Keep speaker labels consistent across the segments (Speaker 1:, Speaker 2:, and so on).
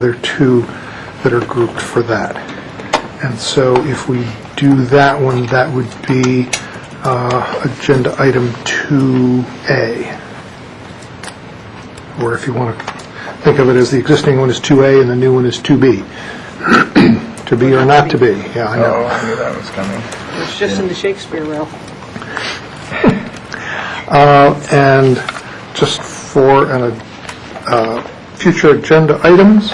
Speaker 1: There are two that are grouped for that. And so if we do that one, that would be agenda item 2A. Or if you want to think of it as the existing one is 2A and the new one is 2B. To be or not to be. Yeah, I know.
Speaker 2: Oh, I knew that was coming.
Speaker 3: It's just in the Shakespeare reel.
Speaker 1: And just for future agenda items,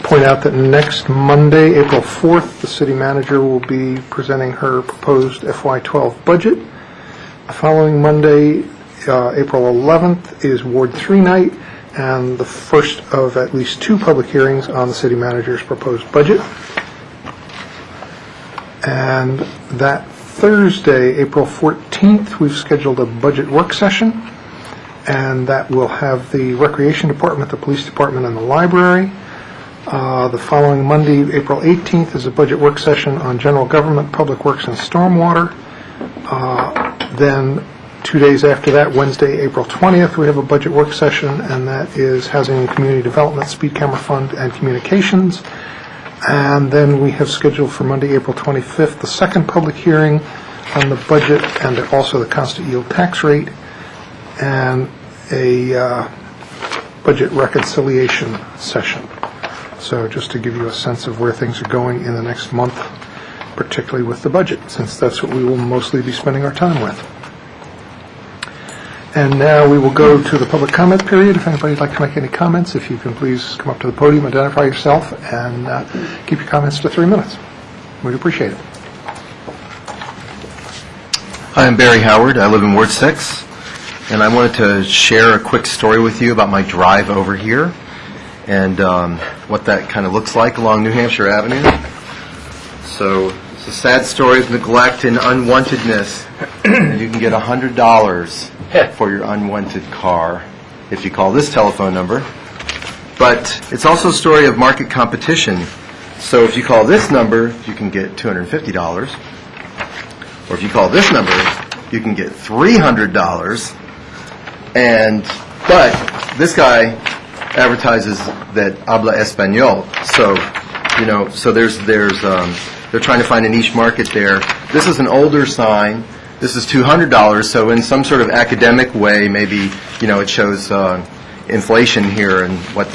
Speaker 1: point out that next Monday, April 4th, the city manager will be presenting her proposed FY12 budget. The following Monday, April 11th, is Ward 3 night, and the first of at least two public hearings on the city manager's proposed budget. And that Thursday, April 14th, we've scheduled a budget work session, and that will have the Recreation Department, the Police Department, and the library. The following Monday, April 18th, is a budget work session on general government, public works, and stormwater. Then 2 days after that, Wednesday, April 20th, we have a budget work session, and that is Housing and Community Development, Speed Camera Fund, and Communications. And then we have scheduled for Monday, April 25th, the second public hearing on the budget and also the constant yield tax rate, and a budget reconciliation session. So just to give you a sense of where things are going in the next month, particularly with the budget, since that's what we will mostly be spending our time with. And now we will go to the public comment period. If anybody'd like to make any comments, if you can please come up to the podium, identify yourself, and keep your comments to 3 minutes. We'd appreciate it.
Speaker 4: Hi, I'm Barry Howard. I live in Ward 6, and I wanted to share a quick story with you about my drive over here and what that kind of looks like along New Hampshire Avenue. So it's a sad story of neglect and unwantedness. You can get $100 for your unwanted car if you call this telephone number. But it's also a story of market competition. So if you call this number, you can get $250. Or if you call this number, you can get $300. But this guy advertises that habla español. So they're trying to find a niche market there. This is an older sign. This is $200. So in some sort of academic way, maybe it shows inflation here and what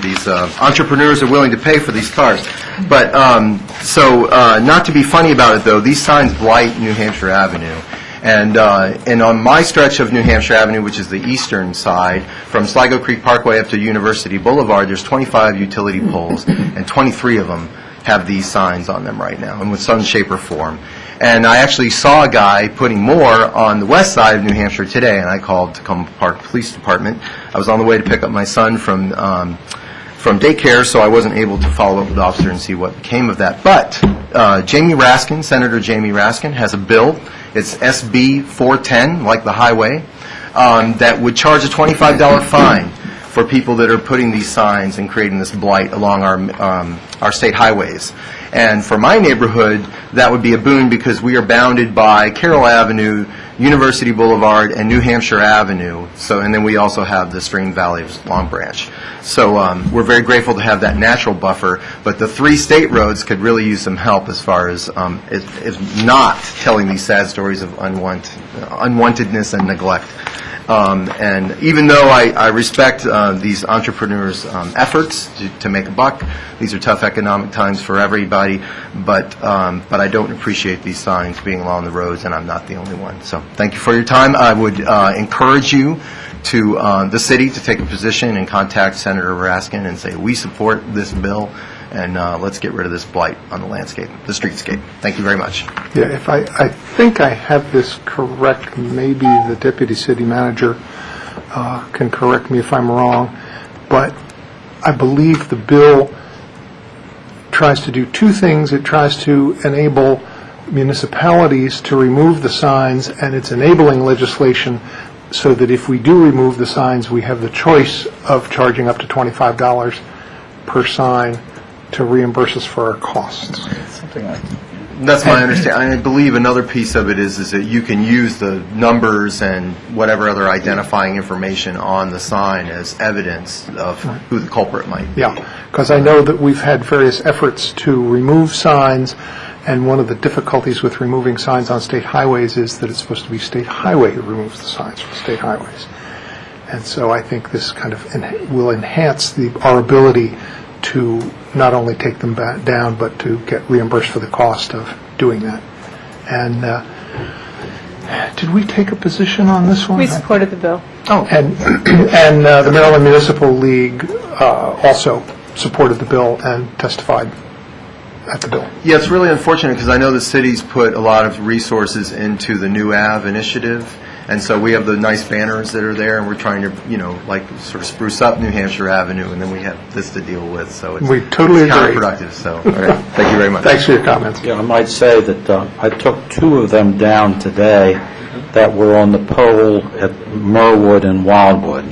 Speaker 4: these entrepreneurs are willing to pay for these cars. But not to be funny about it though, these signs blight New Hampshire Avenue. And on my stretch of New Hampshire Avenue, which is the eastern side, from Sligo Creek Parkway up to University Boulevard, there's 25 utility poles, and 23 of them have these signs on them right now, and with some shape or form. And I actually saw a guy putting more on the west side of New Hampshire today, and I called Tacoma Park Police Department. I was on the way to pick up my son from daycare, so I wasn't able to follow up with the officer and see what became of that. But Jamie Raskin, Senator Jamie Raskin, has a bill. It's SB 410, like the highway, that would charge a $25 fine for people that are putting these signs and creating this blight along our state highways. And for my neighborhood, that would be a boon because we are bounded by Carroll Avenue, University Boulevard, and New Hampshire Avenue. And then we also have the Stream Valley of Long Branch. So we're very grateful to have that natural buffer. But the three state roads could really use some help as far as if not telling these sad stories of unwantedness and neglect. And even though I respect these entrepreneurs' efforts to make a buck, these are tough economic times for everybody, but I don't appreciate these signs being along the roads, and I'm not the only one. So thank you for your time. I would encourage you to the city to take a position and contact Senator Raskin and say, we support this bill, and let's get rid of this blight on the landscape, the streetscape. Thank you very much.
Speaker 1: Yeah, if I think I have this correct, maybe the deputy city manager can correct me if I'm wrong, but I believe the bill tries to do two things. It tries to enable municipalities to remove the signs, and it's enabling legislation so that if we do remove the signs, we have the choice of charging up to $25 per sign to reimburse us for our costs.
Speaker 2: Something like
Speaker 4: That's my understanding. I believe another piece of it is that you can use the numbers and whatever other identifying information on the sign as evidence of who the culprit might be.
Speaker 1: Yeah, because I know that we've had various efforts to remove signs, and one of the difficulties with removing signs on state highways is that it's supposed to be state highway who removes the signs from state highways. And so I think this kind of will enhance our ability to not only take them down, but to get reimbursed for the cost of doing that. And did we take a position on this one?
Speaker 3: We supported the bill.
Speaker 1: Oh, and the Maryland Municipal League also supported the bill and testified at the bill.
Speaker 4: Yeah, it's really unfortunate because I know the city's put a lot of resources into the New Ave initiative, and so we have the nice banners that are there, and we're trying to, like sort of spruce up New Hampshire Avenue, and then we have this to deal with, so it's,
Speaker 1: we totally
Speaker 4: it's
Speaker 1: agree.
Speaker 4: counterproductive. So, all right, thank you very much.
Speaker 1: Thanks for your comments.
Speaker 2: Yeah, I might say that I took 2 of them down today that were on the pole at Merwood and Wildwood.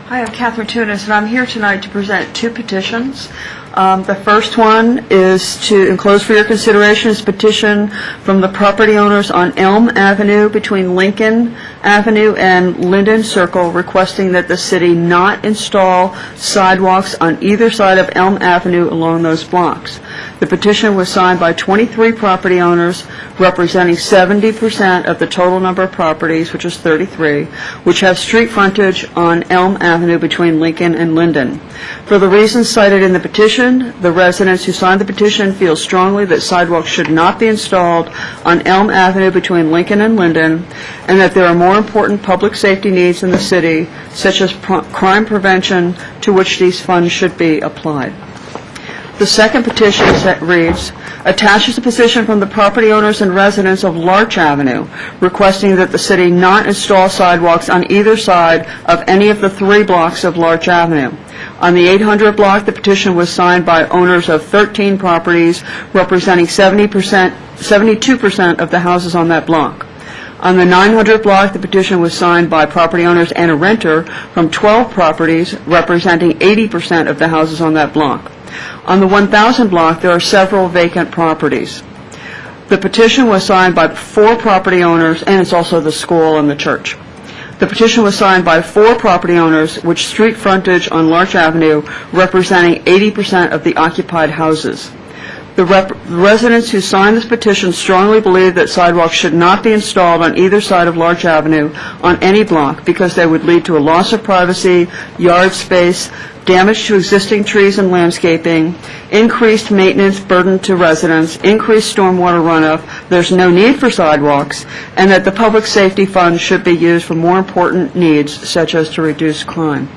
Speaker 5: Hi, I'm Catherine Tunis, and I'm here tonight to present 2 petitions. The first one is to enclose for your consideration is petition from the property owners on Elm Avenue between Lincoln Avenue and Linden Circle requesting that the city not install sidewalks on either side of Elm Avenue along those blocks. The petition was signed by 23 property owners representing 70% of the total number of properties, which is 33, which have street frontage on Elm Avenue between Lincoln and Linden. For the reasons cited in the petition, the residents who signed the petition feel strongly that sidewalks should not be installed on Elm Avenue between Lincoln and Linden, and that there are more important public safety needs in the city, such as crime prevention, to which these funds should be applied. The second petition reads, attaches a petition from the property owners and residents of Larch Avenue requesting that the city not install sidewalks on either side of any of the 3 blocks of Larch Avenue. On the 800 block, the petition was signed by owners of 13 properties representing 72% of the houses on that block. On the 900 block, the petition was signed by property owners and a renter from 12 properties representing 80% of the houses on that block. On the 1000 block, there are several vacant properties. The petition was signed by 4 property owners, and it's also the school and the church. The petition was signed by 4 property owners, which street frontage on Larch Avenue, representing 80% of the occupied houses. The residents who signed this petition strongly believe that sidewalks should not be installed on either side of Larch Avenue on any block because they would lead to a loss of privacy, yard space, damage to existing trees and landscaping, increased maintenance burden to residents, increased stormwater runoff, there's no need for sidewalks, and that the public safety fund should be used for more important needs, such as to reduce crime.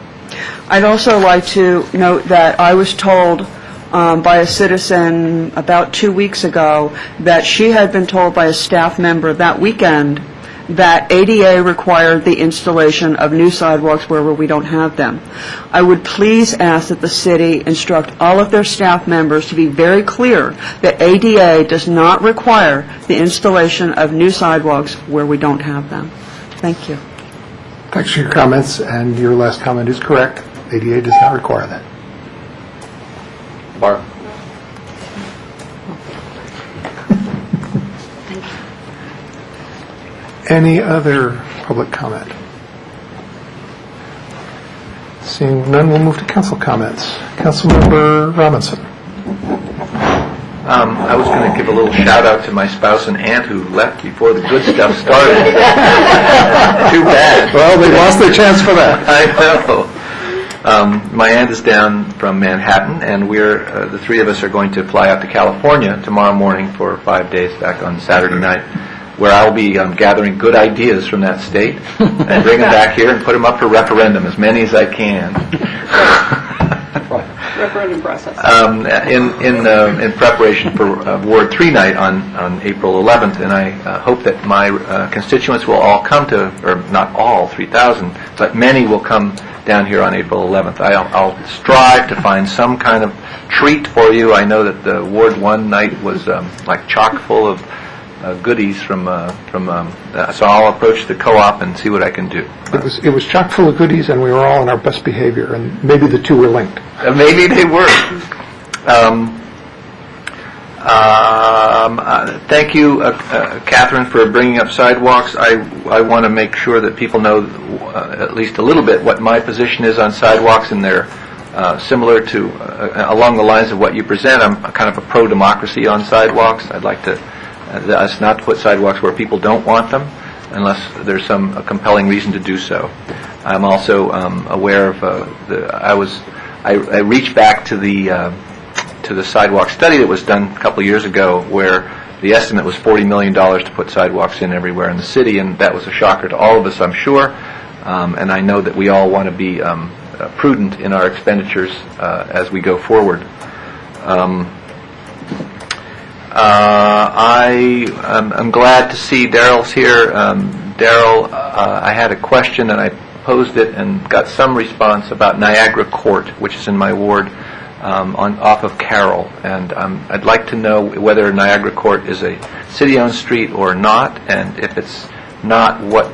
Speaker 5: I'd also like to note that I was told by a citizen about 2 weeks ago that she had been told by a staff member that weekend that ADA required the installation of new sidewalks wherever we don't have them. I would please ask that the city instruct all of their staff members to be very clear that ADA does not require the installation of new sidewalks where we don't have them. Thank you.
Speaker 1: Thanks for your comments, and your last comment is correct. ADA does not require that.
Speaker 2: Barb?
Speaker 1: Any other public comment? Seeing none, we'll move to council comments. Councilmember Robinson.
Speaker 6: I was going to give a little shout out to my spouse and aunt who left before the good stuff started. Too bad.
Speaker 1: Well, they lost their chance for that.
Speaker 6: I know. My aunt is down from Manhattan, and we're the 3 of us are going to fly out to California tomorrow morning for 5 days back on Saturday night, where I'll be gathering good ideas from that state and bring them back here and put them up for referendum, as many as I can.
Speaker 3: Referendum process.
Speaker 6: In preparation for Ward 3 night on April 11th, and I hope that my constituents will all come to, or not all, 3,000, but many will come down here on April 11th. I'll strive to find some kind of treat for you. I know that the Ward 1 night was like chock full of goodies from so I'll approach the co-op and see what I can do.
Speaker 1: It was chock full of goodies, and we were all in our best behavior, and maybe the 2 were linked.
Speaker 6: Maybe they were. Thank you, Catherine, for bringing up sidewalks. I want to make sure that people know at least a little bit what my position is on sidewalks, and they're similar to, along the lines of what you present. I'm kind of a pro-democracy on sidewalks. I'd like to us not to put sidewalks where people don't want them, unless there's a compelling reason to do so. I'm also aware of I reached back to the sidewalk study that was done a couple of years ago, where the estimate was $40 million to put sidewalks in everywhere in the city, and that was a shocker to all of us, I'm sure. And I know that we all want to be prudent in our expenditures as we go forward. I'm glad to see Daryl's here. Daryl, I had a question and I posed it and got some response about Niagara Court, which is in my ward, off of Carroll. And I'd like to know whether Niagara Court is a city-owned street or not, and if it's not, what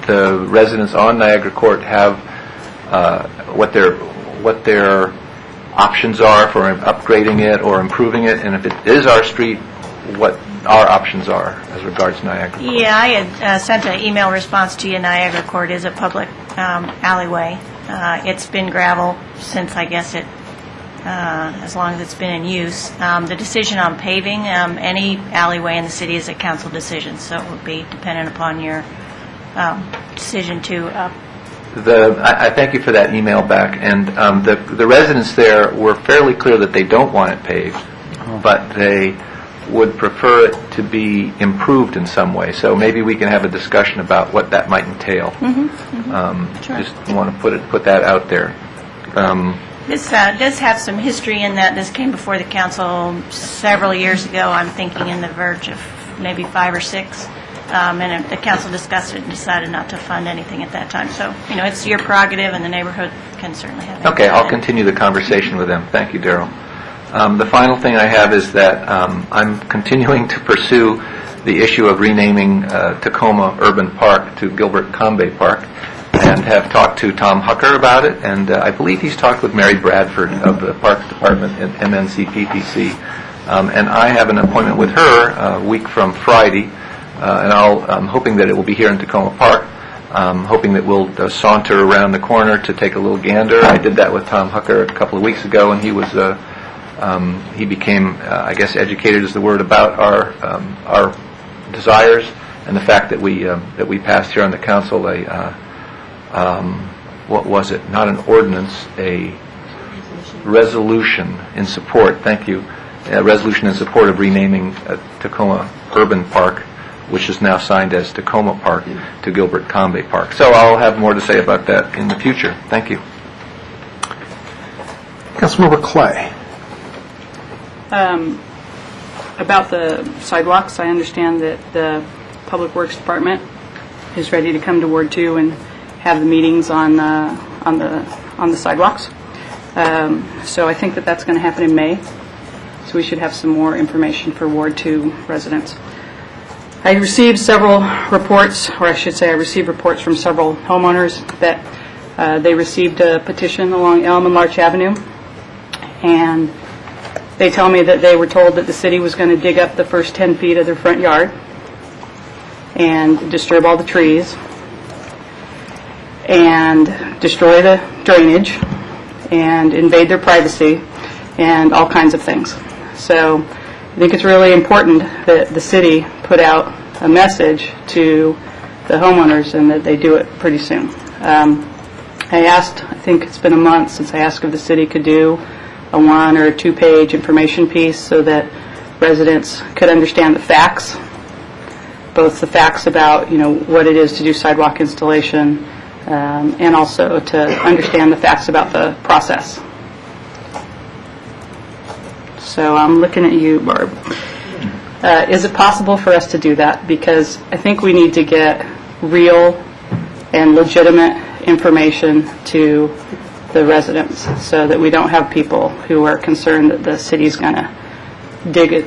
Speaker 6: the residents on Niagara Court have, what their options are for upgrading it or improving it, and if it is our street, what our options are as regards Niagara Court.
Speaker 7: Yeah, I had sent an email response to you. Niagara Court is a public alleyway. It's been gravel since, I guess, as long as it's been in use. The decision on paving any alleyway in the city is a council decision, so it would be dependent upon your decision to
Speaker 6: I thank you for that email back, and the residents there were fairly clear that they don't want it paved, but they would prefer it to be improved in some way. So maybe we can have a discussion about what that might entail.
Speaker 7: Sure.
Speaker 6: Just want to put that out there.
Speaker 7: This does have some history in that this came before the council several years ago. I'm thinking in the verge of maybe 5 or 6. And the council discussed it and decided not to fund anything at that time. So, it's your prerogative, and the neighborhood can certainly have
Speaker 6: Okay,
Speaker 7: input
Speaker 6: I'll
Speaker 7: in it.
Speaker 6: continue the conversation with them. Thank you, Daryl. The final thing I have is that I'm continuing to pursue the issue of renaming Tacoma Urban Park to Gilbert Combe Park, and have talked to Tom Hucker about it, and I believe he's talked with Mary Bradford of the Parks Department at MNCPPC, and I have an appointment with her a week from Friday, and I'm hoping that it will be here in Tacoma Park. Hoping that we'll saunter around the corner to take a little gander. I did that with Tom Hucker a couple of weeks ago, and he became, I guess, educated is the word, about our desires and the fact that we passed here on the council what was it? Not an ordinance, a resolution in support. Thank you. A resolution in support of renaming Tacoma Urban Park, which is now signed as Tacoma Park, to Gilbert Combe Park. So I'll have more to say about that in the future. Thank you.
Speaker 1: Councilmember Clay.
Speaker 5: About the sidewalks, I understand that the Public Works Department is ready to come to Ward 2 and have the meetings on the sidewalks. So I think that that's going to happen in May. So we should have some more information for Ward 2 residents. I received several reports, or I should say I received reports from several homeowners that they received a petition along Elm and Larch Avenue, and they tell me that they were told that the city was going to dig up the first 10 feet of their front yard and disturb all the trees and destroy the drainage and invade their privacy and all kinds of things. So I think it's really important that the city put out a message to the homeowners and that they do it pretty soon. I asked, I think it's been a month since I asked if the city could do a 1 or 2 page information piece so that residents could understand the facts, both the facts about what it is to do sidewalk installation and also to understand the facts about the process. So I'm looking at you, Barb. Is it possible for us to do that? Because I think we need to get real and legitimate information to the residents so that we don't have people who are concerned that the city's going to dig a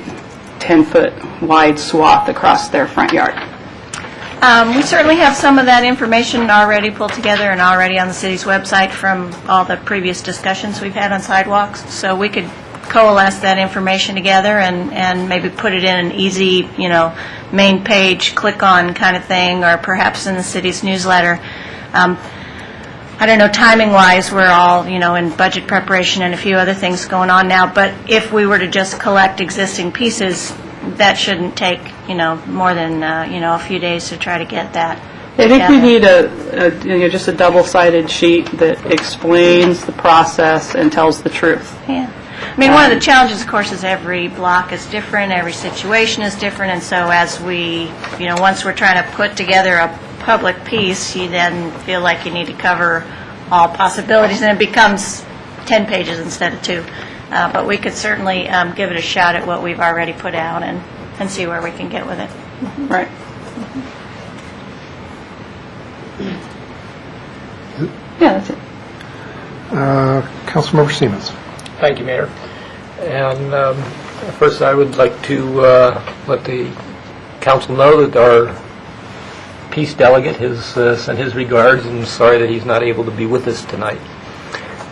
Speaker 5: 10-foot wide swath across their front yard.
Speaker 7: We certainly have some of that information already pulled together and already on the city's website from all the previous discussions we've had on sidewalks. So we could coalesce that information together and maybe put it in an easy, main page, click on kind of thing, or perhaps in the city's newsletter. I don't know, timing-wise, we're all, in budget preparation and a few other things going on now, but if we were to just collect existing pieces, that shouldn't take, more than, a few days to try to get that.
Speaker 3: I think we
Speaker 7: together.
Speaker 3: need just a double-sided sheet that explains the process and tells the truth.
Speaker 7: Yeah. I mean, one of the challenges, of course, is every block is different, every situation is different, and so as we, once we're trying to put together a public piece, you then feel like you need to cover all possibilities, and it becomes 10 pages instead of 2. But we could certainly give it a shot at what we've already put out and see where we can get with it.
Speaker 3: Right. Yeah, that's it.
Speaker 1: Councilmember Siemens.
Speaker 8: Thank you, Mayor. And first, I would like to let the council know that our peace delegate has sent his regards, and sorry that he's not able to be with us tonight.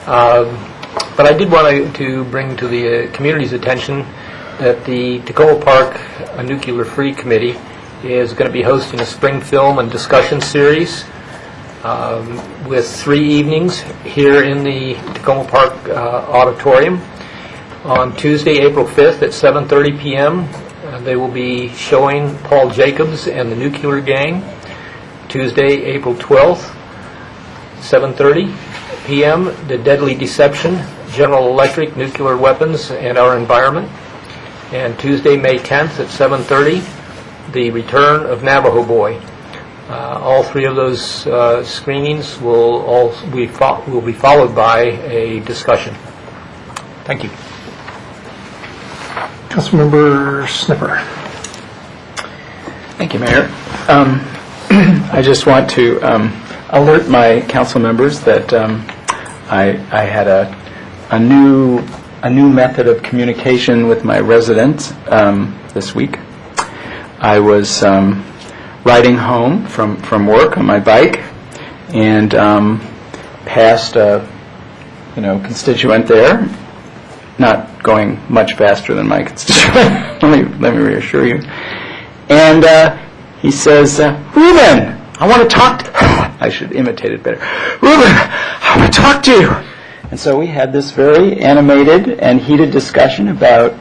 Speaker 8: But I did want to bring to the community's attention that the Tacoma Park Nuclear-Free Committee is going to be hosting a spring film and discussion series with 3 evenings here in the Tacoma Park Auditorium. On Tuesday, April 5th at 7:30 p.m., they will be showing Paul Jacobs and the Nuclear Gang. Tuesday, April 12th, 7:30 p.m., The Deadly Deception, General Electric, Nuclear Weapons, and Our Environment. And Tuesday, May 10th at 7:30, The Return of Navajo Boy. All 3 of those screenings will be followed by a discussion. Thank you.
Speaker 1: Councilmember Snipper.
Speaker 9: Thank you, Mayor. I just want to alert my council members that I had a new method of communication with my residents this week. I was riding home from work on my bike and passed a constituent there, not going much faster than my constituent. let me reassure you. And he says, "Ruben, I want to talk to..." I should imitate it better. "Ruben, I want to talk to you." And so we had this very animated and heated discussion about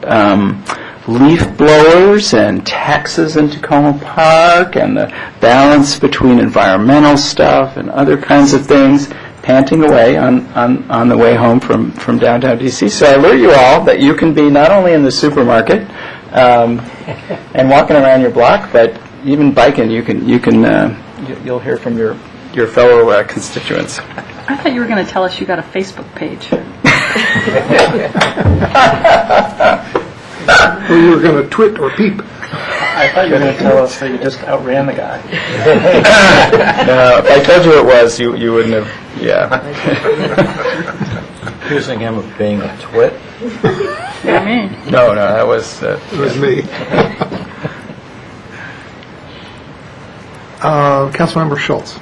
Speaker 9: leaf blowers and taxes in Tacoma Park and the balance between environmental stuff and other kinds of things, panting away on the way home from downtown D.C. So I alert you all that you can be not only in the supermarket and walking around your block, but even biking. You'll hear from your fellow constituents.
Speaker 3: I thought you were going to tell us you got a Facebook page.
Speaker 1: Or you were going to twit or peep.
Speaker 9: I thought you were going to tell us that you just outran the guy. No, if I told you it was, you wouldn't have. Yeah.
Speaker 2: Accusing him of being a twit?
Speaker 3: Yeah, me.
Speaker 9: No, that was.
Speaker 1: It was me. Councilmember Schultz.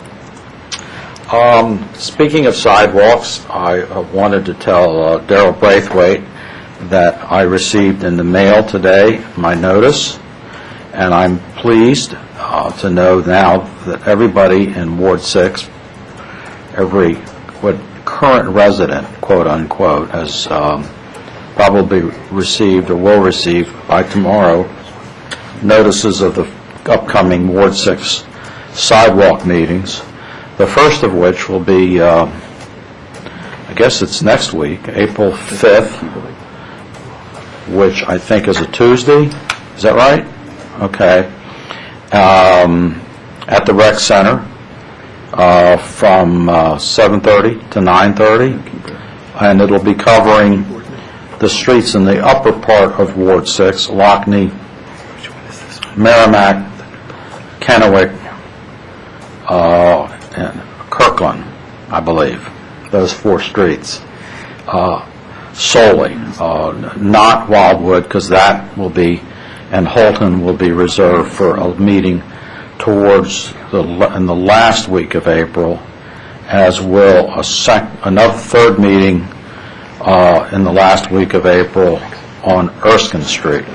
Speaker 2: Speaking of sidewalks, I wanted to tell Darrell Braithwaite that I received in the mail today my notice, and I'm pleased to know now that everybody in Ward 6, every current resident, quote unquote, has probably received or will receive by tomorrow notices of the upcoming Ward 6 sidewalk meetings, the first of which will be, I guess it's next week, April 5th, which I think is a Tuesday. Is that right? Okay. At the rec center from 7:30 to 9:30, and it'll be covering the streets in the upper part of Ward 6, Lockney, Merrimack, Kennewick, and Kirkland, I believe. Those 4 streets. Solely, not Wildwood, because that will be, and Holton will be reserved for a meeting towards in the last week of April, as will another third meeting in the last week of April on Erskine Street.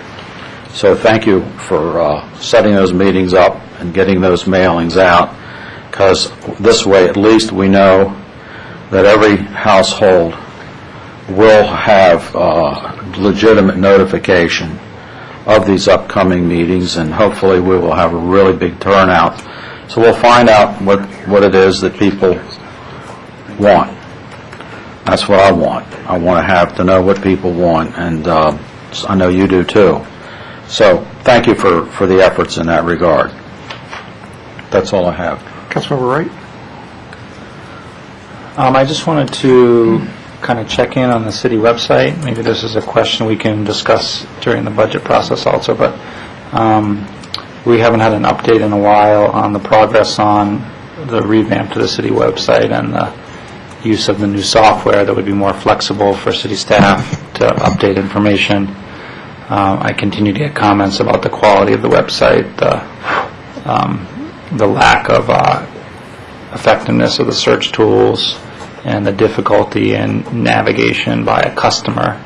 Speaker 2: So thank you for setting those meetings up and getting those mailings out, because this way at least we know that every household will have legitimate notification of these upcoming meetings, and hopefully we will have a really big turnout. So we'll find out what it is that people want. That's what I want. I want to know what people want, and I know you do too. So thank you for the efforts in that regard. That's all I have.
Speaker 1: Councilmember Wright?
Speaker 9: I just wanted to kind of check in on the city website. Maybe this is a question we can discuss during the budget process also, but we haven't had an update in a while on the progress on the revamp to the city website and the use of the new software that would be more flexible for city staff to update information. I continue to get comments about the quality of the website, the lack of effectiveness of the search tools, and the difficulty in navigation by a customer,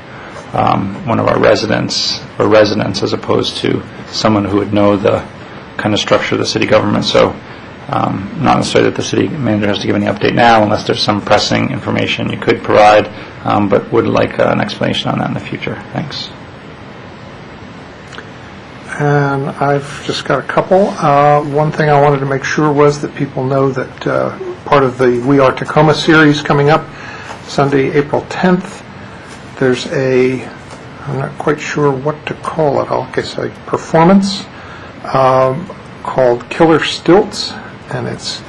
Speaker 9: one of our residents as opposed to someone who would know the kind of structure of the city government. So not necessarily that the city manager has to give any update now unless there's some pressing information you could provide, but would like an explanation on that in the future. Thanks.
Speaker 1: And I've just got a couple. One thing I wanted to make sure was that people know that part of the We Are Tacoma series coming up Sunday, April 10th, there's I'm not quite sure what to call it. I guess a performance called Killer Stilts, and it's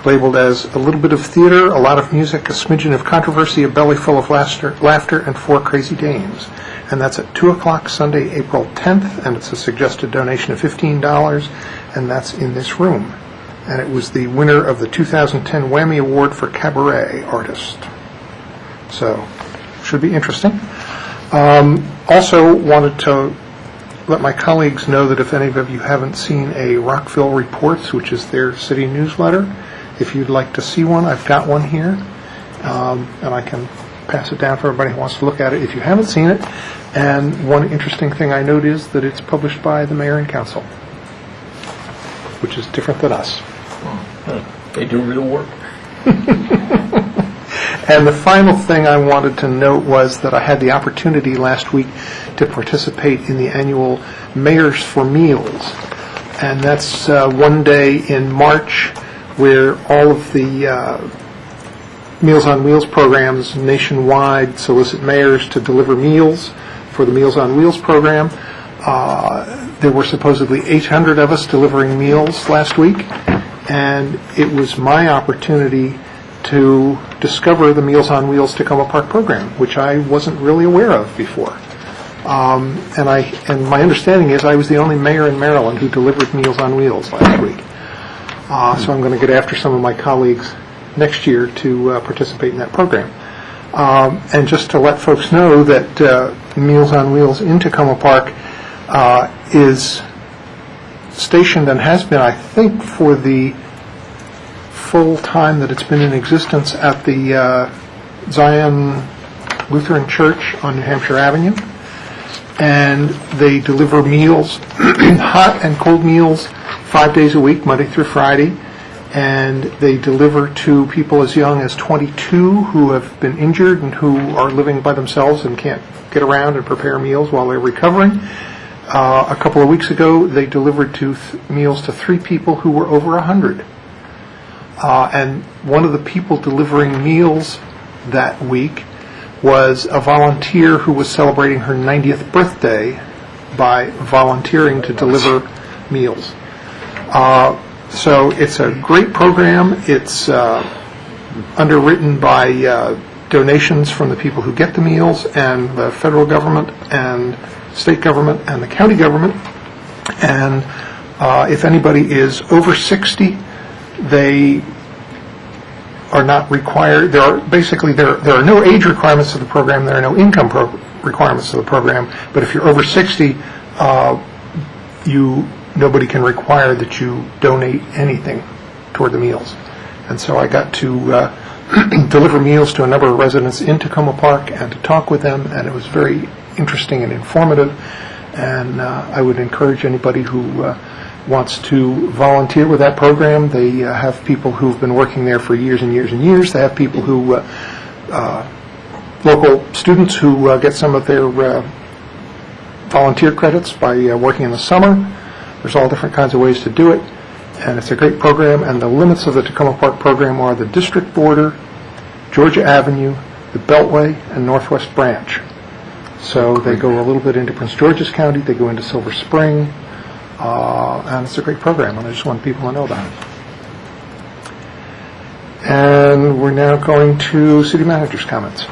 Speaker 1: labeled as a little bit of theater, a lot of music, a smidgen of controversy, a belly full of laughter, and 4 crazy dames. And that's at 2 o'clock Sunday, April 10th, and it's a suggested donation of $15, and that's in this room. And it was the winner of the 2010 Whammy Award for Cabaret Artist. So, should be interesting. Also wanted to let my colleagues know that if any of you haven't seen a Rockville Reports, which is their city newsletter, if you'd like to see one, I've got one here, and I can pass it down for everybody who wants to look at it if you haven't seen it. And one interesting thing I note is that it's published by the mayor and council, which is different than us.
Speaker 8: They do real work.
Speaker 1: And the final thing I wanted to note was that I had the opportunity last week to participate in the annual Mayors for Meals. And that's one day in March where all of the Meals on Wheels programs nationwide solicit mayors to deliver meals for the Meals on Wheels program. There were supposedly 800 of us delivering meals last week, and it was my opportunity to discover the Meals on Wheels Tacoma Park program, which I wasn't really aware of before. And my understanding is I was the only mayor in Maryland who delivered Meals on Wheels last week. So I'm going to get after some of my colleagues next year to participate in that program. And just to let folks know that Meals on Wheels in Tacoma Park is stationed and has been, I think, for the full time that it's been in existence at the Zion Lutheran Church on New Hampshire Avenue. And they deliver meals, hot and cold meals, 5 days a week, Monday through Friday. And they deliver to people as young as 22 who have been injured and who are living by themselves and can't get around and prepare meals while they're recovering. A couple of weeks ago, they delivered meals to 3 people who were over 100. And one of the people delivering meals that week was a volunteer who was celebrating her 90th birthday by volunteering to deliver meals. So it's a great program. It's underwritten by donations from the people who get the meals and the federal government and state government and the county government. And if anybody is over 60, they are not required. There are no age requirements to the program. There are no income requirements to the program. But if you're over 60, nobody can require that you donate anything toward the meals. And so I got to deliver meals to a number of residents in Tacoma Park and to talk with them, and it was very interesting and informative. And I would encourage anybody who wants to volunteer with that program. They have people who've been working there for years and years and years. They have people who, local students who get some of their volunteer credits by working in the summer. There's all different kinds of ways to do it, and it's a great program. And the limits of the Tacoma Park program are the district border, Georgia Avenue, the Beltway, and Northwest Branch. So they go a little bit into Prince George's County, they go into Silver Spring, and it's a great program, and I just want people to know about it. And we're now going to City Manager's comments.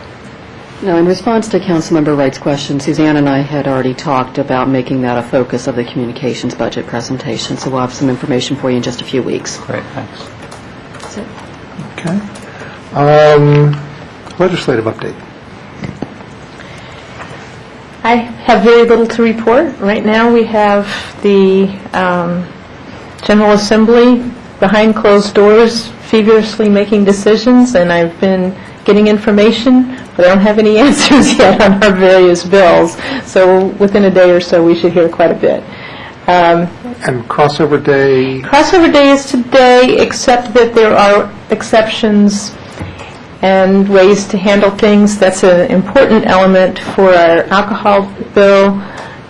Speaker 10: Now, in response to Councilmember Wright's question, Suzanne and I had already talked about making that a focus of the communications budget presentation, so we'll have some information for you in just a few weeks.
Speaker 9: Great, thanks.
Speaker 10: That's it.
Speaker 1: Okay. Legislative update.
Speaker 11: I have very little to report. Right now, we have the General Assembly behind closed doors feverishly making decisions, and I've been getting information, but I don't have any answers yet on our various bills. So within a day or so, we should hear quite a bit.
Speaker 1: And crossover day?
Speaker 11: Crossover day is today, except that there are exceptions and ways to handle things. That's an important element for our alcohol bill,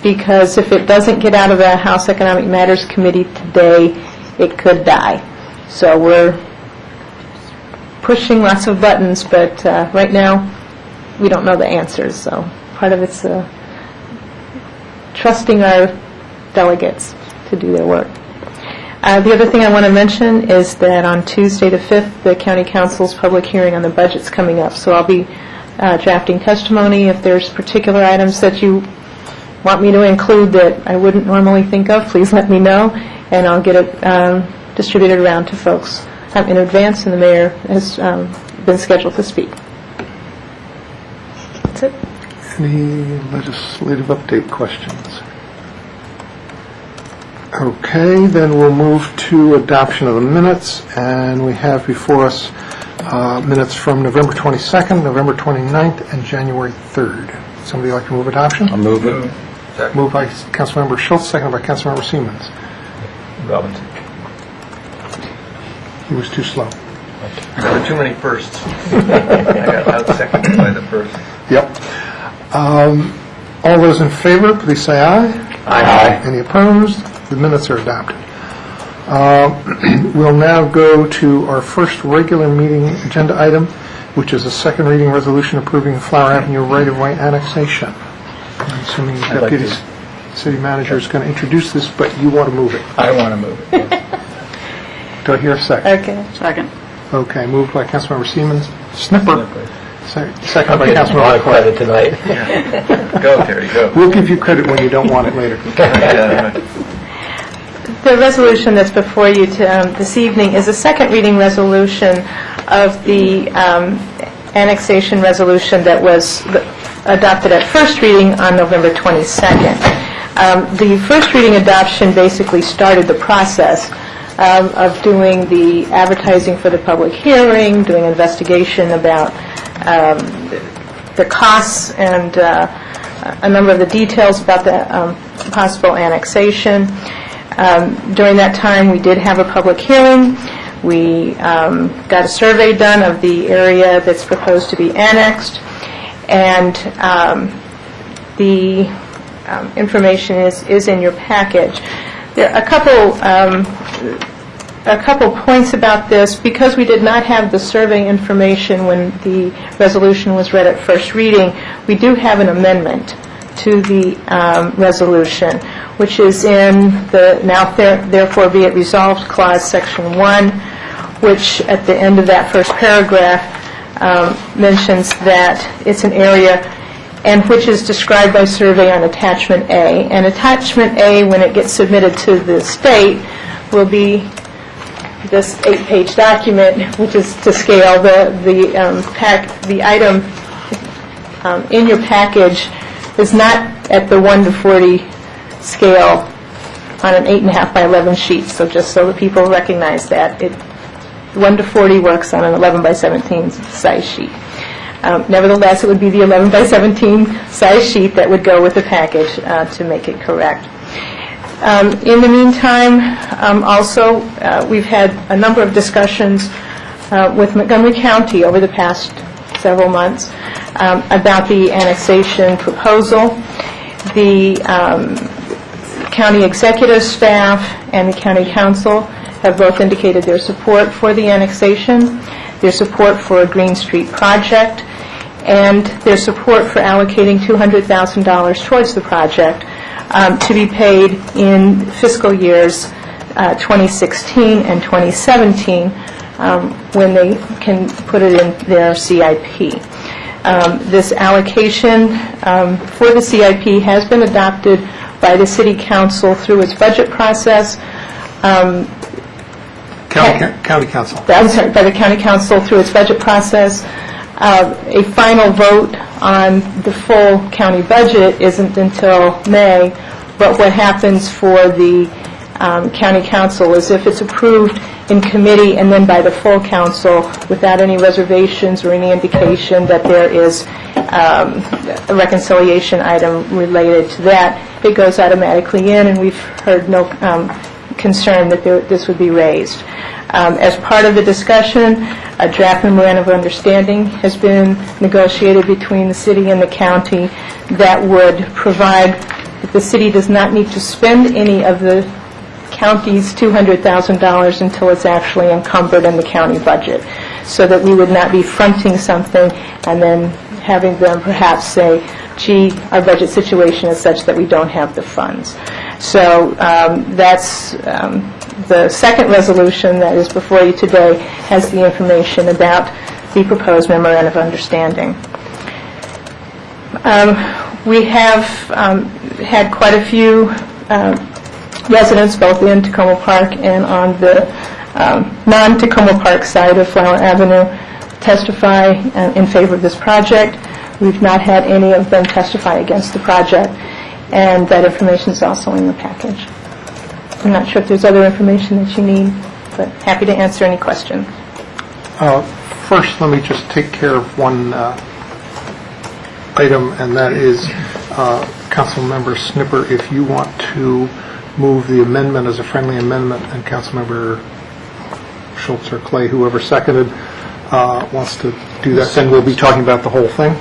Speaker 11: because if it doesn't get out of the House Economic Matters Committee today, it could die. So we're pushing lots of buttons, but right now we don't know the answers. So part of it's trusting our delegates to do their work. The other thing I want to mention is that on Tuesday the 5th, the County Council's public hearing on the budget's coming up. So I'll be drafting testimony. If there's particular items that you want me to include that I wouldn't normally think of, please let me know, and I'll get it distributed around to folks in advance, and the mayor has been scheduled to speak. That's it.
Speaker 1: Any legislative update questions? Okay, then we'll move to adoption of the minutes, and we have before us minutes from November 22nd, November 29th, and January 3rd. Somebody like to move adoption?
Speaker 2: I'll move it.
Speaker 1: Moved by Councilmember Schultz, seconded by Councilmember Siemens.
Speaker 6: Robinson.
Speaker 1: He was too slow.
Speaker 6: There were too many firsts. I got out-seconded by the first.
Speaker 1: Yep. All those in favor, please say aye.
Speaker 6: Aye.
Speaker 1: Any opposed? The minutes are adopted. We'll now go to our first regular meeting agenda item, which is a second reading resolution approving the Flower Avenue right-of-way annexation. I'm assuming the Deputy City Manager is going to introduce this, but you want to move it.
Speaker 9: I want to move it.
Speaker 1: Do I hear a second?
Speaker 11: Okay.
Speaker 3: Second.
Speaker 1: Okay, moved by Councilmember Siemens. Snipper. Second
Speaker 6: I'm
Speaker 1: by
Speaker 6: getting a lot of
Speaker 1: Councilmember
Speaker 6: credit
Speaker 1: Clay.
Speaker 6: tonight. Go, Terry, go.
Speaker 1: We'll give you credit when you don't want it later.
Speaker 11: The resolution that's before you this evening is a second reading resolution of the annexation resolution that was adopted at first reading on November 22nd. The first reading adoption basically started the process of doing the advertising for the public hearing, doing investigation about the costs and a number of the details about the possible annexation. During that time, we did have a public hearing. We got a survey done of the area that's proposed to be annexed, and the information is in your package. There are a couple points about this. Because we did not have the survey information when the resolution was read at first reading, we do have an amendment to the resolution, which is in the now therefore be it resolved clause, section 1, which at the end of that first paragraph mentions that it's an area and which is described by survey on attachment A. And attachment A, when it gets submitted to the state, will be this 8-page document, which is to scale. The item in your package is not at the 1 to 40 scale on an 8.5 by 11 sheet. So just so that people recognize that, 1 to 40 works on an 11 by 17 size sheet. Nevertheless, it would be the 11 by 17 size sheet that would go with the package to make it correct. In the meantime, also, we've had a number of discussions with Montgomery County over the past several months about the annexation proposal. The county executive staff and the county council have both indicated their support for the annexation, their support for a Green Street project, and their support for allocating $200,000 towards the project to be paid in fiscal years 2016 and 2017 when they can put it in their CIP. This allocation for the CIP has been adopted by the City Council through its budget process.
Speaker 1: County Council.
Speaker 11: I'm sorry, by the County Council through its budget process. A final vote on the full county budget isn't until May, but what happens for the County Council is if it's approved in committee and then by the full council without any reservations or any indication that there is a reconciliation item related to that, it goes automatically in, and we've heard no concern that this would be raised. As part of the discussion, a draft memorandum of understanding has been negotiated between the city and the county that would provide that the city does not need to spend any of the county's $200,000 until it's actually encumbered in the county budget, so that we would not be fronting something and then having them perhaps say, gee, our budget situation is such that we don't have the funds. So that's the second resolution that is before you today has the information about the proposed memorandum of understanding. We have had quite a few residents, both in Tacoma Park and on the non-Tacoma Park side of Flower Avenue, testify in favor of this project. We've not had any of them testify against the project, and that information is also in the package. I'm not sure if there's other information that you need, but happy to answer any questions.
Speaker 1: First, let me just take care of one item, and that is Councilmember Snipper, if you want to move the amendment as a friendly amendment, and Councilmember Schultz or Clay, whoever seconded, wants to do that, then we'll be talking about the whole thing.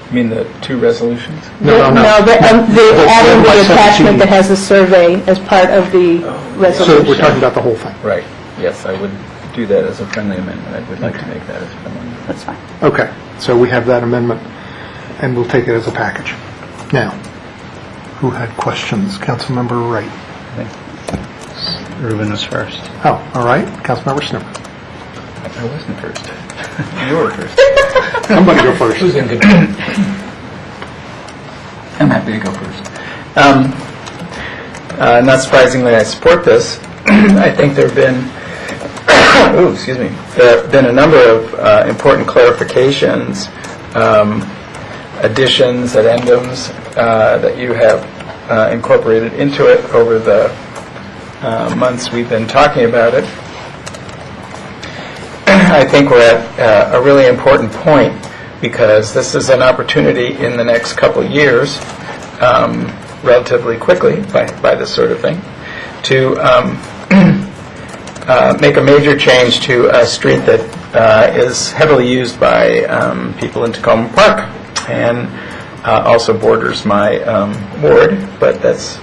Speaker 9: You mean the two resolutions?
Speaker 11: The adding the attachment that has the survey as part of the resolution.
Speaker 1: So we're talking about the whole thing.
Speaker 9: Right. Yes, I would do that as a friendly amendment. I would like to make that as a friendly amendment.
Speaker 3: That's fine.
Speaker 1: Okay, so we have that amendment, and we'll take it as a package. Now, who had questions? Councilmember Wright.
Speaker 2: Ruben was first.
Speaker 1: Oh, all right. Councilmember Snipper.
Speaker 9: I wasn't first. You were first.
Speaker 1: Somebody go first.
Speaker 8: Who's in good?
Speaker 9: I'm happy to go first. Not surprisingly, I support this. I think there have been, there have been a number of important clarifications, additions, addendums that you have incorporated into it over the months we've been talking about it. I think we're at a really important point, because this is an opportunity in the next couple of years, relatively quickly by this sort of thing, to make a major change to a street that is heavily used by people in Tacoma Park, and also borders my ward, but that's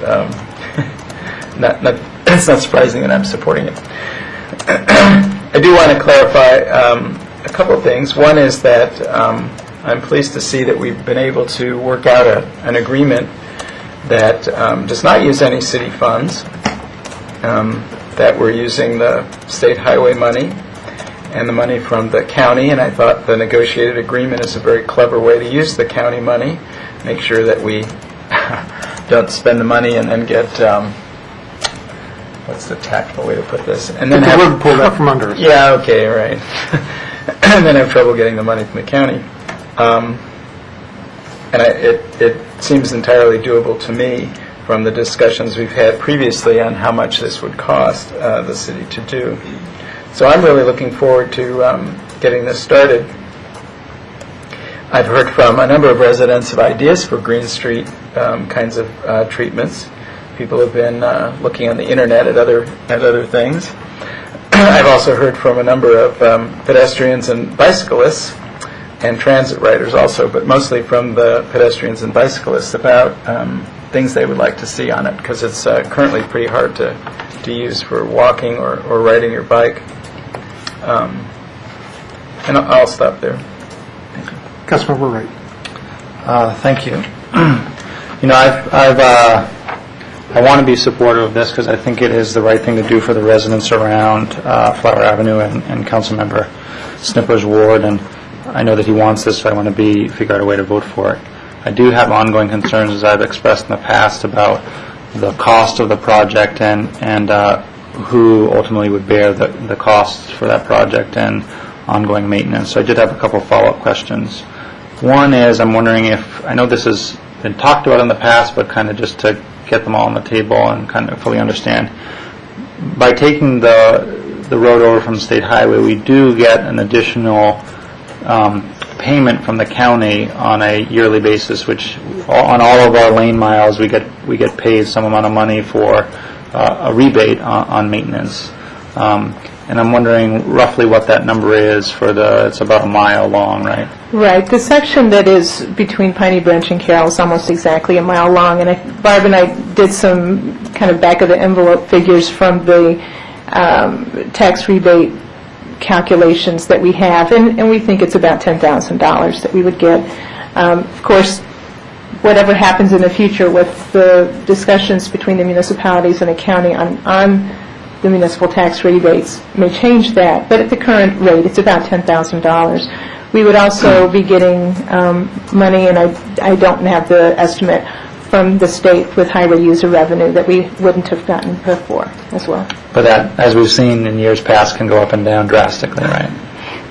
Speaker 9: it's not surprising that I'm supporting it. I do want to clarify a couple of things. One is that I'm pleased to see that we've been able to work out an agreement that does not use any city funds, that we're using the state highway money and the money from the county, and I thought the negotiated agreement is a very clever way to use the county money, make sure that we don't spend the money and then get... what's the tactful way to put this? And then
Speaker 1: pull that from under us.
Speaker 9: Yeah, okay, right. And then have trouble getting the money from the county. And it seems entirely doable to me from the discussions we've had previously on how much this would cost the city to do. So I'm really looking forward to getting this started. I've heard from a number of residents of ideas for Green Street kinds of treatments. People have been looking on the internet at other things. I've also heard from a number of pedestrians and bicyclists and transit riders also, but mostly from the pedestrians and bicyclists about things they would like to see on it, because it's currently pretty hard to use for walking or riding your bike. And I'll stop there.
Speaker 1: Councilmember Wright.
Speaker 9: Thank you. I want to be supportive of this because I think it is the right thing to do for the residents around Flower Avenue and Councilmember Snipper's ward, and I know that he wants this, so I want to figure out a way to vote for it. I do have ongoing concerns, as I've expressed in the past, about the cost of the project and who ultimately would bear the costs for that project and ongoing maintenance. So I did have a couple of follow-up questions. One is, I'm wondering if, I know this has been talked about in the past, but kind of just to get them all on the table and kind of fully understand, by taking the road over from State Highway, we do get an additional payment from the county on a yearly basis, which on all of our lane miles we get paid some amount of money for a rebate on maintenance. And I'm wondering roughly what that number is for it's about a mile long, right?
Speaker 11: Right. The section that is between Piney Branch and Carroll is almost exactly a mile long, and Barb and I did some kind of back-of-the-envelope figures from the tax rebate calculations that we have, and we think it's about $10,000 that we would get. Of course, whatever happens in the future with the discussions between the municipalities and the county on the municipal tax rebates may change that, but at the current rate, it's about $10,000. We would also be getting money, and I don't have the estimate, from the state with highway user revenue that we wouldn't have gotten before as well.
Speaker 9: But that, as we've seen in years past, can go up and down drastically, right?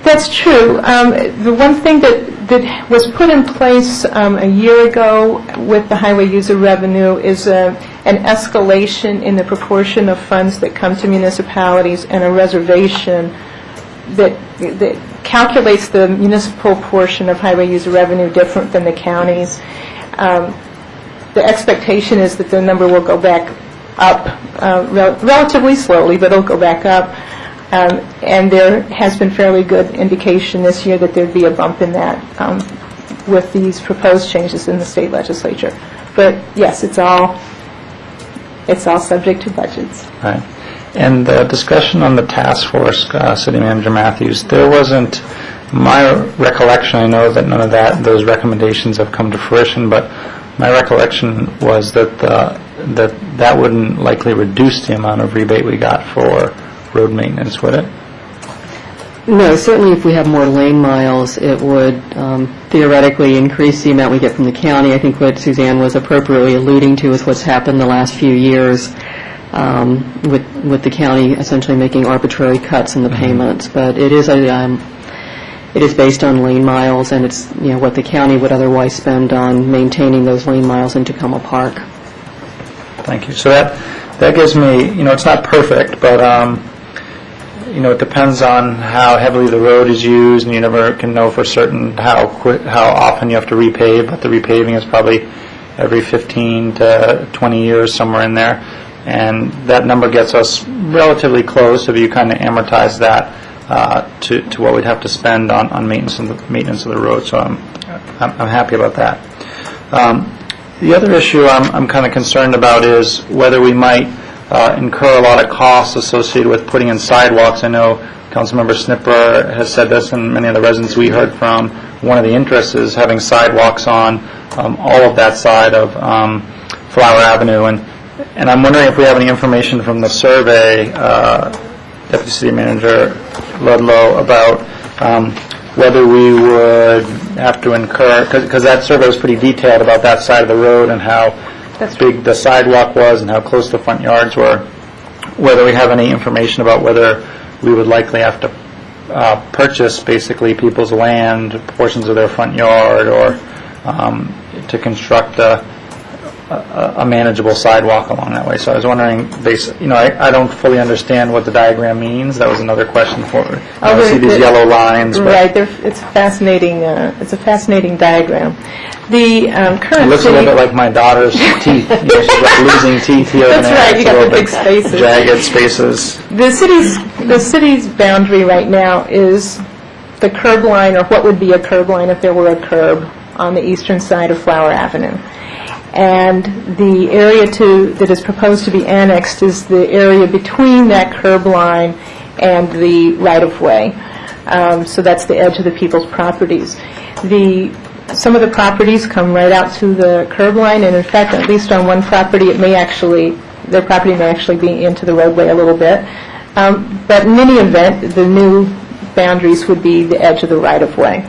Speaker 11: That's true. The one thing that was put in place a year ago with the highway user revenue is an escalation in the proportion of funds that come to municipalities and a reservation that calculates the municipal portion of highway user revenue different than the counties. The expectation is that the number will go back up relatively slowly, but it'll go back up. And there has been fairly good indication this year that there'd be a bump in that with these proposed changes in the state legislature. But yes, it's all subject to budgets.
Speaker 9: Right. And the discussion on the task force, City Manager Matthews, there wasn't, my recollection, I know that none of those recommendations have come to fruition, but my recollection was that that wouldn't likely reduce the amount of rebate we got for road maintenance, would it?
Speaker 10: No, certainly if we have more lane miles, it would theoretically increase the amount we get from the county. I think what Suzanne was appropriately alluding to is what's happened the last few years with the county essentially making arbitrary cuts in the payments. But it is based on lane miles, and it's what the county would otherwise spend on maintaining those lane miles in Tacoma Park.
Speaker 9: Thank you. So that gives me, it's not perfect, but it depends on how heavily the road is used, and you never can know for certain how often you have to repave, but the repaving is probably every 15 to 20 years, somewhere in there. And that number gets us relatively close if you kind of amortize that to what we'd have to spend on maintenance of the road. So I'm happy about that. The other issue I'm kind of concerned about is whether we might incur a lot of costs associated with putting in sidewalks. I know Councilmember Snipper has said this, and many of the residents we heard from, one of the interests is having sidewalks on all of that side of Flower Avenue. And I'm wondering if we have any information from the survey, Deputy City Manager Ludlow, about whether we would have to incur, because that survey was pretty detailed about that side of the road and how big the sidewalk was and how close the front yards were, whether we have any information about whether we would likely have to purchase basically people's land, portions of their front yard, or to construct a a manageable sidewalk along that way. So I was wondering, I don't fully understand what the diagram means. That was another question for me. I see these yellow lines. But
Speaker 11: Right, it's a fascinating diagram. The current
Speaker 9: it looks a
Speaker 11: city...
Speaker 9: little bit like my daughter's teeth. She's like losing teeth here and
Speaker 11: That's
Speaker 9: there.
Speaker 11: right, you
Speaker 9: It's a
Speaker 11: got the
Speaker 9: little
Speaker 11: big
Speaker 9: bit
Speaker 11: spaces.
Speaker 9: Jagged spaces.
Speaker 11: The city's boundary right now is the curb line, or what would be a curb line if there were a curb on the eastern side of Flower Avenue. And the area that is proposed to be annexed is the area between that curb line and the right-of-way. So that's the edge of the people's properties. Some of the properties come right out to the curb line, and in fact, at least on one property, their property may actually be into the roadway a little bit. But in any event, the new boundaries would be the edge of the right-of-way.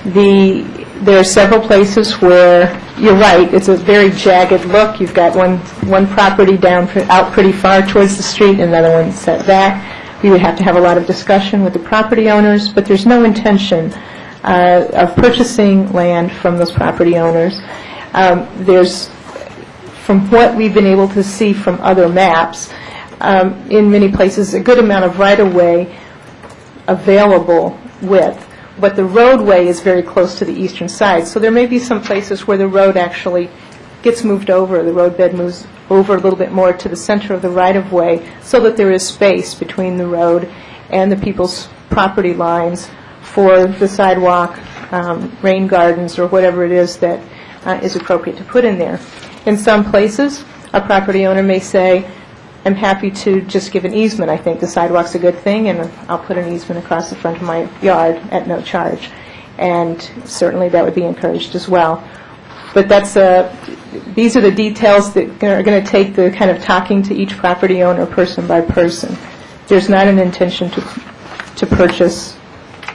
Speaker 11: There are several places where, you're right, it's a very jagged look. You've got one property out pretty far towards the street, and another one set back. We would have to have a lot of discussion with the property owners, but there's no intention of purchasing land from those property owners. From what we've been able to see from other maps, in many places, a good amount of right-of-way available width, but the roadway is very close to the eastern side. So there may be some places where the road actually gets moved over, the roadbed moves over a little bit more to the center of the right-of-way so that there is space between the road and the people's property lines for the sidewalk, rain gardens, or whatever it is that is appropriate to put in there. In some places, a property owner may say, I'm happy to just give an easement. I think the sidewalk's a good thing, and I'll put an easement across the front of my yard at no charge. And certainly that would be encouraged as well. But these are the details that are going to take the kind of talking to each property owner person by person. There's not an intention to purchase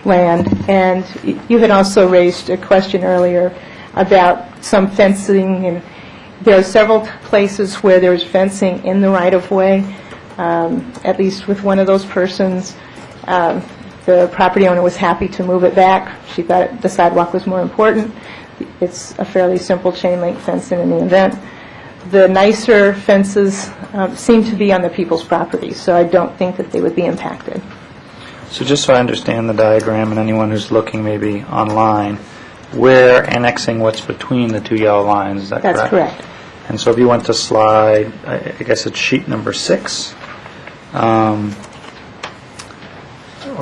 Speaker 11: land. And you had also raised a question earlier about some fencing, and there are several places where there's fencing in the right-of-way, at least with one of those persons. The property owner was happy to move it back. She thought the sidewalk was more important. It's a fairly simple chain-link fence in any event. The nicer fences seem to be on the people's property, so I don't think that they would be impacted.
Speaker 9: So just so I understand the diagram, and anyone who's looking maybe online, we're annexing what's between the two yellow lines, is that correct?
Speaker 11: That's correct.
Speaker 9: And so if you went to slide, I guess it's sheet number 6, or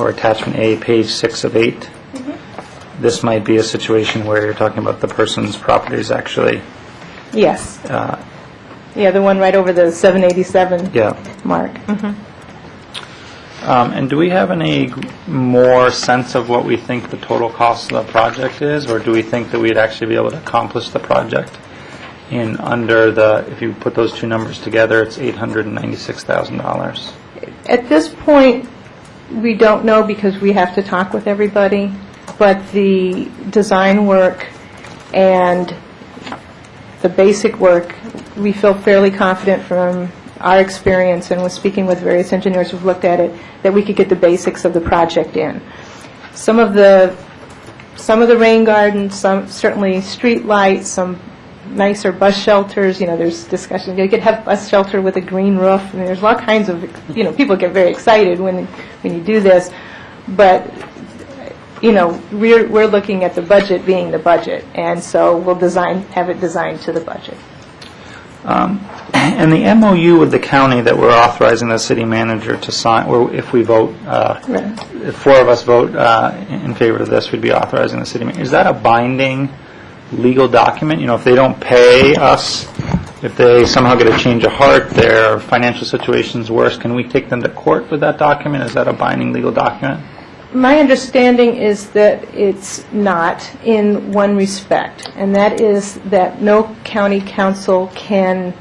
Speaker 9: attachment A, page 6 of 8, this might be a situation where you're talking about the person's property is actually...
Speaker 11: Yes. Yeah, the one right over the 787 mark.
Speaker 9: And do we have any more sense of what we think the total cost of the project is, or do we think that we'd actually be able to accomplish the project in under if you put those two numbers together, it's $896,000?
Speaker 11: At this point, we don't know because we have to talk with everybody, but the design work and the basic work, we feel fairly confident from our experience and with speaking with various engineers who've looked at it, that we could get the basics of the project in. Some of the rain gardens, some certainly street lights, some nicer bus shelters. There's discussion. You could have a bus shelter with a green roof. I mean, there's all kinds of, people get very excited when you do this. But, we're looking at the budget being the budget, and so we'll have it designed to the budget.
Speaker 9: And the MOU with the county that we're authorizing the city manager to sign, or if we vote, if 4 of us vote in favor of this, we'd be authorizing the city manager. Is that a binding legal document? If they don't pay us, if they somehow get a change of heart, their financial situation's worse, can we take them to court with that document? Is that a binding legal document?
Speaker 11: My understanding is that it's not in one respect, and that is that no county council can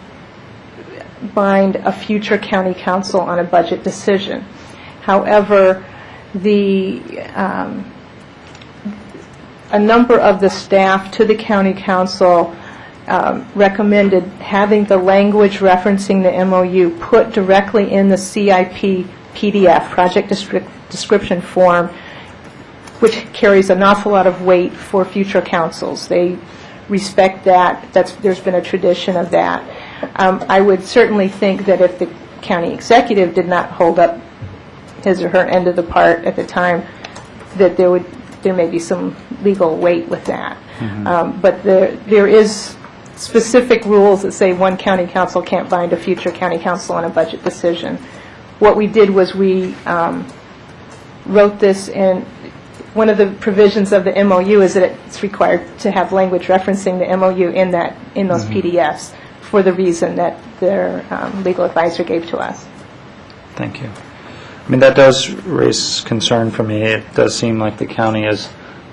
Speaker 11: bind a future county council on a budget decision. However, a number of the staff to the county council recommended having the language referencing the MOU put directly in the CIP PDF, project description form, which carries an awful lot of weight for future councils. They respect that. There's been a tradition of that. I would certainly think that if the county executive did not hold up his or her end of the part at the time, that there may be some legal weight with that. But there is specific rules that say one county council can't bind a future county council on a budget decision. What we did was we wrote this in. One of the provisions of the MOU is that it's required to have language referencing the MOU in those PDFs for the reason that their legal advisor gave to us.
Speaker 12: Thank you. I mean, that does raise concern for me. It does seem like the county has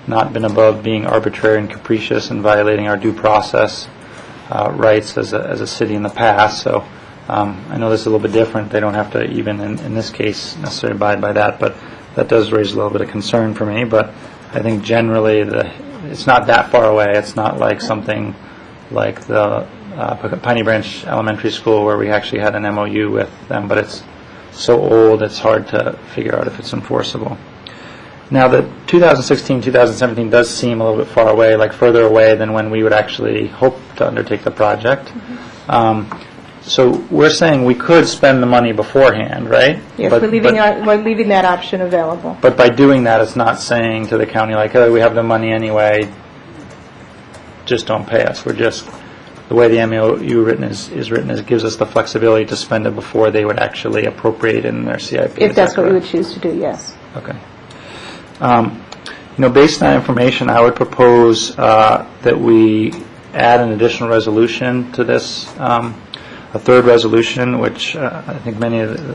Speaker 12: not been above being arbitrary and capricious and violating our due process rights as a city in the past. So I know this is a little bit different. They don't have to even in this case necessarily abide by that, but that does raise a little bit of concern for me. But I think generally it's not that far away. It's not like something like the Piney Branch Elementary School where we actually had an MOU with them, but it's so old it's hard to figure out if it's enforceable. Now, the 2016-2017 does seem a little bit far away, like further away than when we would actually hope to undertake the project. So we're saying we could spend the money beforehand, right?
Speaker 11: Yes, we're leaving that option available.
Speaker 12: But by doing that, it's not saying to the county, like, oh, we have the money anyway, just don't pay us. We're just, the way the MOU is written, it gives us the flexibility to spend it before they would actually appropriate it in their CIP.
Speaker 11: If that's what we would choose to do, yes.
Speaker 12: Okay. Based on that information, I would propose that we add an additional resolution to this, a third resolution, which I think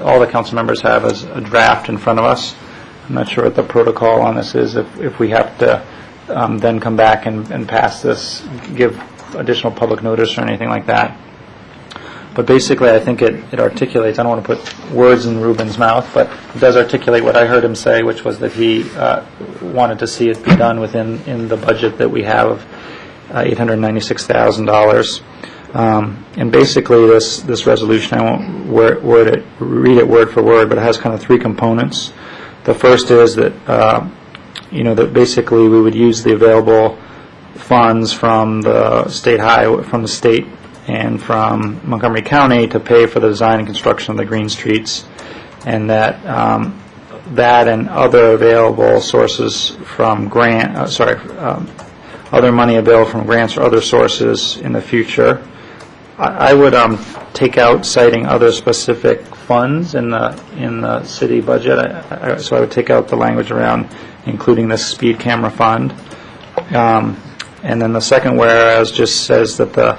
Speaker 12: all the council members have as a draft in front of us. I'm not sure what the protocol on this is, if we have to then come back and pass this, give additional public notice or anything like that. But basically, I think it articulates, I don't want to put words in Ruben's mouth, but it does articulate what I heard him say, which was that he wanted to see it be done in the budget that we have of $896,000. And basically, this resolution, I won't read it word for word, but it has kind of three components. The first is that, that basically we would use the available funds from the state and from Montgomery County to pay for the design and construction of the green streets, and that that and other available sources from other money available from grants or other sources in the future. I would take out citing other specific funds in the city budget. So I would take out the language around including the speed camera fund. And then the second whereas just says that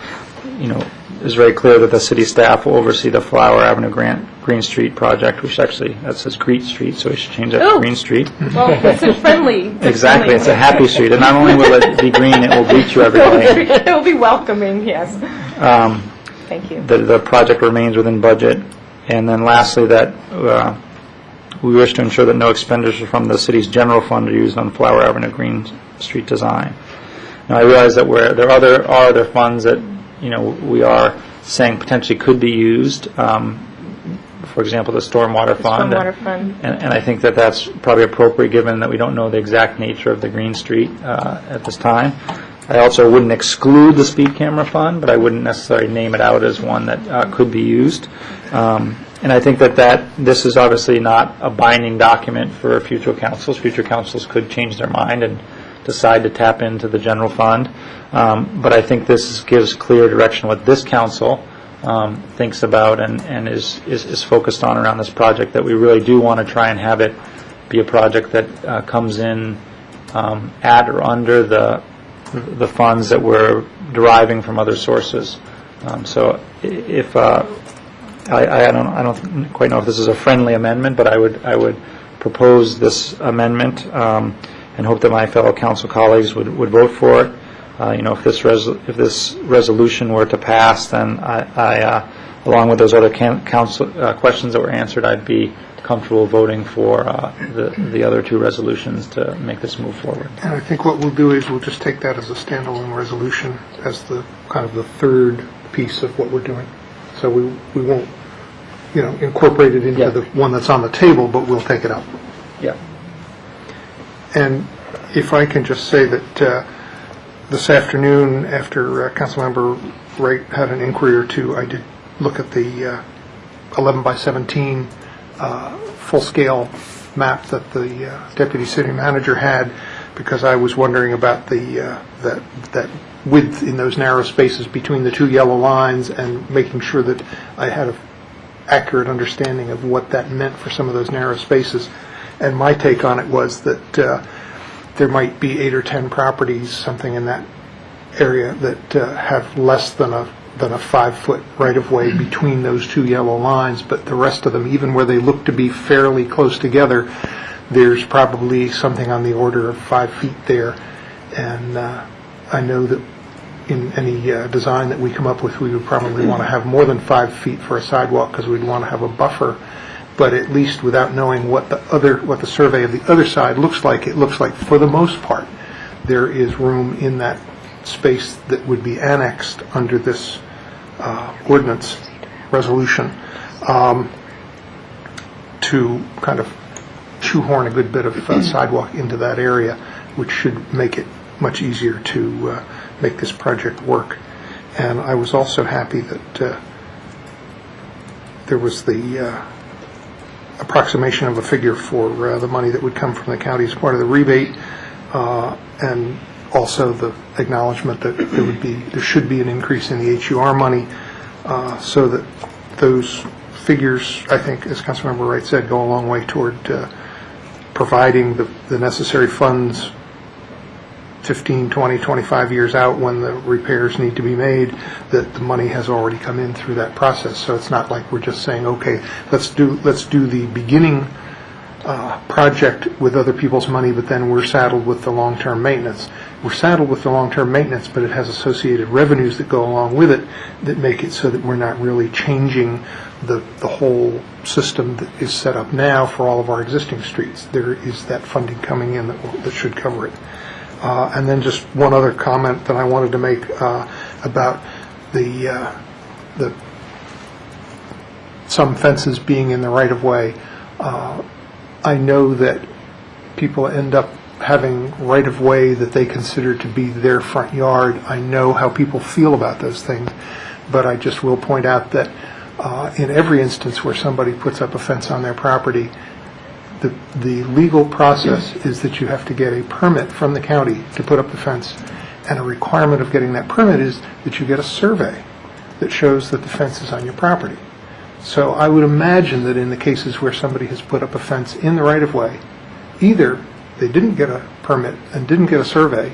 Speaker 12: is very clear that the city staff will oversee the Flower Avenue Green Street project, which actually, that says Greet Street, so we should change that to Green Street.
Speaker 11: Well, it's a friendly.
Speaker 12: Exactly, it's a happy street, and not only will it be green, it will greet you every day.
Speaker 11: It will be welcoming, yes. Thank you.
Speaker 12: The project remains within budget. And then lastly, that we wish to ensure that no expenditures from the city's general fund are used on Flower Avenue Green Street design. Now, I realize that there are other funds that we are saying potentially could be used. For example, the Stormwater Fund. And I think that that's probably appropriate given that we don't know the exact nature of the Green Street at this time. I also wouldn't exclude the Speed Camera Fund, but I wouldn't necessarily name it out as one that could be used. And I think that this is obviously not a binding document for future councils. Future councils could change their mind and decide to tap into the general fund. But I think this gives clear direction what this council thinks about and is focused on around this project, that we really do want to try and have it be a project that comes in at or under the funds that we're deriving from other sources. So if I don't quite know if this is a friendly amendment, but I would propose this amendment and hope that my fellow council colleagues would vote for it. If this resolution were to pass, then I along with those other council questions that were answered, I'd be comfortable voting for the other two resolutions to make this move forward.
Speaker 1: And I think what we'll do is we'll just take that as a standalone resolution as the kind of the third piece of what we're doing. So we won't incorporate it into the one that's on the table, but we'll take it up.
Speaker 12: Yeah.
Speaker 1: And if I can just say that This afternoon, after Councilmember Wright had an inquiry or two, I did look at the 11 by 17 full-scale map that the deputy city manager had, because I was wondering about the that width in those narrow spaces between the two yellow lines, and making sure that I had an accurate understanding of what that meant for some of those narrow spaces. And my take on it was that there might be 8 or 10 properties, something in that area, that have less than a 5-foot right-of-way between those two yellow lines, but the rest of them, even where they look to be fairly close together, there's probably something on the order of 5 feet there. And I know that in any design that we come up with, we would probably want to have more than 5 feet for a sidewalk, because we'd want to have a buffer. But at least without knowing what the survey of the other side looks like, it looks like for the most part there is room in that space that would be annexed under this ordinance resolution to kind of shoehorn a good bit of sidewalk into that area, which should make it much easier to make this project work. And I was also happy that there was the approximation of a figure for the money that would come from the county as part of the rebate, and also the acknowledgement that there should be an increase in the HUR money, so that those figures, I think, as Councilmember Wright said, go a long way toward providing the necessary funds 15, 20, 25 years out when the repairs need to be made, that the money has already come in through that process. So it's not like we're just saying, okay, let's do the beginning project with other people's money, but then we're saddled with the long-term maintenance. We're saddled with the long-term maintenance, but it has associated revenues that go along with it that make it so that we're not really changing the whole system that is set up now for all of our existing streets. There is that funding coming in that should cover it. And then just one other comment that I wanted to make about the some fences being in the right-of-way. I know that people end up having right-of-way that they consider to be their front yard. I know how people feel about those things, but I just will point out that in every instance where somebody puts up a fence on their property, the legal process is that you have to get a permit from the county to put up the fence, and a requirement of getting that permit is that you get a survey that shows that the fence is on your property. So I would imagine that in the cases where somebody has put up a fence in the right-of-way, either they didn't get a permit and didn't get a survey,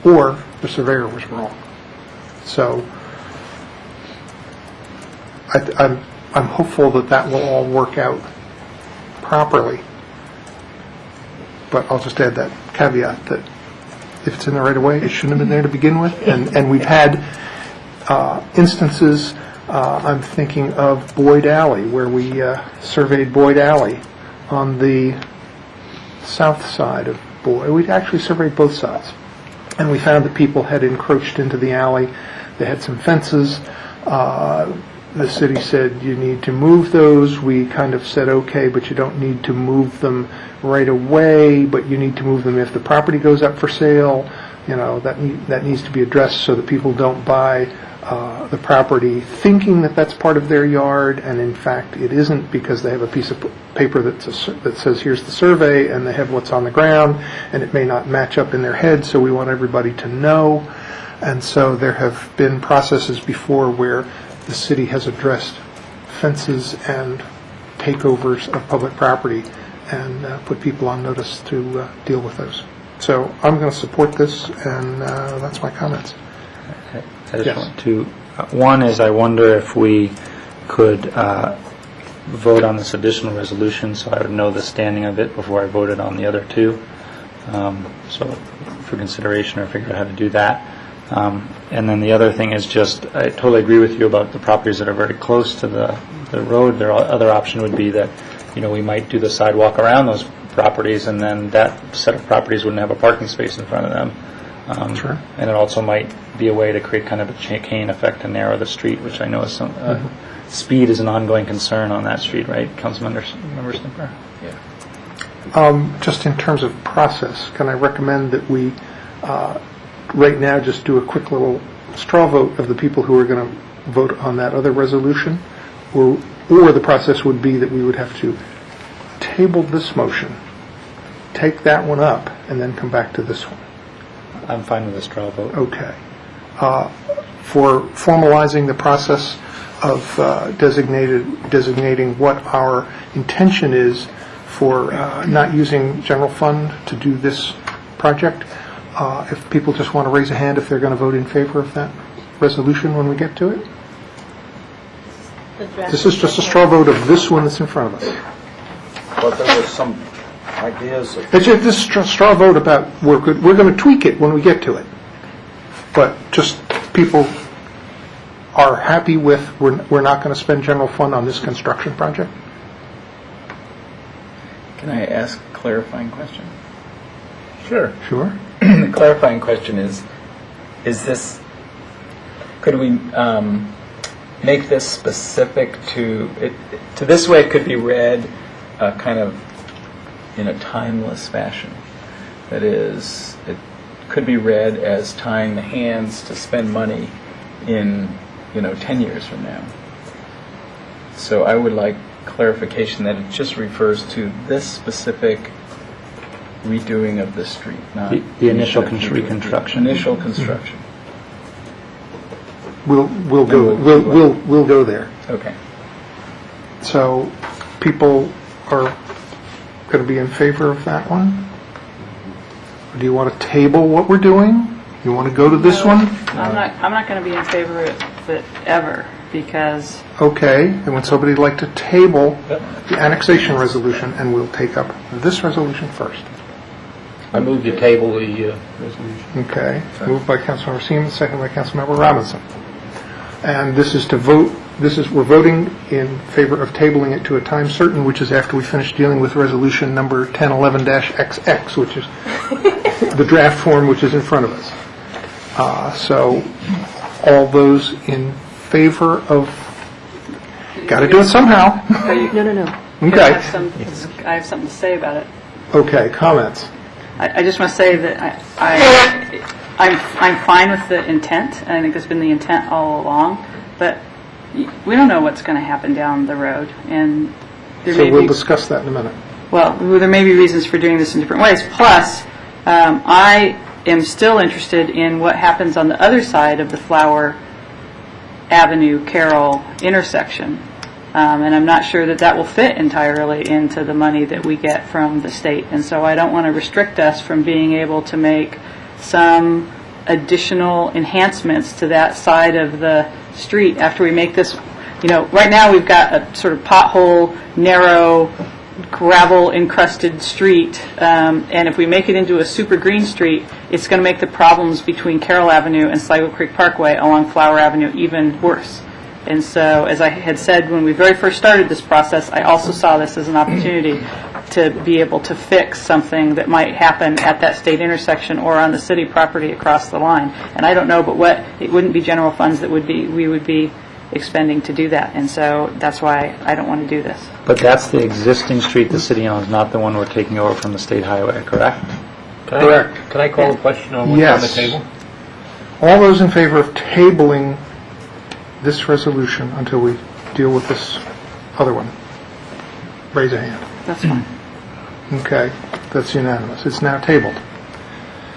Speaker 1: or the surveyor was wrong. So I'm hopeful that will all work out properly. But I'll just add that caveat that if it's in the right-of-way, it shouldn't have been there to begin with. And we've had instances, I'm thinking of Boyd Alley, where we surveyed Boyd Alley on the south side of Boyd. We actually surveyed both sides. And we found that people had encroached into the alley. They had some fences. The city said, you need to move those. We kind of said, okay, but you don't need to move them right away, but you need to move them if the property goes up for sale. You know, that needs to be addressed so that people don't buy the property thinking that that's part of their yard, and in fact it isn't, because they have a piece of paper that says here's the survey, and they have what's on the ground, and it may not match up in their head, so we want everybody to know. And so there have been processes before where the city has addressed fences and takeovers of public property and put people on notice to deal with those. So I'm going to support this, and that's my comments.
Speaker 12: Okay. I just want to, one is I wonder if we could vote on this additional resolution so I would know the standing of it before I voted on the other two. So for consideration, or figure out how to do that. And then the other thing is just, I totally agree with you about the properties that are very close to the road. Their other option would be that, you know, we might do the sidewalk around those properties, and then that set of properties wouldn't have a parking space in front of them.
Speaker 1: Sure. And
Speaker 12: it also might be a way to create kind of a chain effect to narrow the street, which I know is some, speed is an ongoing concern on that street, right, Councilmember Snipper? Yeah.
Speaker 1: Just in terms of process, can I recommend that we right now just do a quick little straw vote of the people who are going to vote on that other resolution? Or the process would be that we would have to table this motion, take that one up, and then come back to this one?
Speaker 9: I'm fine with a straw vote.
Speaker 1: Okay. For formalizing the process of designating what our intention is for not using general fund to do this project, if people just want to raise a hand if they're going to vote in favor of that resolution when we get to it. This is just a straw vote of this one that's in front of us.
Speaker 2: But there was some ideas of...
Speaker 1: It's just this straw vote about, we're going to tweak it when we get to it. But just people are happy with, we're not going to spend general fund on this construction project?
Speaker 9: Can I ask a clarifying question?
Speaker 1: Sure. Sure.
Speaker 9: The clarifying question is this, could we make this specific to this way it could be read kind of in a timeless fashion. That is, it could be read as tying the hands to spend money in, 10 years from now. So I would like clarification that it just refers to this specific redoing of the street, not
Speaker 12: The initial reconstruction.
Speaker 9: Initial construction.
Speaker 1: We'll go there.
Speaker 9: Okay.
Speaker 1: So people are going to be in favor of that one? Or do you want to table what we're doing? You want to go to this one?
Speaker 3: I'm not going to be in favor of it ever, because...
Speaker 1: Okay, and would somebody like to table the annexation resolution, and we'll take up this resolution first?
Speaker 8: I move to table the resolution.
Speaker 1: Okay, moved by Councilmember Siemens, second by Councilmember Robinson. And this is to vote, we're voting in favor of tabling it to a time certain, which is after we finish dealing with resolution number 1011-XX, which is the draft form which is in front of us. So all those in favor of, got to do it somehow.
Speaker 10: No.
Speaker 1: Okay.
Speaker 3: I have something to say about it.
Speaker 1: Okay, comments?
Speaker 3: I just want to say that I'm fine with the intent, and I think that's been the intent all along, but we don't know what's going to happen down the road, and there
Speaker 1: So
Speaker 3: may
Speaker 1: we'll
Speaker 3: be,
Speaker 1: discuss that in a minute.
Speaker 3: well, there may be reasons for doing this in different ways. Plus, I am still interested in what happens on the other side of the Flower Avenue Carroll intersection. And I'm not sure that will fit entirely into the money that we get from the state. And so I don't want to restrict us from being able to make some additional enhancements to that side of the street after we make this. Right now we've got a sort of pothole, narrow, gravel-encrusted street. And if we make it into a super green street, it's going to make the problems between Carroll Avenue and Sligo Creek Parkway along Flower Avenue even worse. And so, as I had said when we very first started this process, I also saw this as an opportunity to be able to fix something that might happen at that state intersection or on the city property across the line. And I don't know, but it wouldn't be general funds that we would be expending to do that. And so that's why I don't want to do this.
Speaker 12: But that's the existing street the city owns, not the one we're taking over from the state highway, correct?
Speaker 1: Correct.
Speaker 8: Can I call a question on what's on the table?
Speaker 1: All those in favor of tabling this resolution until we deal with this other one, raise a hand.
Speaker 3: That's fine.
Speaker 1: Okay, that's unanimous. It's now tabled.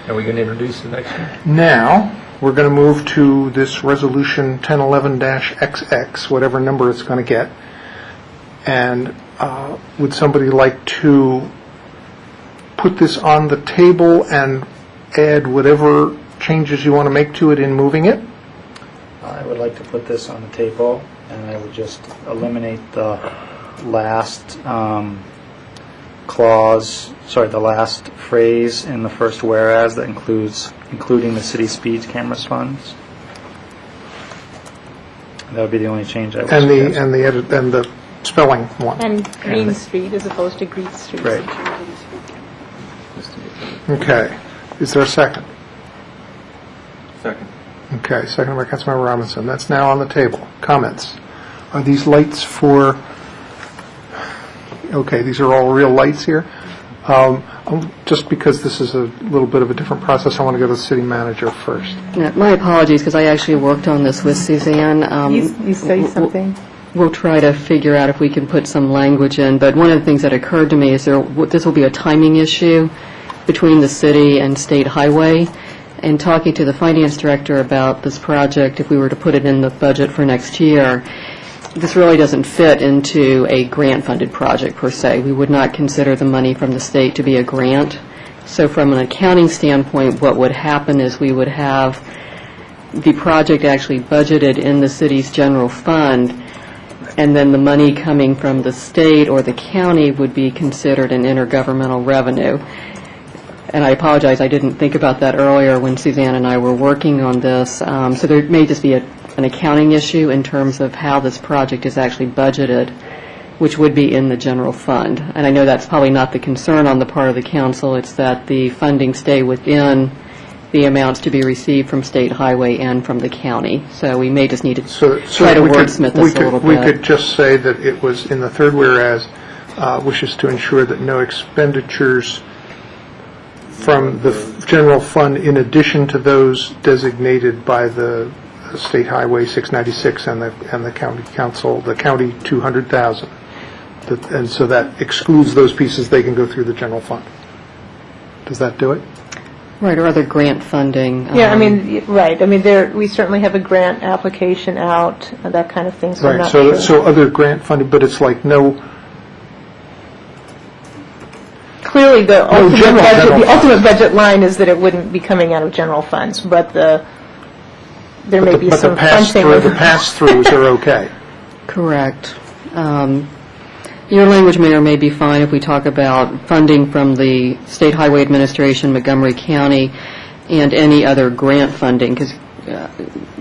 Speaker 8: Are we going to introduce the next one?
Speaker 1: Now, we're going to move to this resolution 1011-XX, whatever number it's going to get. And would somebody like to put this on the table and add whatever changes you want to make to it in moving it?
Speaker 12: I would like to put this on the table, and I would just eliminate the last the last phrase in the first whereas that including the city speed cameras funds. That would be the only change I would suggest.
Speaker 1: And the spelling one.
Speaker 11: And Green Street as opposed to Green Street.
Speaker 1: Right. Okay. Is there a second?
Speaker 4: Second.
Speaker 1: Okay, second by Councilmember Robinson. That's now on the table. Comments? Are these lights for... Okay, these are all real lights here. Just because this is a little bit of a different process, I want to go to the city manager first.
Speaker 10: Yeah, my apologies, because I actually worked on this with Suzanne.
Speaker 11: You say something?
Speaker 10: We'll try to figure out if we can put some language in, but one of the things that occurred to me is this will be a timing issue between the city and State Highway. And talking to the finance director about this project, if we were to put it in the budget for next year, this really doesn't fit into a grant-funded project per se. We would not consider the money from the state to be a grant. So from an accounting standpoint, what would happen is we would have the project actually budgeted in the city's general fund, and then the money coming from the state or the county would be considered an intergovernmental revenue. And I apologize, I didn't think about that earlier when Suzanne and I were working on this. So there may just be an accounting issue in terms of how this project is actually budgeted, which would be in the general fund. And I know that's probably not the concern on the part of the council. It's that the funding stay within the amounts to be received from State Highway and from the county. So we may just need to try to wordsmith this a little bit.
Speaker 1: We could just say that it was in the third whereas wishes to ensure that no expenditures from the general fund in addition to those designated by the State Highway 696 and the county council, the county 200,000. And so that excludes those pieces. They can go through the general fund. Does that do it?
Speaker 10: Right, or other grant funding.
Speaker 11: Yeah, I mean, right. I mean, we certainly have a grant application out, that kind of thing. So I'm
Speaker 1: Right,
Speaker 11: not
Speaker 1: so
Speaker 11: sure.
Speaker 1: so other grant funding, but it's like no...
Speaker 11: Clearly, the
Speaker 1: general
Speaker 11: ultimate budget line is that it wouldn't be coming out of general funds, but there may be some fund thing.
Speaker 1: But the pass-throughs are okay.
Speaker 10: Correct. Your language may or may be fine if we talk about funding from the State Highway Administration, Montgomery County, and any other grant funding, because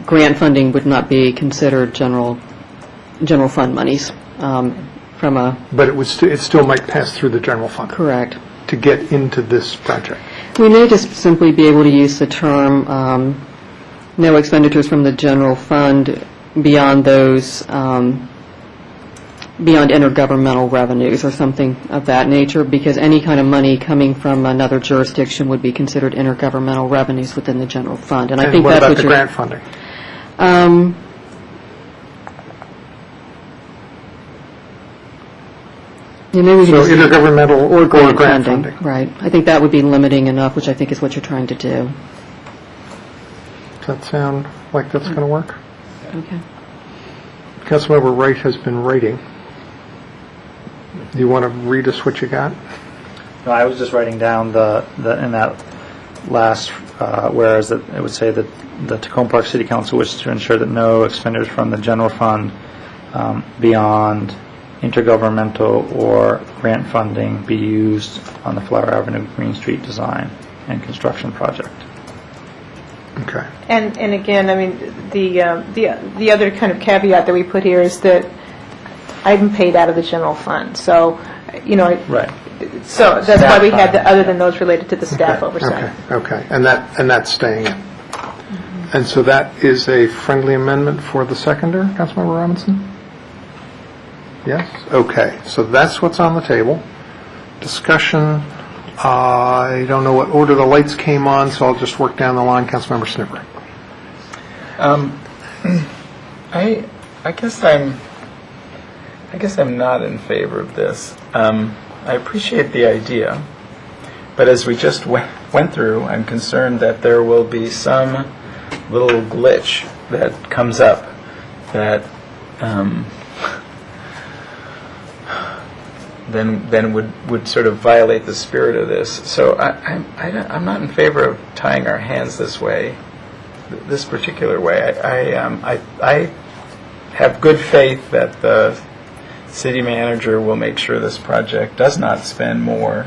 Speaker 10: grant funding would not be considered general fund monies from a...
Speaker 1: But it still might pass through the general fund.
Speaker 10: Correct.
Speaker 1: To get into this project.
Speaker 10: We may just simply be able to use the term no expenditures from the general fund beyond those, beyond intergovernmental revenues or something of that nature, because any kind of money coming from another jurisdiction would be considered intergovernmental revenues within the general fund. And I think
Speaker 1: what
Speaker 10: that's
Speaker 1: about
Speaker 10: what
Speaker 1: the grant funding?
Speaker 10: Yeah, maybe we
Speaker 1: So
Speaker 10: can just-
Speaker 1: intergovernmental
Speaker 10: or grant
Speaker 1: funding.
Speaker 10: Right. I think that would be limiting enough, which I think is what you're trying to do.
Speaker 1: Does that sound like that's going to work?
Speaker 10: Okay.
Speaker 1: Councilmember Wright has been writing. Do you want to read us what you got?
Speaker 12: No, I was just writing down the in that last whereas that it would say that the Tacoma Park City Council wishes to ensure that no expenditures from the general fund beyond intergovernmental or grant funding be used on the Flower Avenue Green Street design and construction project.
Speaker 1: Okay.
Speaker 11: And again, I mean, the other kind of caveat that we put here is that I'm paid out of the general fund. So, you know,
Speaker 12: Right.
Speaker 11: so that's why we had the other than those related to the staff oversight.
Speaker 1: Okay. And that's staying in. And so that is a friendly amendment for the seconder, Councilmember Robinson? Yes? Okay. So that's what's on the table. Discussion. I don't know what order the lights came on, so I'll just work down the line. Councilmember Snipper.
Speaker 9: I guess I'm not in favor of this. I appreciate the idea, but as we just went through, I'm concerned that there will be some little glitch that comes up that then would sort of violate the spirit of this. So I'm not in favor of tying our hands this way, this particular way. I have good faith that the city manager will make sure this project does not spend more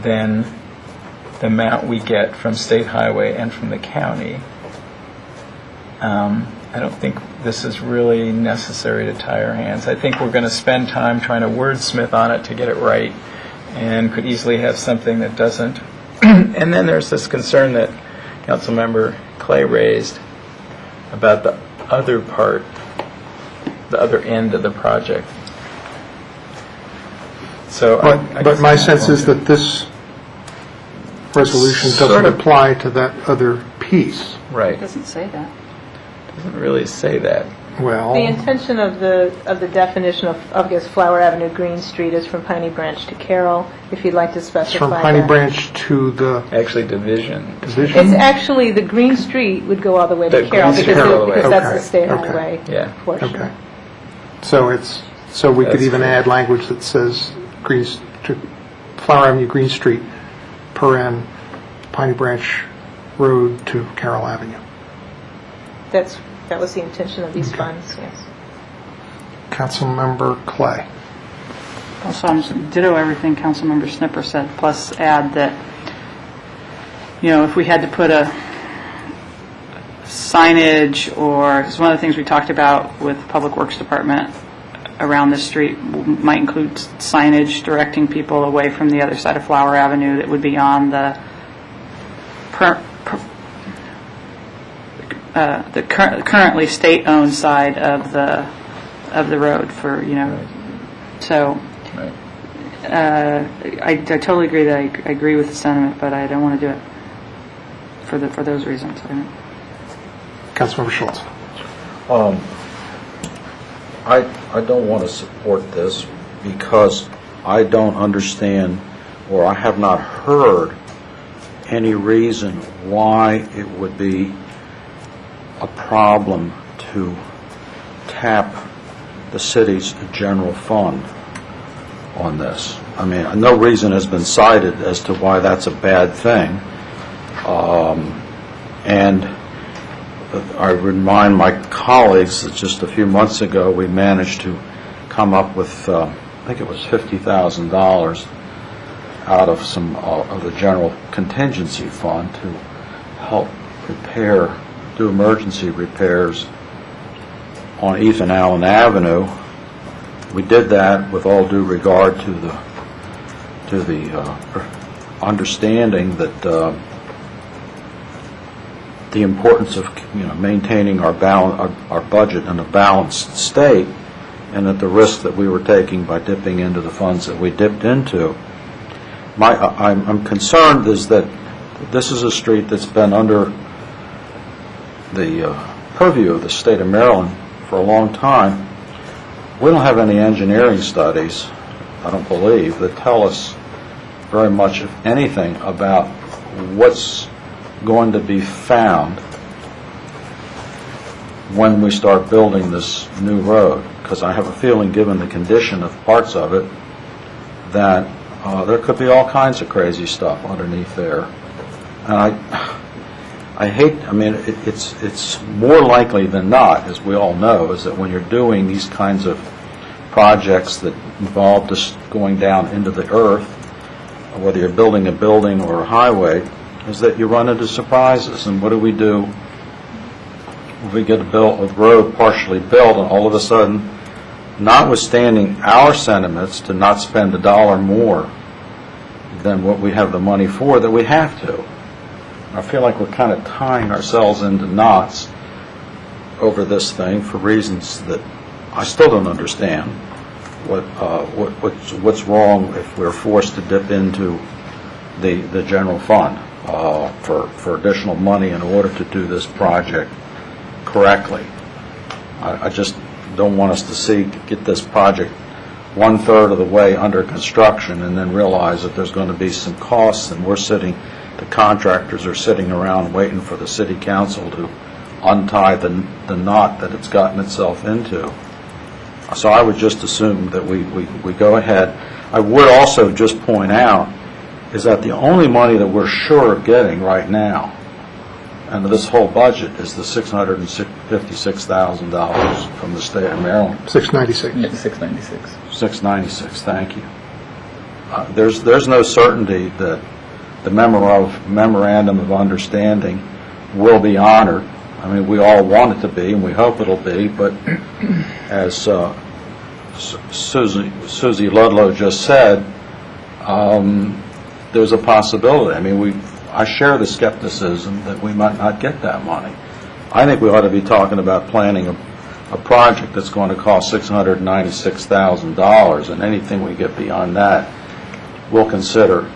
Speaker 9: than the amount we get from State Highway and from the county. I don't think this is really necessary to tie our hands. I think we're going to spend time trying to wordsmith on it to get it right, and could easily have something that doesn't. And then there's this concern that Councilmember Clay raised about the other part, the other end of the project. So,
Speaker 1: But my sense is that this resolution
Speaker 9: Sort
Speaker 1: doesn't
Speaker 9: of.
Speaker 1: apply to that other piece.
Speaker 9: right,
Speaker 3: Doesn't say that.
Speaker 9: doesn't really say that.
Speaker 1: Well,
Speaker 11: The intention of the definition of, I guess, Flower Avenue, Green Street is from Piney Branch to Carroll, if you'd like to
Speaker 1: it's
Speaker 11: specify
Speaker 1: from
Speaker 11: that.
Speaker 1: Piney Branch to the
Speaker 9: Actually, division.
Speaker 1: division?
Speaker 11: It's actually, the Green Street would go all the way
Speaker 9: The
Speaker 11: to Carroll,
Speaker 9: Green
Speaker 11: because
Speaker 9: Street all the way.
Speaker 11: because that's the
Speaker 1: Okay,
Speaker 11: state
Speaker 1: okay.
Speaker 11: highway
Speaker 9: Yeah.
Speaker 11: portion.
Speaker 1: Okay. So we could
Speaker 9: That's
Speaker 1: even
Speaker 9: correct.
Speaker 1: add language that says Flower Avenue, Green Street, paren, Piney Branch Road to Carroll Avenue.
Speaker 11: That was the intention of these funds, yes.
Speaker 1: Councilmember Clay.
Speaker 3: Also, I'm ditto everything Councilmember Snipper said, plus add that, if we had to put a signage, or, because one of the things we talked about with the Public Works Department around this street might include signage directing people away from the other side of Flower Avenue that would be on the currently state-owned side of the road for, so I totally agree that I agree with the sentiment, but I don't want to do it for those reasons.
Speaker 1: Councilmember Schultz.
Speaker 2: I don't want to support this because I don't understand, or I have not heard any reason why it would be a problem to tap the city's general fund on this. I mean, no reason has been cited as to why that's a bad thing. And I remind my colleagues that just a few months ago, we managed to come up with, I think it was $50,000 out of some of the general contingency fund to help do emergency repairs on Ethan Allen Avenue. We did that with all due regard to the understanding that the importance of maintaining our budget in a balanced state, and that the risk that we were taking by dipping into the funds that we dipped into. I'm concerned is that this is a street that's been under the purview of the state of Maryland for a long time. We don't have any engineering studies, I don't believe, that tell us very much, if anything, about what's going to be found when we start building this new road. Because I have a feeling, given the condition of parts of it, that there could be all kinds of crazy stuff underneath there. And it's more likely than not, as we all know, is that when you're doing these kinds of projects that involve just going down into the earth, whether you're building a building or a highway, is that you run into surprises. And what do? We get a road partially built, and all of a sudden, notwithstanding our sentiments to not spend $1 more than what we have the money for, that we have to. I feel like we're kind of tying ourselves into knots over this thing for reasons that I still don't understand. What's wrong if we're forced to dip into the general fund for additional money in order to do this project correctly? I just don't want us to get this project 1/3 of the way under construction and then realize that there's going to be some costs, and the contractors are sitting around waiting for the city council to untie the knot that it's gotten itself into. So I would just assume that we go ahead. I would also just point out is that the only money that we're sure of getting right now, and this whole budget, is the $656,000 from the state of Maryland.
Speaker 1: $696.
Speaker 9: Yeah, $696.
Speaker 2: $696, thank you. There's no certainty that the memorandum of understanding will be honored. I mean, we all want it to be, and we hope it'll be, but as Susie Ludlow just said, there's a possibility. I mean, I share the skepticism that we might not get that money. I think we ought to be talking about planning a project that's going to cost $696,000, and anything we get beyond that, we'll consider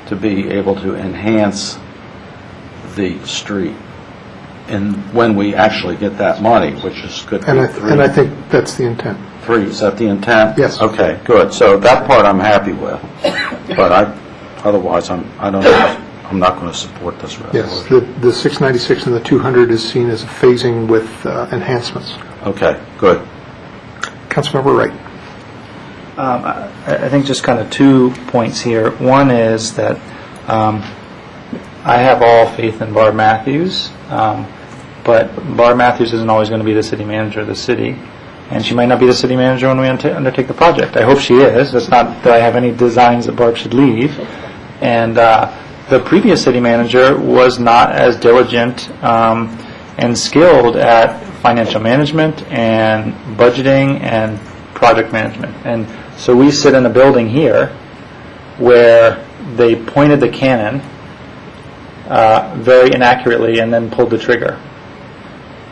Speaker 2: to be able to enhance the street. And when we actually get that money, which is good.
Speaker 1: And I think that's the intent.
Speaker 2: Is that the intent?
Speaker 1: Yes.
Speaker 2: Okay, good. So that part I'm happy with. But otherwise, I'm not going to support this
Speaker 1: Yes,
Speaker 2: resolution.
Speaker 1: the 696 and the 200 is seen as a phasing with enhancements.
Speaker 2: Okay, good.
Speaker 1: Councilmember Wright.
Speaker 12: I think just kind of 2 points here. One is that I have all faith in Barb Matthews, but Barb Matthews isn't always going to be the city manager of the city, and she might not be the city manager when we undertake the project. I hope she is. It's not that I have any designs that Barb should leave. And the previous city manager was not as diligent and skilled at financial management and budgeting and project management. And so we sit in a building here where they pointed the cannon very inaccurately and then pulled the trigger.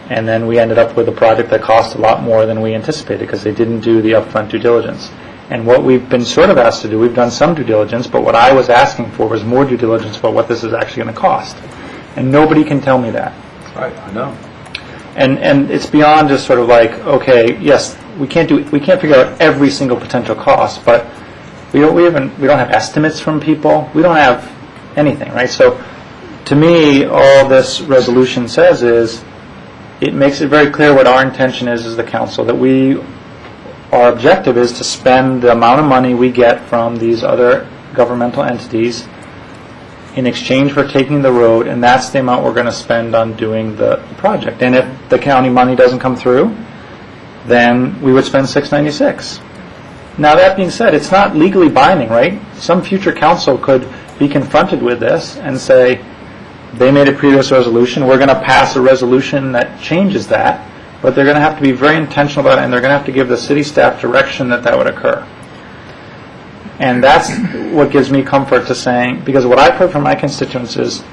Speaker 12: And then we ended up with a project that cost a lot more than we anticipated because they didn't do the upfront due diligence. And what we've been sort of asked to do, we've done some due diligence, but what I was asking for was more due diligence about what this is actually going to cost. And nobody can tell me that.
Speaker 2: Right, I know.
Speaker 12: And it's beyond just sort of like, okay, yes, we can't figure out every single potential cost, but we don't have estimates from people. We don't have anything, right? So to me, all this resolution says is it makes it very clear what our intention is as the council, that our objective is to spend the amount of money we get from these other governmental entities in exchange for taking the road, and that's the amount we're going to spend on doing the project. And if the county money doesn't come through, then we would spend $696. Now, that being said, it's not legally binding, right? Some future council could be confronted with this and say, they made a previous resolution, we're going to pass a resolution that changes that, but they're going to have to be very intentional about it, and they're going to have to give the city staff direction that that would occur. And that's what gives me comfort to saying, because what I've heard from my constituents is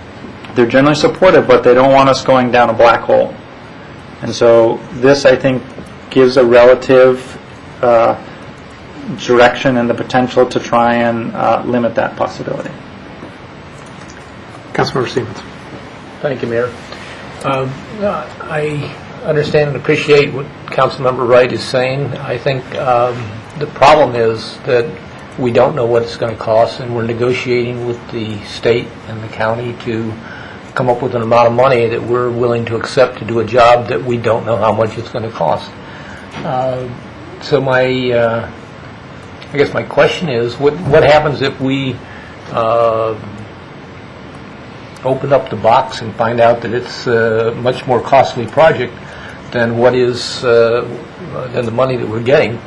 Speaker 12: they're generally supportive, but they don't want us going down a black hole. And so this, I think, gives a relative direction and the potential to try and limit that possibility.
Speaker 1: Councilmember Siemens.
Speaker 8: Thank you, Mayor. I understand and appreciate what Councilmember Wright is saying. I think the problem is that we don't know what it's going to cost, and we're negotiating with the state and the county to come up with an amount of money that we're willing to accept to do a job that we don't know how much it's going to cost. So I guess my question is, what happens if we open up the box and find out that it's a much more costly project than what is than the money that we're getting,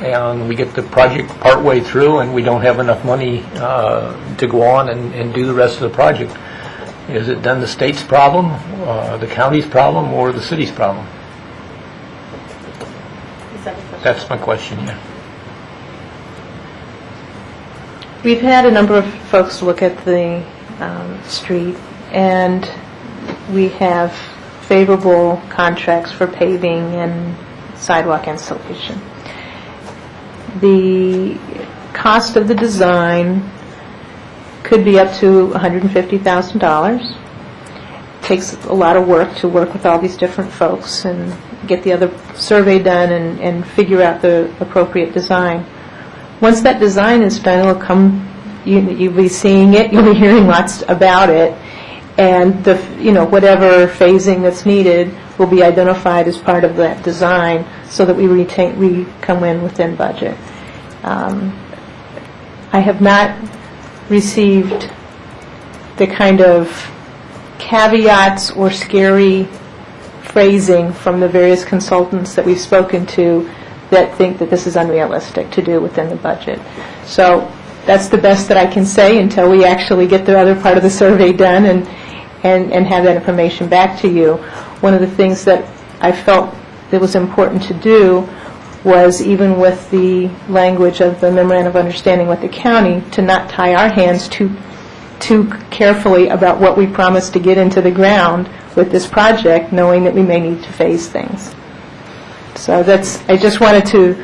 Speaker 8: and we get the project partway through and we don't have enough money to go on and do the rest of the project? Is it then the state's problem, the county's problem, or the city's problem? That's my question, yeah.
Speaker 11: We've had a number of folks look at the street, and we have favorable contracts for paving and sidewalk installation. The cost of the design could be up to $150,000. Takes a lot of work to work with all these different folks and get the other survey done and figure out the appropriate design. Once that design is done, it'll come, you'll be seeing it, you'll be hearing lots about it, and whatever phasing that's needed will be identified as part of that design so that we come in within budget. I have not received the kind of caveats or scary phrasing from the various consultants that we've spoken to that think that this is unrealistic to do within the budget. So that's the best that I can say until we actually get the other part of the survey done and have that information back to you. One of the things that I felt that was important to do was, even with the language of the memorandum of understanding with the county, to not tie our hands too too carefully about what we promised to get into the ground with this project, knowing that we may need to phase things. So I just wanted to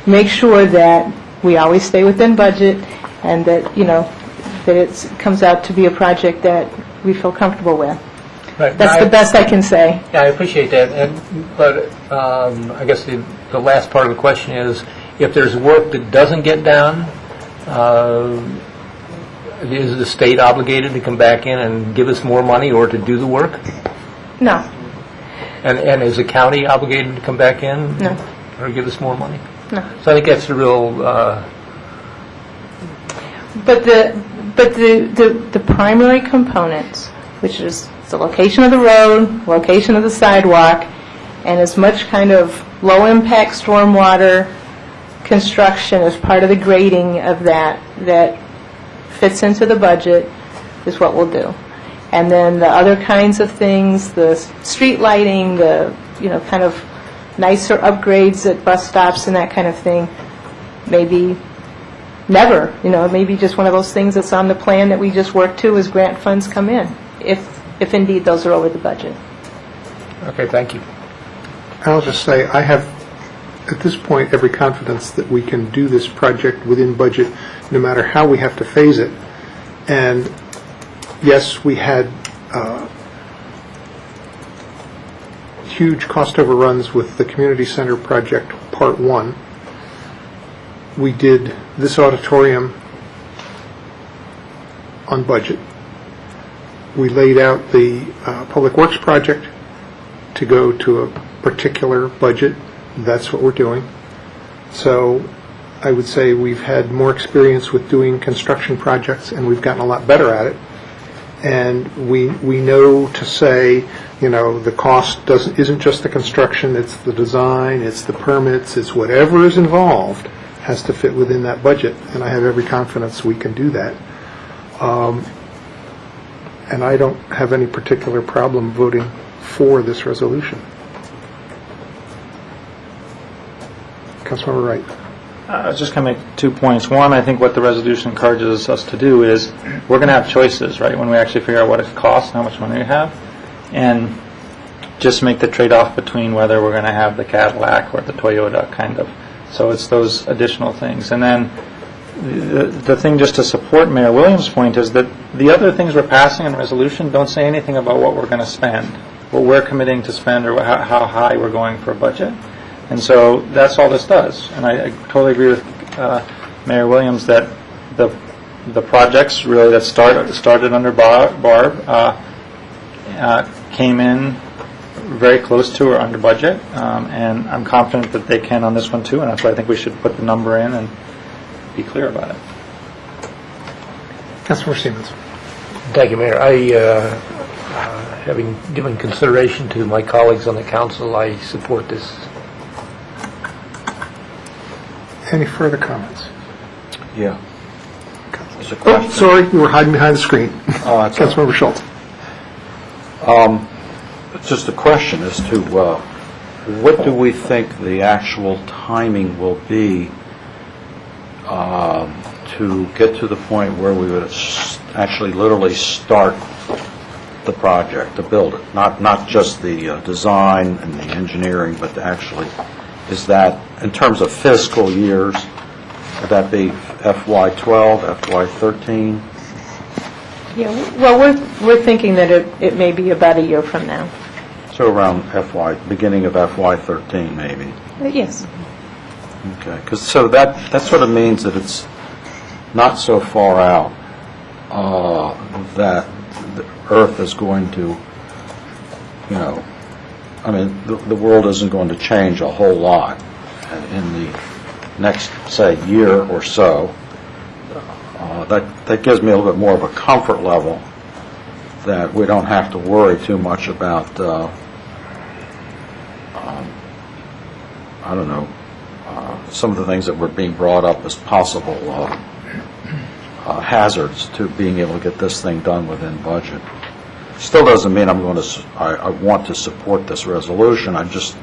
Speaker 11: make sure that we always stay within budget and that, that it comes out to be a project that we feel comfortable with.
Speaker 8: Right.
Speaker 11: That's the best I can say.
Speaker 8: Yeah, I appreciate that, but I guess the last part of the question is, if there's work that doesn't get done, is the state obligated to come back in and give us more money or to do the work?
Speaker 11: No.
Speaker 8: And is the county obligated to come back in?
Speaker 11: No.
Speaker 8: Or give us more money?
Speaker 11: No.
Speaker 8: So I think that's the real...
Speaker 11: But the primary components, which is the location of the road, location of the sidewalk, and as much kind of low-impact stormwater construction as part of the grading of that fits into the budget, is what we'll do. And then the other kinds of things, the street lighting, the, kind of nicer upgrades at bus stops and that kind of thing, maybe never, maybe just one of those things that's on the plan that we just work to as grant funds come in, if indeed those are over the budget.
Speaker 8: Okay, thank you.
Speaker 1: I'll just say, I have, at this point, every confidence that we can do this project within budget, no matter how we have to phase it. And yes, we had huge cost overruns with the community center project, Part 1. We did this auditorium on budget. We laid out the Public Works project to go to a particular budget. That's what we're doing. So I would say we've had more experience with doing construction projects, and we've gotten a lot better at it. And we know to say, the cost isn't just the construction, it's the design, it's the permits, it's whatever is involved has to fit within that budget. And I have every confidence we can do that. And I don't have any particular problem voting for this resolution. Councilmember Wright.
Speaker 12: I was just going to make 2 points. One, I think what the resolution encourages us to do is we're going to have choices, right, when we actually figure out what it costs, how much money we have, and just make the trade-off between whether we're going to have the Cadillac or the Toyota kind of. So it's those additional things. And then the thing just to support Mayor Williams' point is that the other things we're passing in the resolution don't say anything about what we're going to spend, what we're committing to spend, or how high we're going for a budget. And so that's all this does. And I totally agree with Mayor Williams that the projects really that started under Barb came in very close to or under budget. And I'm confident that they can on this one too. And that's why I think we should put the number in and be clear about it.
Speaker 1: Councilmember Siemens.
Speaker 8: Thank you, Mayor. Having given consideration to my colleagues on the council, I support this.
Speaker 1: Any further comments?
Speaker 2: Yeah. There's a
Speaker 1: Oh,
Speaker 2: question.
Speaker 1: sorry, you were hiding behind the screen.
Speaker 2: Oh, that's all right.
Speaker 1: Councilmember Schultz.
Speaker 2: It's just a question as to what do we think the actual timing will be to get to the point where we would actually literally start the project, to build it, not just the design and the engineering, but to actually, is that, in terms of fiscal years, would that be FY12, FY13?
Speaker 11: Yeah, well, we're thinking that it may be about a year from now.
Speaker 2: So around beginning of FY13, maybe.
Speaker 11: Yes.
Speaker 2: Okay, because so that sort of means that it's not so far out that the Earth is going to, the world isn't going to change a whole lot in the next, say, year or so. That gives me a little bit more of a comfort level that we don't have to worry too much about, some of the things that were being brought up as possible hazards to being able to get this thing done within budget. Still doesn't mean I want to support this resolution. I just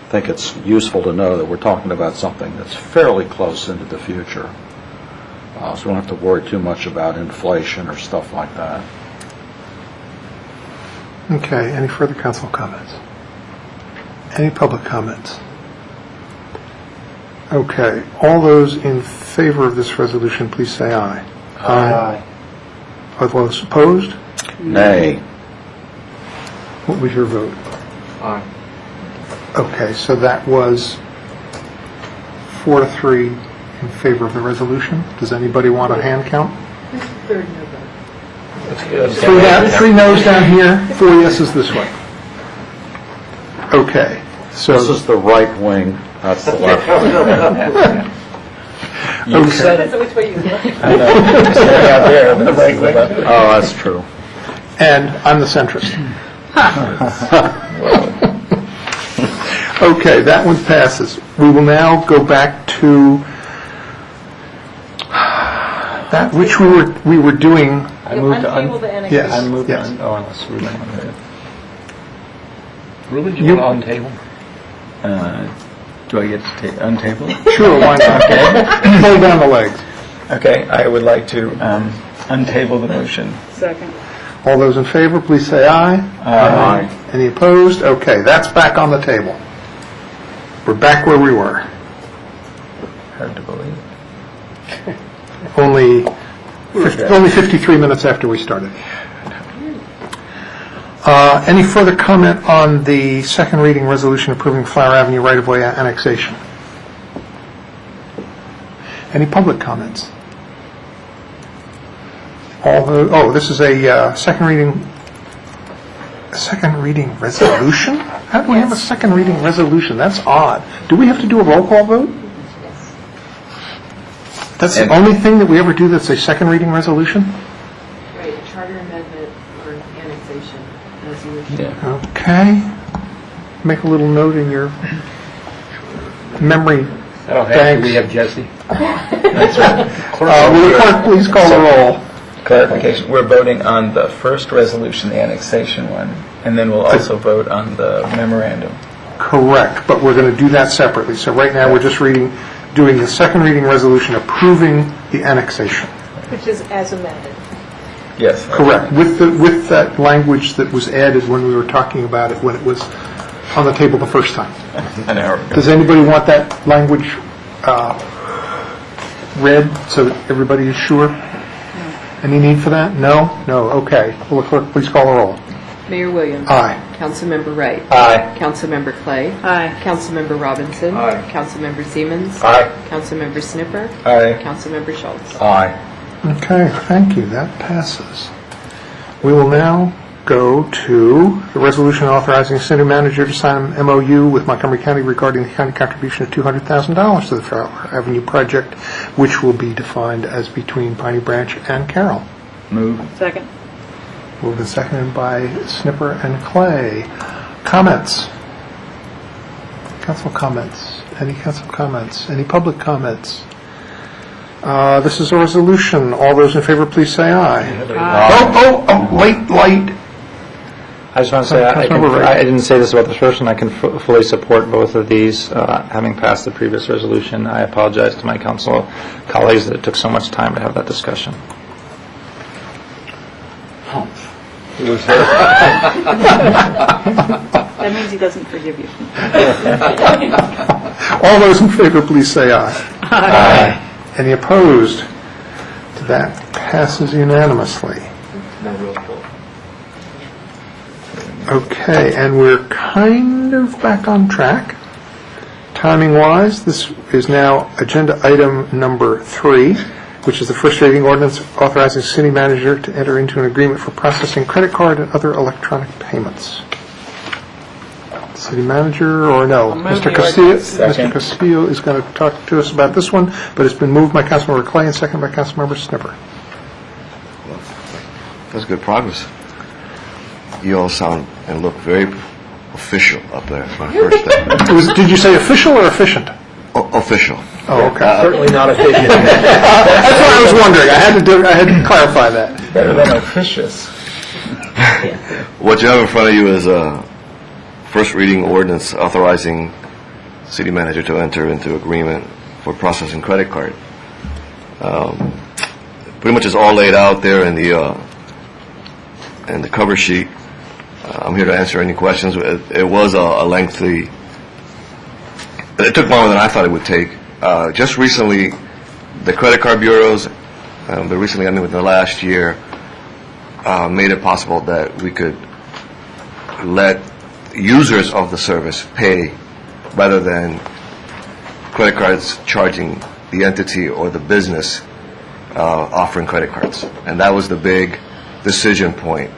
Speaker 2: think it's useful to know that we're talking about something that's fairly close into the future. so we don't have to worry too much about inflation or stuff like that.
Speaker 1: Okay, any further council comments? Any public comments? Okay, all those in favor of this resolution, please say aye. Aye. All those opposed?
Speaker 2: Nay.
Speaker 1: What was your vote?
Speaker 6: Aye.
Speaker 1: Okay, so that was 4-3 in favor of the resolution. Does anybody want a hand count? Three noes down here, 4 yeses this way. Okay, so...
Speaker 2: This is the right wing, that's the left wing.
Speaker 1: You
Speaker 8: said it.
Speaker 11: Which way you look?
Speaker 8: I know. Standing out there, the right wing.
Speaker 2: Oh, that's true.
Speaker 1: And I'm the centrist. Okay, that one passes. We will now go back to that which we were doing.
Speaker 12: I moved to
Speaker 11: Untable the annexation.
Speaker 1: Yes.
Speaker 12: I moved
Speaker 1: yes.
Speaker 12: on, oh, unless Ruben wanted it.
Speaker 8: Ruben, do you want on table?
Speaker 12: Do I get to untable it?
Speaker 1: Sure, why not? Pull down the legs.
Speaker 12: Okay, I would like to untable the motion.
Speaker 3: Second.
Speaker 1: All those in favor, please say aye.
Speaker 2: Aye.
Speaker 1: Any opposed? Okay, that's back on the table. We're back where we were.
Speaker 12: Hard to believe.
Speaker 1: Only 53 minutes after we started. Any further comment on the second reading resolution approving Flower Avenue right-of-way annexation? Any public comments? This is a second reading resolution? How do we have a second reading resolution? That's odd. Do we have to do a roll call vote? That's the only thing that we ever do that's a second reading resolution?
Speaker 10: Right, a charter amendment or annexation resolution.
Speaker 12: Yeah.
Speaker 1: Okay. Make a little note in your memory.
Speaker 8: Oh, hey,
Speaker 1: Thanks.
Speaker 8: we have Jesse.
Speaker 1: Will the clerk please call the roll?
Speaker 12: Clarification, we're voting on the first resolution, the annexation one, and then we'll also vote on the memorandum.
Speaker 1: Correct, but we're going to do that separately. So right now, we're just doing the second reading resolution approving the annexation.
Speaker 11: Which is as amended.
Speaker 12: Yes.
Speaker 1: Correct, with that language that was added when we were talking about it when it was on the table the first time.
Speaker 12: An hour ago.
Speaker 1: Does anybody want that language read so that everybody is sure? Any need for that? No? No, okay. Will the clerk please call the roll?
Speaker 10: Mayor Williams.
Speaker 1: Aye.
Speaker 10: Councilmember Wright.
Speaker 8: Aye.
Speaker 10: Councilmember Clay.
Speaker 3: Aye.
Speaker 10: Councilmember Robinson.
Speaker 8: Aye.
Speaker 10: Councilmember Siemens.
Speaker 8: Aye.
Speaker 10: Councilmember Snipper.
Speaker 12: Aye.
Speaker 10: Councilmember Schultz.
Speaker 2: Aye.
Speaker 1: Okay, thank you. That passes. We will now go to the resolution authorizing the city manager to sign an MOU with Montgomery County regarding the county contribution of $200,000 to the Flower Avenue project, which will be defined as between Piney Branch and Carroll.
Speaker 12: Move.
Speaker 3: Second.
Speaker 1: Moved and seconded by Snipper and Clay. Comments? Council comments? Any council comments? Any public comments? This is a resolution. All those in favor, please say aye. Late light.
Speaker 12: I just want to say, I didn't say this about the first one, I can fully support both of these, having passed the previous resolution. I apologize to my council colleagues that it took so much time to have that discussion.
Speaker 3: That means he doesn't forgive you.
Speaker 1: All those in favor, please say aye. Aye. Any opposed? That passes unanimously. Okay, and we're kind of back on track. Timing-wise, this is now agenda item number 3, which is the first reading ordinance authorizing city manager to enter into an agreement for processing credit card and other electronic payments. City manager, or no? Mr. Castillo. Mr. Castillo is going to talk to us about this one, but it's been moved by Councilmember Clay and seconded by Councilmember Snipper.
Speaker 13: That's good progress. You all sound and look very official up there. My first day.
Speaker 1: Did you say official or efficient?
Speaker 13: Official.
Speaker 1: Oh, okay.
Speaker 8: Certainly not efficient.
Speaker 1: That's what I was wondering. I had to clarify that.
Speaker 12: Better than officious.
Speaker 13: What you have in front of you is a first reading ordinance authorizing city manager to enter into agreement for processing credit card. pretty much is all laid out there in the cover sheet. I'm here to answer any questions. It was a lengthy, it took longer than I thought it would take. Just recently, the credit card bureaus, within the last year, made it possible that we could let users of the service pay rather than credit cards charging the entity or the business offering credit cards. And that was the big decision point.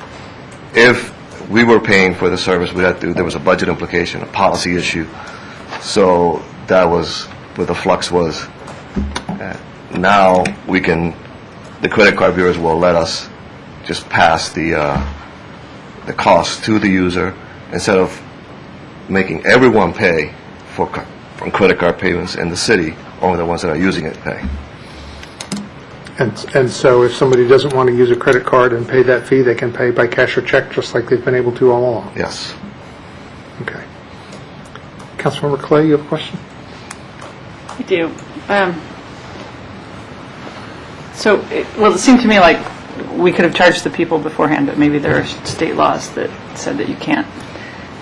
Speaker 13: If we were paying for the service, there was a budget implication, a policy issue. So that was where the flux was. Now the credit card bureaus will let us just pass the cost to the user instead of making everyone pay for credit card payments in the city, only the ones that are using it pay.
Speaker 1: And so if somebody doesn't want to use a credit card and pay that fee, they can pay by cash or check, just like they've been able to all along?
Speaker 13: Yes.
Speaker 1: Okay. Councilmember Clay, you have a question?
Speaker 3: I do. It seemed to me like we could have charged the people beforehand, but maybe there are state laws that said that you can't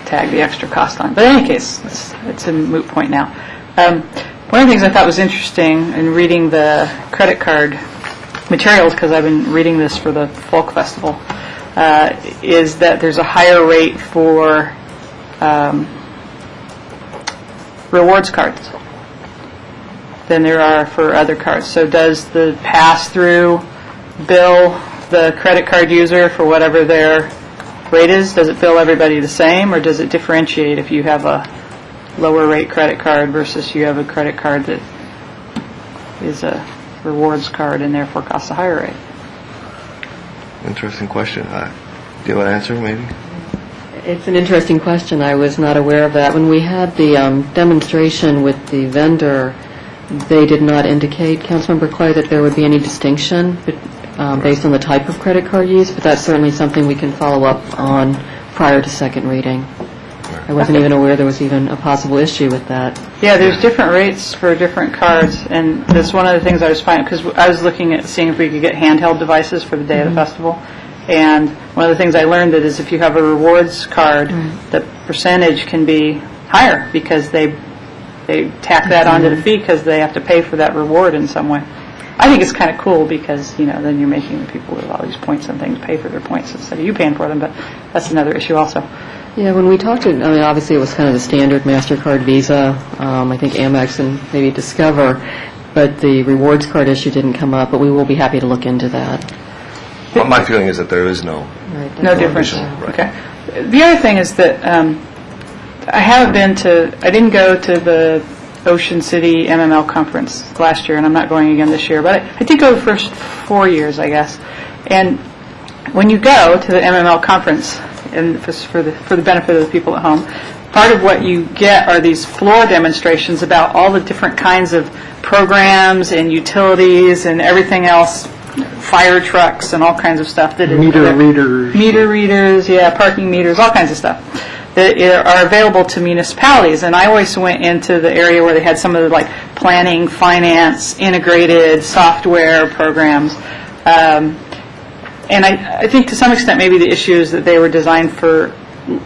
Speaker 3: tag the extra cost on. But in any case, it's a moot point now. One of the things I thought was interesting in reading the credit card materials, because I've been reading this for the Folk Festival, is that there's a higher rate for rewards cards than there are for other cards. So does the pass-through bill the credit card user for whatever their rate is? Does it bill everybody the same, or does it differentiate if you have a lower rate credit card versus you have a credit card that is a rewards card and therefore costs a higher rate?
Speaker 13: Interesting question. Do you have an answer, maybe?
Speaker 10: It's an interesting question. I was not aware of that. When we had the demonstration with the vendor, they did not indicate, Councilmember Clay, that there would be any distinction based on the type of credit card used, but that's certainly something we can follow up on prior to second reading. I wasn't even aware there was even a possible issue with that.
Speaker 3: Yeah, there's different rates for different cards, and that's one of the things I was finding, because I was looking at seeing if we could get handheld devices for the day of the festival, and one of the things I learned is if you have a rewards card, the percentage can be higher because they tack that onto the fee because they have to pay for that reward in some way. I think it's kind of cool because, then you're making the people with all these points and things pay for their points instead of you paying for them, but that's another issue also.
Speaker 10: Yeah, when we talked to, obviously it was kind of the standard MasterCard, Visa, I think Amex and maybe Discover, but the rewards card issue didn't come up, but we will be happy to look into that.
Speaker 13: Well, my feeling is that there is no
Speaker 3: difference.
Speaker 13: Right.
Speaker 3: Okay. The other thing is that I didn't go to the Ocean City MML conference last year, and I'm not going again this year, but I did go the first 4 years, I guess. And when you go to the MML conference, and for the benefit of the people at home, part of what you get are these floor demonstrations about all the different kinds of programs and utilities and everything else, fire trucks and all kinds of stuff.
Speaker 1: Meter readers.
Speaker 3: Yeah, parking meters, all kinds of stuff that are available to municipalities. And I always went into the area where they had some of the planning, finance, integrated software programs. And I think to some extent maybe the issue is that they were designed for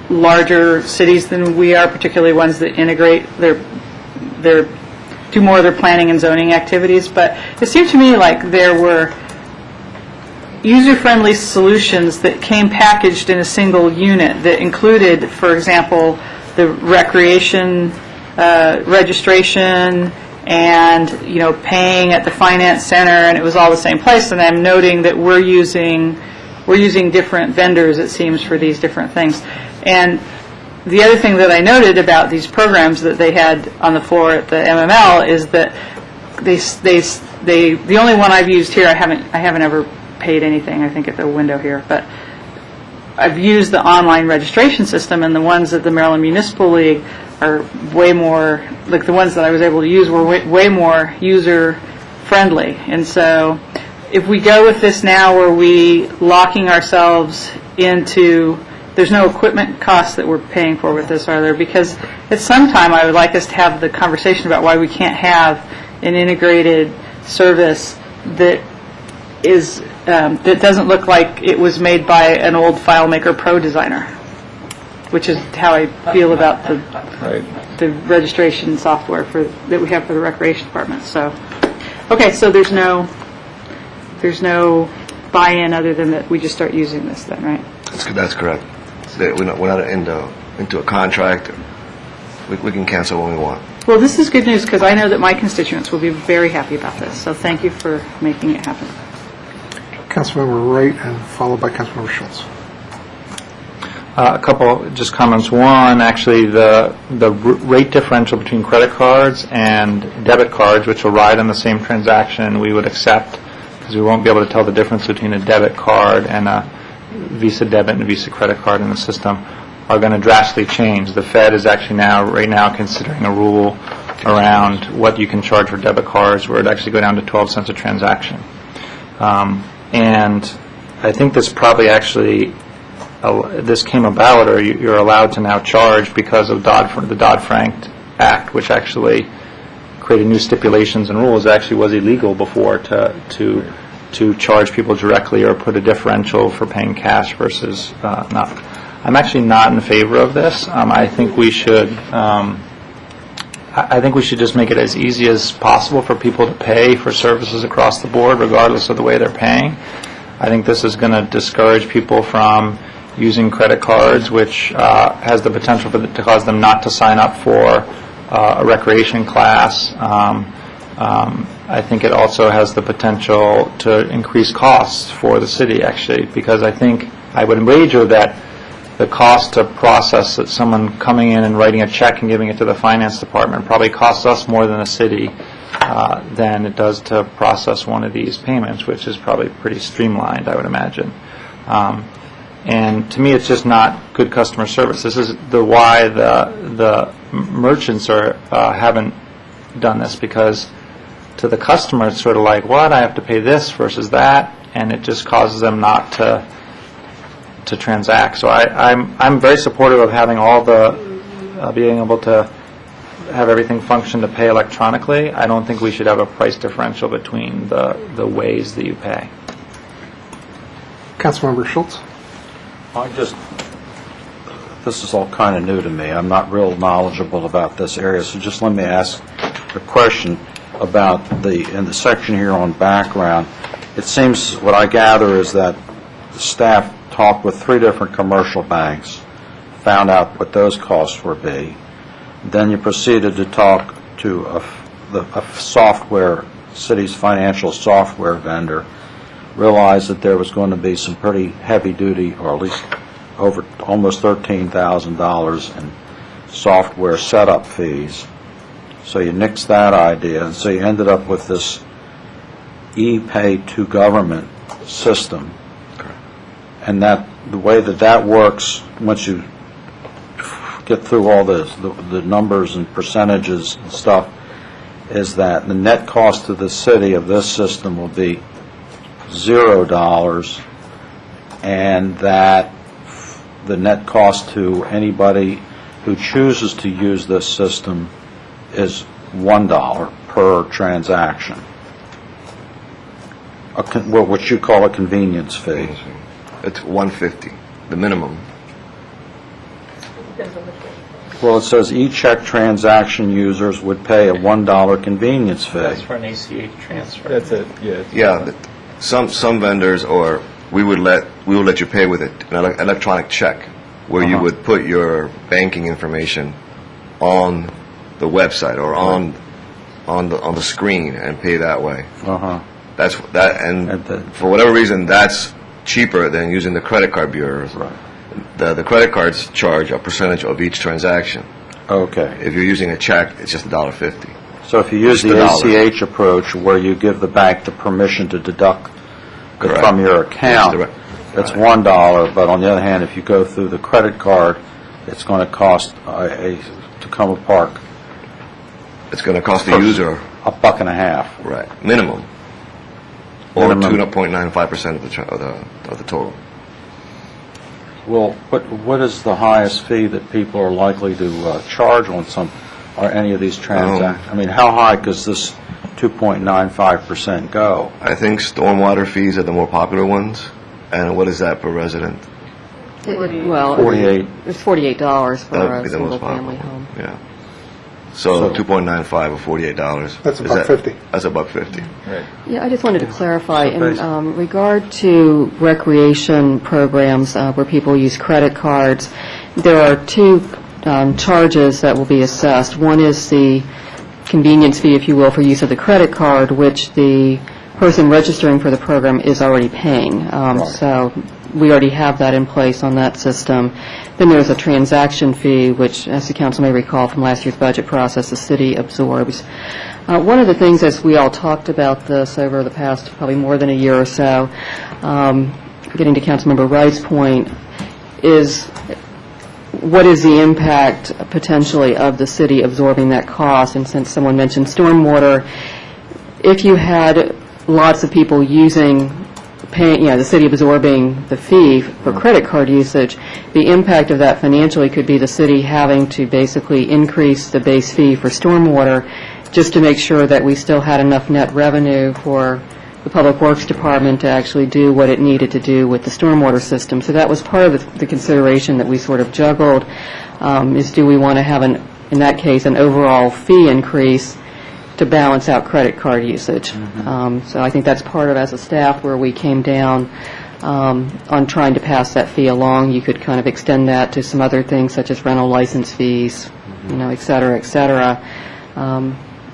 Speaker 3: larger cities than we are, particularly ones that integrate do more of their planning and zoning activities. But it seemed to me like there were user-friendly solutions that came packaged in a single unit that included, for example, the recreation registration and paying at the finance center, and it was all the same place. And I'm noting that we're using different vendors, it seems, for these different things. And the other thing that I noted about these programs that they had on the floor at the MML is that the only one I've used here, I haven't ever paid anything, I think, at the window here, but I've used the online registration system, and the ones at the Maryland Municipal League are way more, the ones that I was able to use were way more user-friendly. And so if we go with this now, are we locking ourselves into, there's no equipment costs that we're paying for with this, are there? Because at some time I would like us to have the conversation about why we can't have an integrated service that is, that doesn't look like it was made by an old FileMaker Pro designer, which is how I feel about the registration software that we have for the Recreation Department. So, okay, so there's no buy-in other than that we just start using this then, right?
Speaker 13: That's correct. We're not into a contract. We can cancel when we want.
Speaker 3: Well, this is good news because I know that my constituents will be very happy about this. So thank you for making it happen.
Speaker 1: Councilmember Wright, and followed by Councilmember Schultz.
Speaker 12: A couple just comments. One, actually, the rate differential between credit cards and debit cards, which will ride on the same transaction, we would accept because we won't be able to tell the difference between a debit card and a Visa debit and a Visa credit card in the system, are going to drastically change. The Fed is actually right now considering a rule around what you can charge for debit cards where it actually go down to 12 cents a transaction. And I think this probably actually, this came about, or you're allowed to now charge because of the Dodd-Frank Act, which actually created new stipulations and rules. It actually was illegal before to charge people directly or put a differential for paying cash versus not. I'm actually not in favor of this. I think we should. I think we should just make it as easy as possible for people to pay for services across the board, regardless of the way they're paying. I think this is going to discourage people from using credit cards, which has the potential to cause them not to sign up for a recreation class. I think it also has the potential to increase costs for the city, actually, because I would wager that the cost to process that someone coming in and writing a check and giving it to the finance department probably costs us more than a city than it does to process one of these payments, which is probably pretty streamlined, I would imagine. And to me, it's just not good customer service. This is why the merchants haven't done this, because to the customer, it's sort of like, what, I have to pay this versus that, and it just causes them not to transact. So I'm very supportive of having all being able to have everything function to pay electronically. I don't think we should have a price differential between the ways that you pay.
Speaker 1: Councilmember Schultz.
Speaker 2: This is all kind of new to me. I'm not real knowledgeable about this area, so just let me ask a question about in the section here on background. It seems, what I gather is that the staff talked with 3 different commercial banks, found out what those costs would be. Then you proceeded to talk to a software, city's financial software vendor, realized that there was going to be some pretty heavy duty, or at least over almost $13,000 in software setup fees. So you nixed that idea, and so you ended up with this e-pay to government system. And the way that works, once you get through all the numbers and percentages and stuff, is that the net cost to the city of this system will be $0, and that the net cost to anybody who chooses to use this system is $1 per transaction, what you call a convenience fee.
Speaker 13: It's $150, the minimum.
Speaker 2: Well, it says e-check transaction users would pay a $1 convenience fee.
Speaker 8: That's for an ACH transfer.
Speaker 12: That's it.
Speaker 13: Yeah, some vendors, or we will let you pay with an electronic check, where you would put your banking information on the website or on the screen and pay that way. That's that, and for whatever reason, that's cheaper than using the credit card bureaus.
Speaker 2: Right.
Speaker 13: The credit cards charge a percentage of each transaction.
Speaker 2: Okay.
Speaker 13: If you're using a check, it's just $1.50.
Speaker 2: So if you use the ACH approach, where you give the bank the permission to deduct from your account, it's $1. But on the other hand, if you go through the credit card, it's going to cost to Tacoma Park.
Speaker 13: It's going to cost the user
Speaker 2: $1.50.
Speaker 13: Right, minimum. Or 2.95% of the total.
Speaker 2: Well, what is the highest fee that people are likely to charge on any of these transactions? I mean, how high? Because this 2.95% go?
Speaker 13: I think stormwater fees are the more popular ones. And what is that per resident?
Speaker 10: Well,
Speaker 2: 48.
Speaker 10: it's $48 for
Speaker 13: That would
Speaker 10: a
Speaker 13: be the most
Speaker 10: single-family
Speaker 13: popular.
Speaker 10: home.
Speaker 13: Yeah. So 2.95 or $48.
Speaker 1: That's
Speaker 13: Is
Speaker 1: $1.50.
Speaker 13: That's $1.50.
Speaker 10: Yeah, I just wanted to clarify,
Speaker 6: So
Speaker 10: in regard to recreation programs where people use credit cards, there are two charges that will be assessed. One is the convenience fee, if you will, for use of the credit card, which the person registering for the program is already paying. So we already have that in place on that system. Then there's a transaction fee, which, as the council may recall from last year's budget process, the city absorbs. One of the things, as we all talked about this over the past probably more than a year or so, getting to Councilmember Wright's point, is what is the impact potentially of the city absorbing that cost? And since someone mentioned stormwater, if you had lots of people paying, the city absorbing the fee for credit card usage, the impact of that financially could be the city having to basically increase the base fee for stormwater just to make sure that we still had enough net revenue for the Public Works Department to actually do what it needed to do with the stormwater system. So that was part of the consideration that we sort of juggled, is do we want to have, in that case, an overall fee increase to balance out credit card usage. So I think that's part of, as a staff, where we came down on trying to pass that fee along. You could kind of extend that to some other things, such as rental license fees, et cetera, et cetera.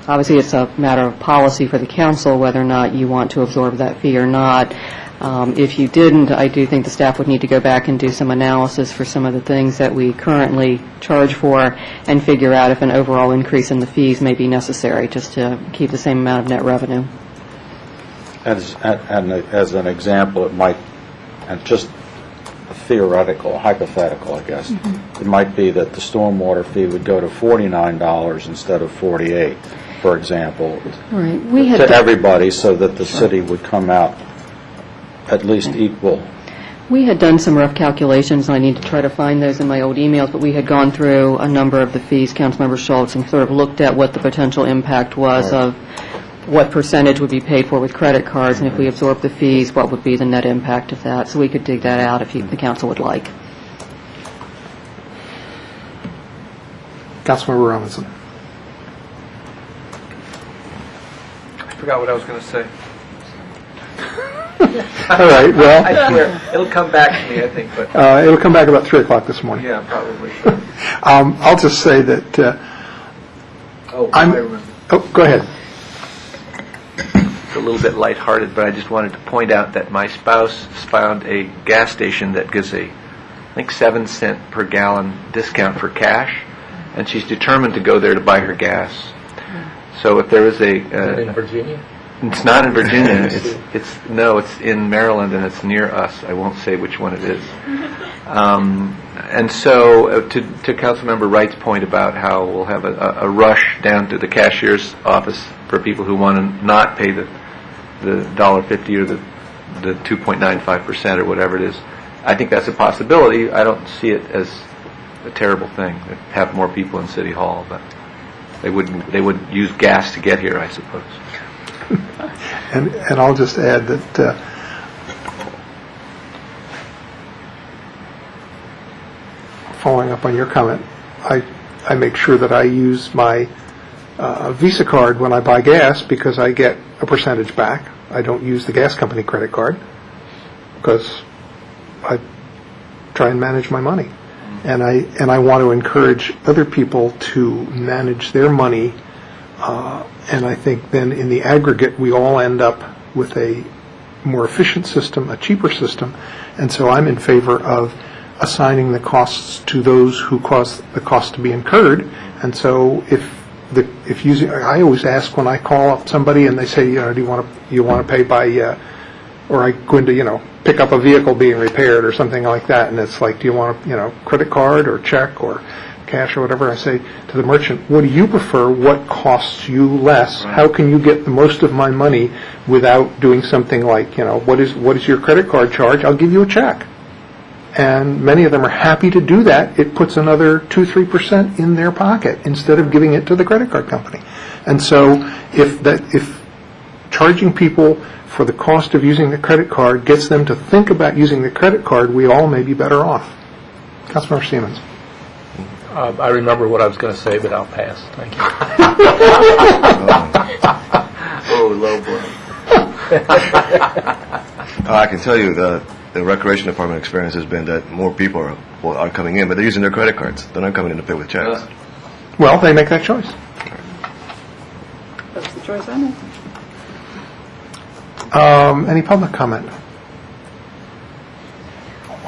Speaker 10: Obviously, it's a matter of policy for the council whether or not you want to absorb that fee or not. If you didn't, I do think the staff would need to go back and do some analysis for some of the things that we currently charge for and figure out if an overall increase in the fees may be necessary just to keep the same amount of net revenue.
Speaker 2: As an example, it might, and just theoretical, hypothetical, I guess, it might be that the stormwater fee would go to $49 instead of $48, for example,
Speaker 10: Right. We had
Speaker 2: to everybody, so that the city would come out at least equal.
Speaker 10: We had done some rough calculations, and I need to try to find those in my old emails, but we had gone through a number of the fees, Councilmember Schultz, and sort of looked at what the potential impact was of what percentage would be paid for with credit cards, and if we absorb the fees, what would be the net impact of that. So we could dig that out if the council would like.
Speaker 1: Councilmember Robinson.
Speaker 6: I forgot what I was going to say.
Speaker 1: All right, well,
Speaker 6: I swear, it'll come back to me, I think, but,
Speaker 1: it'll come back about 3 o'clock this morning.
Speaker 6: yeah, probably.
Speaker 1: I'll just say that
Speaker 6: I remember.
Speaker 1: go ahead.
Speaker 6: It's a little bit lighthearted, but I just wanted to point out that my spouse found a gas station that gives I think 7-cent per gallon discount for cash, and she's determined to go there to buy her gas. So if there is
Speaker 8: In Virginia?
Speaker 6: it's not in Virginia. It's in Maryland, and it's near us. I won't say which one it is. And so, to Councilmember Wright's point about how we'll have a rush down to the cashier's office for people who want to not pay the $1.50 or the 2.95% or whatever it is, I think that's a possibility. I don't see it as a terrible thing to have more people in City Hall, but they would use gas to get here, I suppose.
Speaker 1: And I'll just add that following up on your comment, I make sure that I use my Visa card when I buy gas because I get a percentage back. I don't use the gas company credit card because I try and manage my money. And I want to encourage other people to manage their money, and I think then in the aggregate we all end up with a more efficient system, a cheaper system, and so I'm in favor of assigning the costs to those who cause the cost to be incurred. And so if using, I always ask when I call up somebody and they say, do you want to pay by, or I go into, pick up a vehicle being repaired or something like that, and it's like, do you want credit card or check or cash or whatever? I say to the merchant, what do you prefer? What costs you less? How can you get the most of my money without doing something like, what is your credit card charge? I'll give you a check. And many of them are happy to do that. It puts another 2-3% in their pocket instead of giving it to the credit card company. And so if charging people for the cost of using the credit card gets them to think about using the credit card, we all may be better off. Councilmember Siemens.
Speaker 8: I remember what I was going to say, but I'll pass. Thank you.
Speaker 6: Oh, low blow.
Speaker 13: I can tell you the Recreation Department experience has been that more people are coming in, but they're using their credit cards. They're not coming in to pay with checks.
Speaker 1: Well, they make that choice.
Speaker 3: That's the choice I made.
Speaker 1: Any public comment?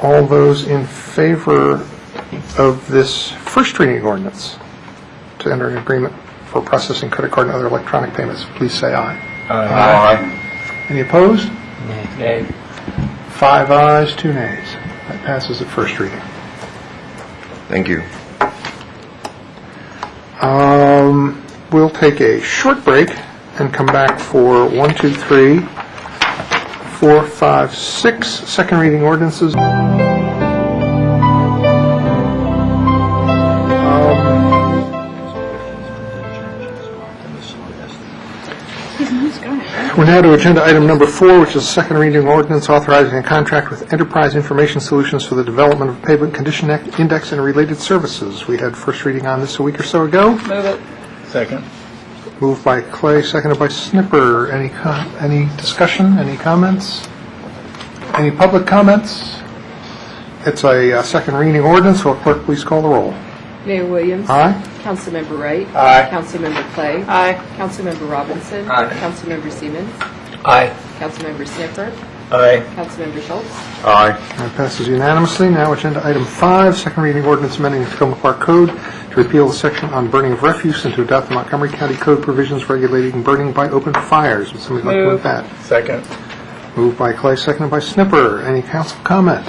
Speaker 1: All those in favor of this first reading ordinance to enter an agreement for processing credit card and other electronic payments, please say aye.
Speaker 2: Aye.
Speaker 1: Any opposed?
Speaker 8: Nay.
Speaker 1: 5 ayes, 2 nays. That passes at first reading.
Speaker 13: Thank you.
Speaker 1: We'll take a short break and come back for 1, 2, 3, 4, 5, 6 second reading ordinances. We're now to agenda item number 4, which is a second reading ordinance authorizing a contract with Enterprise Information Solutions for the development of a pavement condition index and related services. We had first reading on this a week or so ago.
Speaker 3: Move it.
Speaker 12: Second.
Speaker 1: Moved by Clay, seconded by Snipper. Any discussion, any comments? Any public comments? It's a second reading ordinance. Will clerk please call the roll?
Speaker 10: Mayor Williams.
Speaker 1: Aye.
Speaker 10: Councilmember Wright.
Speaker 12: Aye.
Speaker 10: Councilmember Clay.
Speaker 3: Aye.
Speaker 10: Councilmember Robinson.
Speaker 12: Aye.
Speaker 10: Councilmember Siemens.
Speaker 8: Aye.
Speaker 10: Councilmember Sniffer.
Speaker 12: Aye.
Speaker 10: Councilmember Schultz.
Speaker 2: Aye.
Speaker 1: That passes unanimously. Now agenda item 5, second reading ordinance amending the Tacoma Park Code to repeal the section on burning of refuse and to adopt the Montgomery County Code provisions regulating burning by open fires. Would somebody like to move that?
Speaker 12: Second.
Speaker 1: Moved by Clay, seconded by Snipper. Any council comment?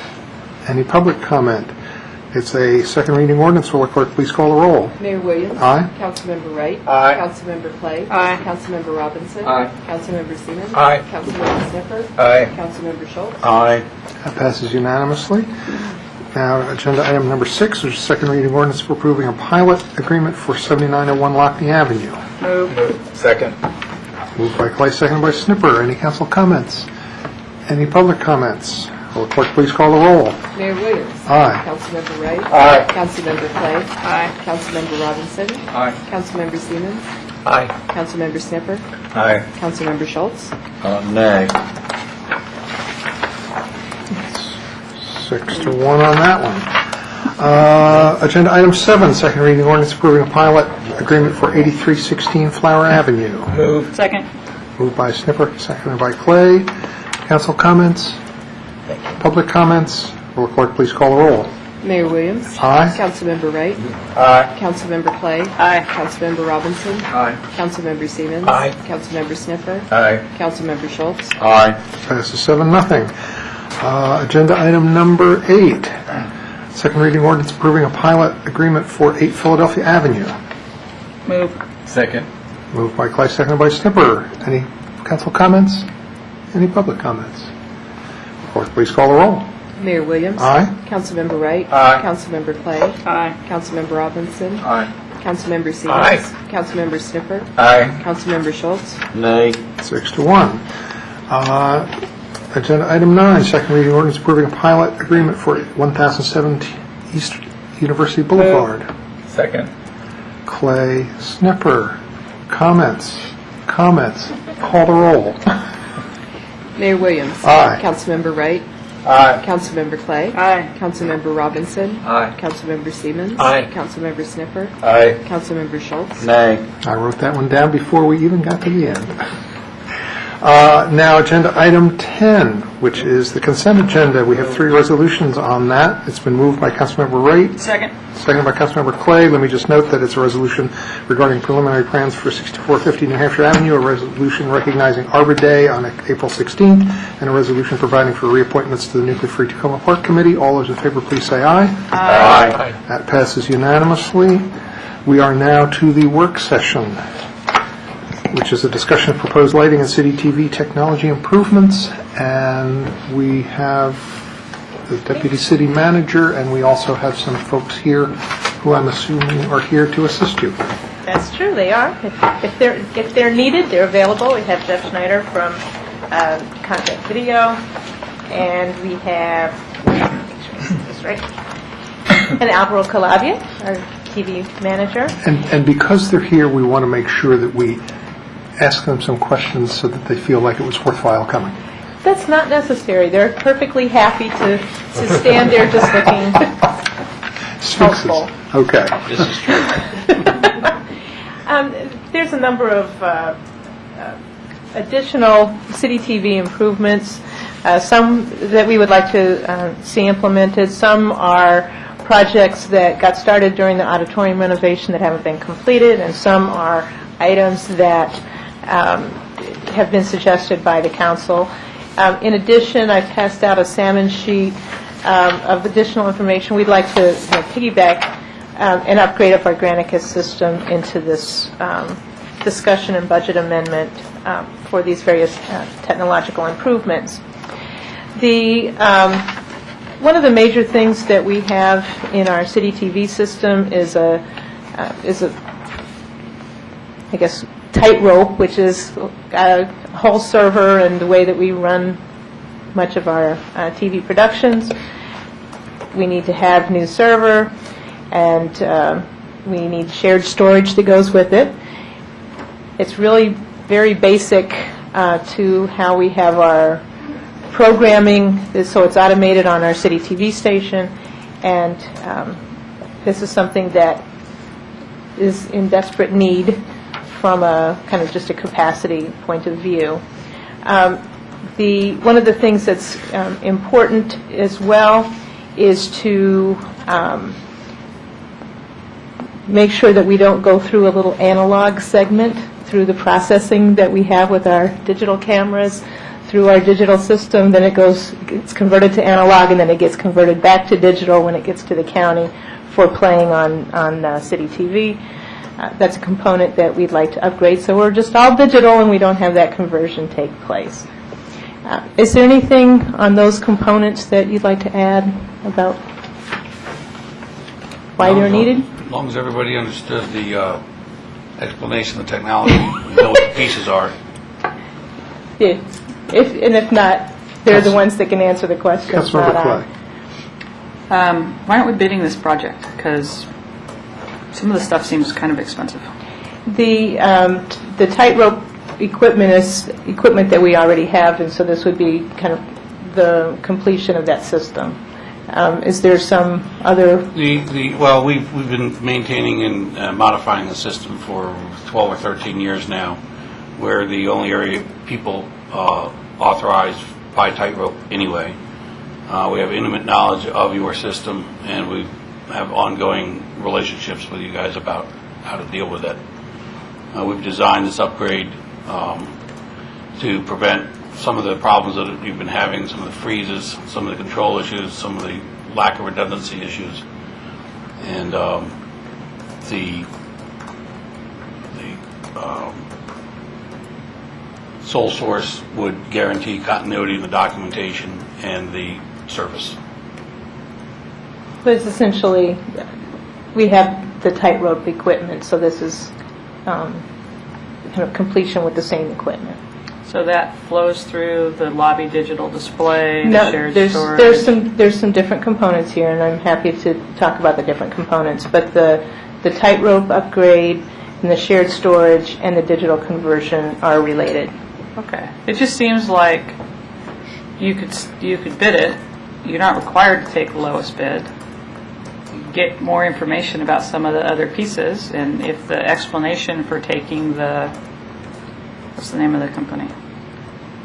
Speaker 1: Any public comment? It's a second reading ordinance. Will the clerk please call the roll?
Speaker 10: Mayor Williams.
Speaker 1: Aye.
Speaker 10: Councilmember Wright.
Speaker 12: Aye.
Speaker 10: Councilmember Clay.
Speaker 3: Aye.
Speaker 10: Councilmember Robinson.
Speaker 12: Aye.
Speaker 10: Councilmember Siemens.
Speaker 12: Aye.
Speaker 10: Councilmember Sniffer.
Speaker 12: Aye.
Speaker 10: Councilmember Schultz.
Speaker 2: Aye.
Speaker 1: That passes unanimously. Now, agenda item number 6, which is second reading ordinance for approving a pilot agreement for 7901 Lockney Avenue.
Speaker 12: Move. Second.
Speaker 1: Moved by Clay, seconded by Snipper. Any council comments? Any public comments? Will the clerk please call the roll?
Speaker 10: Mayor Williams.
Speaker 1: Aye.
Speaker 10: Councilmember Wright.
Speaker 12: Aye.
Speaker 10: Councilmember Clay.
Speaker 3: Aye.
Speaker 10: Councilmember Robinson.
Speaker 12: Aye.
Speaker 10: Councilmember Siemens.
Speaker 8: Aye.
Speaker 10: Councilmember Sniffer.
Speaker 12: Aye.
Speaker 10: Councilmember Schultz.
Speaker 2: Nay.
Speaker 1: 6 to 1 on that one. Agenda item 7, second reading ordinance approving a pilot agreement for 8316 Flower Avenue.
Speaker 12: Move.
Speaker 3: Second.
Speaker 1: Moved by Snipper, seconded by Clay. Council comments? Public comments? Will the clerk please call the roll?
Speaker 10: Mayor Williams.
Speaker 1: Aye.
Speaker 10: Councilmember Wright.
Speaker 12: Aye.
Speaker 10: Councilmember Clay.
Speaker 3: Aye.
Speaker 10: Councilmember Robinson.
Speaker 12: Aye.
Speaker 10: Councilmember Siemens.
Speaker 8: Aye.
Speaker 10: Councilmember Sniffer.
Speaker 12: Aye.
Speaker 10: Councilmember Schultz.
Speaker 2: Aye.
Speaker 1: Passes 7-0. Agenda item number 8, second reading ordinance approving a pilot agreement for 8 Philadelphia Avenue.
Speaker 3: Move.
Speaker 12: Second.
Speaker 1: Moved by Clay, seconded by Snipper. Any council comments? Any public comments? Clerk, please call the roll.
Speaker 10: Mayor Williams.
Speaker 1: Aye.
Speaker 10: Councilmember Wright.
Speaker 12: Aye.
Speaker 10: Councilmember Clay.
Speaker 3: Aye.
Speaker 10: Councilmember Robinson.
Speaker 12: Aye.
Speaker 10: Councilmember Siemens.
Speaker 12: Aye.
Speaker 10: Councilmember Sniffer.
Speaker 12: Aye.
Speaker 10: Councilmember Schultz.
Speaker 2: Nay.
Speaker 1: 6 to 1. Agenda item 9, second reading ordinance approving a pilot agreement for 1007 East University Boulevard.
Speaker 12: Second.
Speaker 1: Clay, Snipper. Comments? Comments? Call the roll.
Speaker 10: Mayor Williams.
Speaker 1: Aye.
Speaker 10: Councilmember Wright.
Speaker 12: Aye.
Speaker 10: Councilmember Clay.
Speaker 3: Aye.
Speaker 10: Councilmember Robinson.
Speaker 12: Aye.
Speaker 10: Councilmember Siemens.
Speaker 8: Aye.
Speaker 10: Councilmember Sniffer.
Speaker 12: Aye.
Speaker 10: Councilmember Schultz.
Speaker 2: Nay.
Speaker 1: I wrote that one down before we even got to the end. Now, agenda item 10, which is the consent agenda. We have 3 resolutions on that. It's been moved by Councilmember Wright,
Speaker 3: Second.
Speaker 1: seconded by Councilmember Clay. Let me just note that it's a resolution regarding preliminary plans for 6450 New Hampshire Avenue, a resolution recognizing Arbor Day on April 16th, and a resolution providing for reappointments to the Nuclear Free Tacoma Park Committee. All those in favor, please say aye.
Speaker 8: Aye.
Speaker 1: That passes unanimously. We are now to the work session, which is a discussion of proposed lighting and city TV technology improvements. And we have the deputy city manager, and we also have some folks here who I'm assuming are here to assist you.
Speaker 11: That's true, they are. If they're needed, they're available. We have Jeff Schneider from Contact Video, and we have, make sure I get this right, and Alvaro Calabia, our TV manager.
Speaker 1: And because they're here, we want to make sure that we ask them some questions so that they feel like it was worthwhile coming.
Speaker 11: That's not necessary. They're perfectly happy to stand there just looking
Speaker 1: Sphinxes.
Speaker 11: helpful.
Speaker 1: Okay.
Speaker 8: This is true.
Speaker 11: There's a number of additional city TV improvements, some that we would like to see implemented. Some are projects that got started during the auditorium renovation that haven't been completed, and some are items that have been suggested by the council. In addition, I've passed out a salmon sheet of additional information. We'd like to piggyback an upgrade of our Granicus system into this discussion and budget amendment for these various technological improvements. One of the major things that we have in our city TV system is a I guess, tightrope, which is a whole server and the way that we run much of our TV productions. We need to have new server, and we need shared storage that goes with it. It's really very basic to how we have our programming, so it's automated on our city TV station, and this is something that is in desperate need from a kind of just a capacity point of view. One of the things that's important as well is to make sure that we don't go through a little analog segment through the processing that we have with our digital cameras, through our digital system, then it's converted to analog, and then it gets converted back to digital when it gets to the county for playing on city TV. That's a component that we'd like to upgrade, so we're just all digital and we don't have that conversion take place. Is there anything on those components that you'd like to add about why they're needed?
Speaker 14: As long as everybody understood the explanation of the technology, we know what the pieces are.
Speaker 11: Yeah. If not, they're the ones that can answer the questions.
Speaker 1: Councilmember Clay.
Speaker 3: Why aren't we bidding this project? Because some of the stuff seems kind of expensive.
Speaker 11: The tightrope equipment is equipment that we already have, and so this would be kind of the completion of that system. Is there some other?
Speaker 14: Well, we've been maintaining and modifying the system for 12 or 13 years now, where the only area people authorized by tightrope anyway. We have intimate knowledge of your system, and we have ongoing relationships with you guys about how to deal with it. We've designed this upgrade to prevent some of the problems that you've been having, some of the freezes, some of the control issues, some of the lack of redundancy issues, and the sole source would guarantee continuity in the documentation and the service.
Speaker 11: But it's essentially, we have the tightrope equipment, so this is kind of completion with the same equipment.
Speaker 3: So that flows through the lobby digital display, the
Speaker 11: No,
Speaker 3: shared
Speaker 11: there's
Speaker 3: storage?
Speaker 11: there's some different components here, and I'm happy to talk about the different components. But the tightrope upgrade and the shared storage and the digital conversion are related.
Speaker 3: Okay. It just seems like you could bid it. You're not required to take the lowest bid. You get more information about some of the other pieces, and if the explanation for taking what's the name of the company?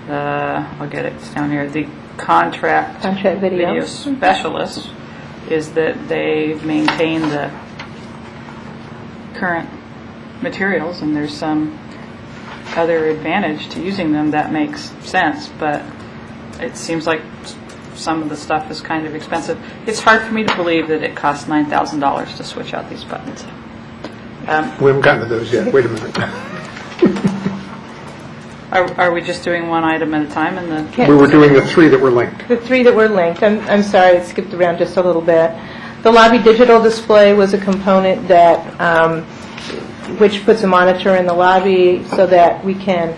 Speaker 3: I'll get it. It's down here. The contract video specialist is that they maintain the current materials, and there's some other advantage to using them that makes sense, but it seems like some of the stuff is kind of expensive. It's hard for me to believe that it costs $9,000 to switch out these buttons.
Speaker 1: We haven't gotten to those yet. Wait a minute.
Speaker 3: Are we just doing one item at a time?
Speaker 1: We were doing the three that were linked.
Speaker 11: The three that were linked. I'm sorry, I skipped around just a little bit. The lobby digital display was a component that which puts a monitor in the lobby so that we can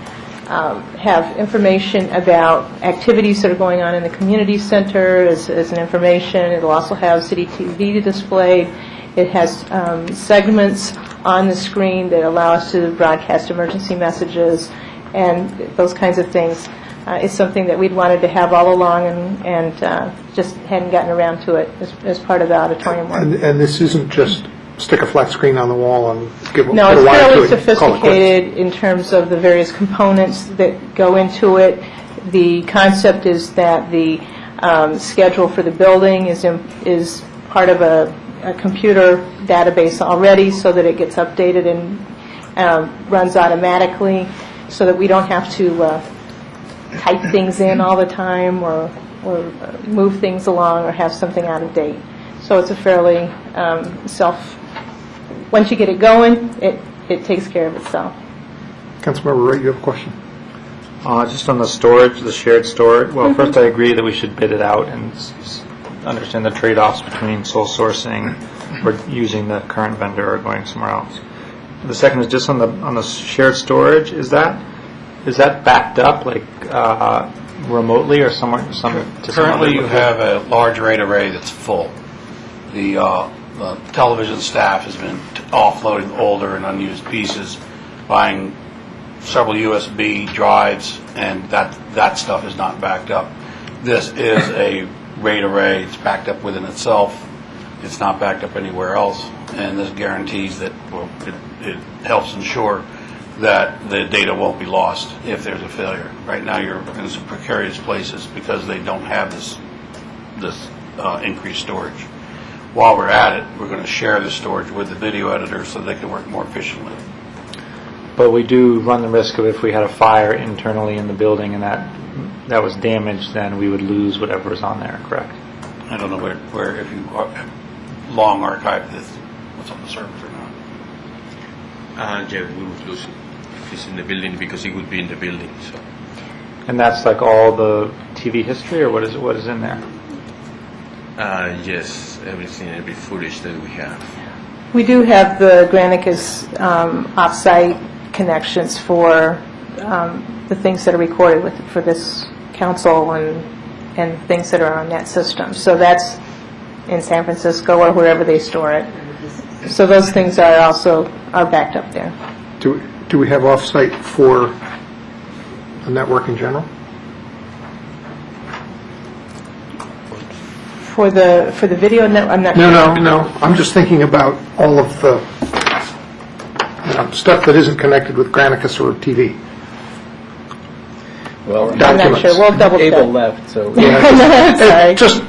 Speaker 11: have information about activities that are going on in the community center as an information. It'll also have city TV displayed. It has segments on the screen that allow us to broadcast emergency messages and those kinds of things. It's something that we'd wanted to have all along and just hadn't gotten around to it as part of the auditorium work.
Speaker 1: And this isn't just stick a flat screen on the wall and give
Speaker 11: No,
Speaker 1: put a
Speaker 11: it's
Speaker 1: wire to
Speaker 11: fairly
Speaker 1: it, call it quits.
Speaker 11: sophisticated in terms of the various components that go into it. The concept is that the schedule for the building is part of a computer database already, so that it gets updated and runs automatically, so that we don't have to type things in all the time or move things along or have something out of date. So it's a fairly once you get it going, it takes care of itself.
Speaker 1: Councilmember Wright, you have a question?
Speaker 12: Just on the storage, the shared storage, well, first I agree that we should bid it out and understand the trade-offs between sole sourcing or using the current vendor or going somewhere else. The second is just on the shared storage, is that backed up, like remotely or somewhere?
Speaker 14: Currently, you have a large RAID array that's full. The television staff has been offloading older and unused pieces, buying several USB drives, and that stuff is not backed up. This is a RAID array. It's backed up within itself. It's not backed up anywhere else, and this guarantees that it helps ensure that the data won't be lost if there's a failure. Right now, you're in some precarious places because they don't have this increased storage. While we're at it, we're going to share the storage with the video editor so they can work more efficiently.
Speaker 12: But we do run the risk of if we had a fire internally in the building and that was damaged, then we would lose whatever is on there, correct?
Speaker 14: I don't know where if you long archived this, what's on the servers or not.
Speaker 15: Yeah, we would lose it if it's in the building because it would be in the building. So.
Speaker 12: And that's like all the TV history, or what is in there?
Speaker 15: Yes, everything, every footage that we have.
Speaker 11: We do have the Granicus off-site connections for the things that are recorded for this council and things that are on that system. So that's in San Francisco or wherever they store it. So those things are backed up there.
Speaker 1: Do we have off-site for the network in general?
Speaker 11: For the video network, I'm not sure.
Speaker 1: No. I'm just thinking about all of the stuff that isn't connected with Granicus or TV.
Speaker 9: Well,
Speaker 11: I'm not sure. We'll double check.
Speaker 9: Abel left, so
Speaker 11: Sorry.
Speaker 1: Just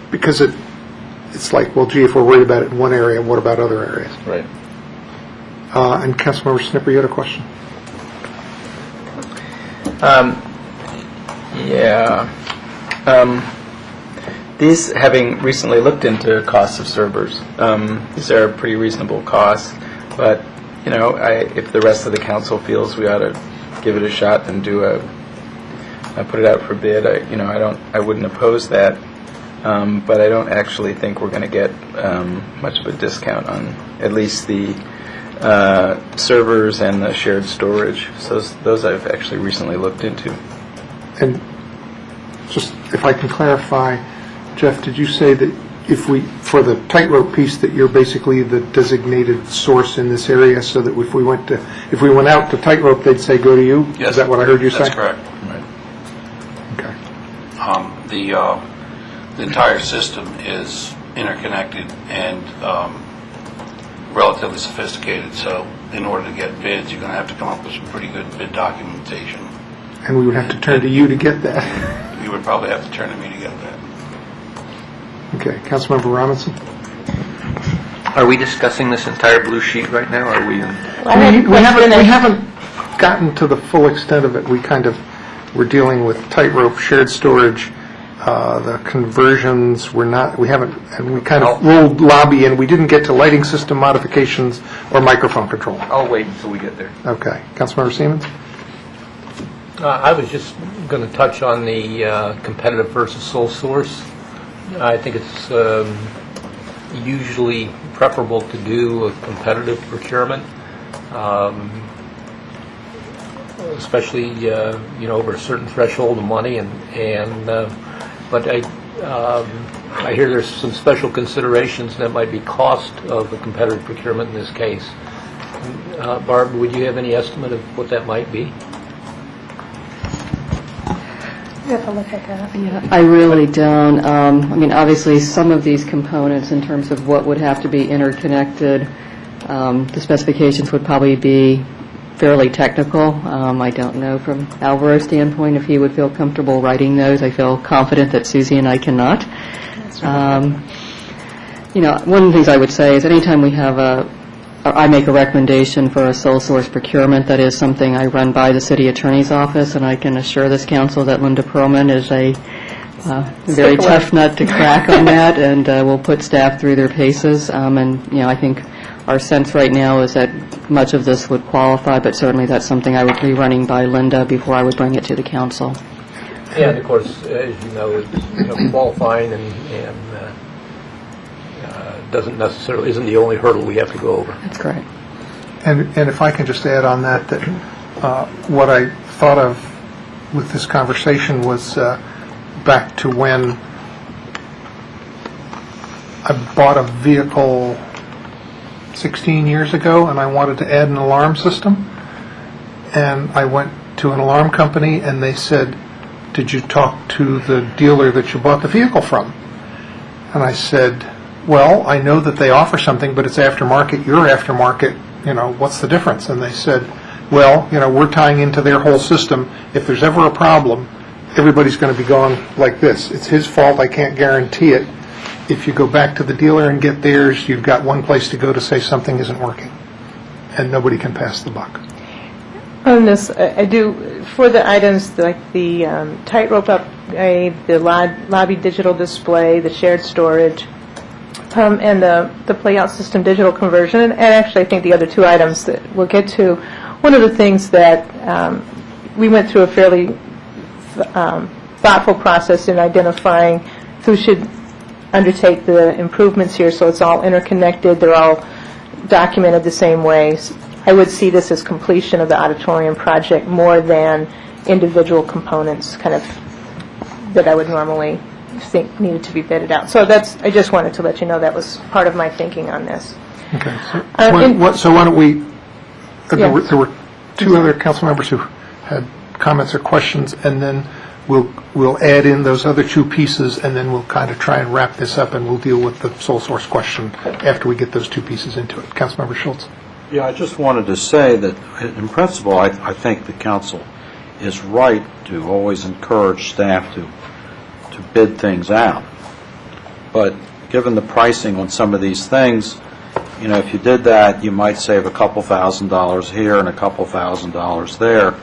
Speaker 1: because it's like, well, gee, if we're worried about it in one area, what about other areas?
Speaker 9: right.
Speaker 1: And Councilmember Snipper, you had a question?
Speaker 9: These, having recently looked into costs of servers, these are pretty reasonable costs, but, if the rest of the council feels we ought to give it a shot and put it out for bid, I wouldn't oppose that, but I don't actually think we're going to get much of a discount on at least the servers and the shared storage. So those I've actually recently looked into.
Speaker 1: And just, if I can clarify, Jeff, did you say that for the tightrope piece, that you're basically the designated source in this area, so that if we went out to tightrope, they'd say go to you?
Speaker 14: Yes.
Speaker 1: Is that what I heard you say?
Speaker 14: That's correct.
Speaker 1: Right.
Speaker 14: Okay. The entire system is interconnected and relatively sophisticated, so in order to get bids, you're going to have to come up with some pretty good bid documentation.
Speaker 1: And we would have to turn to you to get that.
Speaker 14: You would probably have to turn to me to get that.
Speaker 1: Okay. Councilmember Robinson?
Speaker 6: Are we discussing this entire blue sheet right now? Or are we?
Speaker 1: We haven't gotten to the full extent of it. We're dealing with tightrope, shared storage, the conversions. We kind of rolled lobby, and we didn't get to lighting system modifications or microphone control.
Speaker 6: I'll wait until we get there.
Speaker 1: Okay. Councilmember Siemens?
Speaker 8: I was just going to touch on the competitive versus sole source. I think it's usually preferable to do a competitive procurement. especially, over a certain threshold of money, but I hear there's some special considerations that might be cost of the competitive procurement in this case. Barb, would you have any estimate of what that might be?
Speaker 11: You have to look at that.
Speaker 10: Yeah, I really don't. Obviously, some of these components, in terms of what would have to be interconnected, the specifications would probably be fairly technical. I don't know from Alvaro's standpoint if he would feel comfortable writing those. I feel confident that Susie and I cannot. One of the things I would say is anytime we have I make a recommendation for a sole source procurement, that is something I run by the city attorney's office, and I can assure this council that Linda Perlman is a very tough nut to crack on that, and will put staff through their paces. I think our sense right now is that much of this would qualify, but certainly that's something I would be running by Linda before I would bring it to the council.
Speaker 8: Yeah, and of course, as you know, qualifying and isn't the only hurdle we have to go over.
Speaker 10: That's correct.
Speaker 1: And if I can just add on that what I thought of with this conversation was back to when I bought a vehicle 16 years ago, and I wanted to add an alarm system. And I went to an alarm company, and they said, "Did you talk to the dealer that you bought the vehicle from?" And I said, "Well, I know that they offer something, but it's aftermarket. You're aftermarket. What's the difference?" And they said, "Well, we're tying into their whole system. If there's ever a problem, everybody's going to be going like this. It's his fault. I can't guarantee it. If you go back to the dealer and get theirs, you've got one place to go to say something isn't working, and nobody can pass the buck."
Speaker 11: On this, I do, for the items like the tightrope upgrade, the lobby digital display, the shared storage, and the playout system digital conversion, and actually I think the other two items that we'll get to, one of the things that we went through a fairly thoughtful process in identifying who should undertake the improvements here, so it's all interconnected, they're all documented the same way. I would see this as completion of the auditorium project more than individual components that I would normally think needed to be bidded out. So I just wanted to let you know that was part of my thinking on this.
Speaker 1: Okay. So why don't we, there were two other council members who had comments or questions, and then we'll add in those other two pieces, and then we'll kind of try and wrap this up, and we'll deal with the sole source question after we get those two pieces into it. Councilmember Schultz.
Speaker 2: Yeah, I just wanted to say that, in principle, I think the council is right to always encourage staff to bid things out. But given the pricing on some of these things, if you did that, you might save a couple $1,000s here and a couple $1,000s there.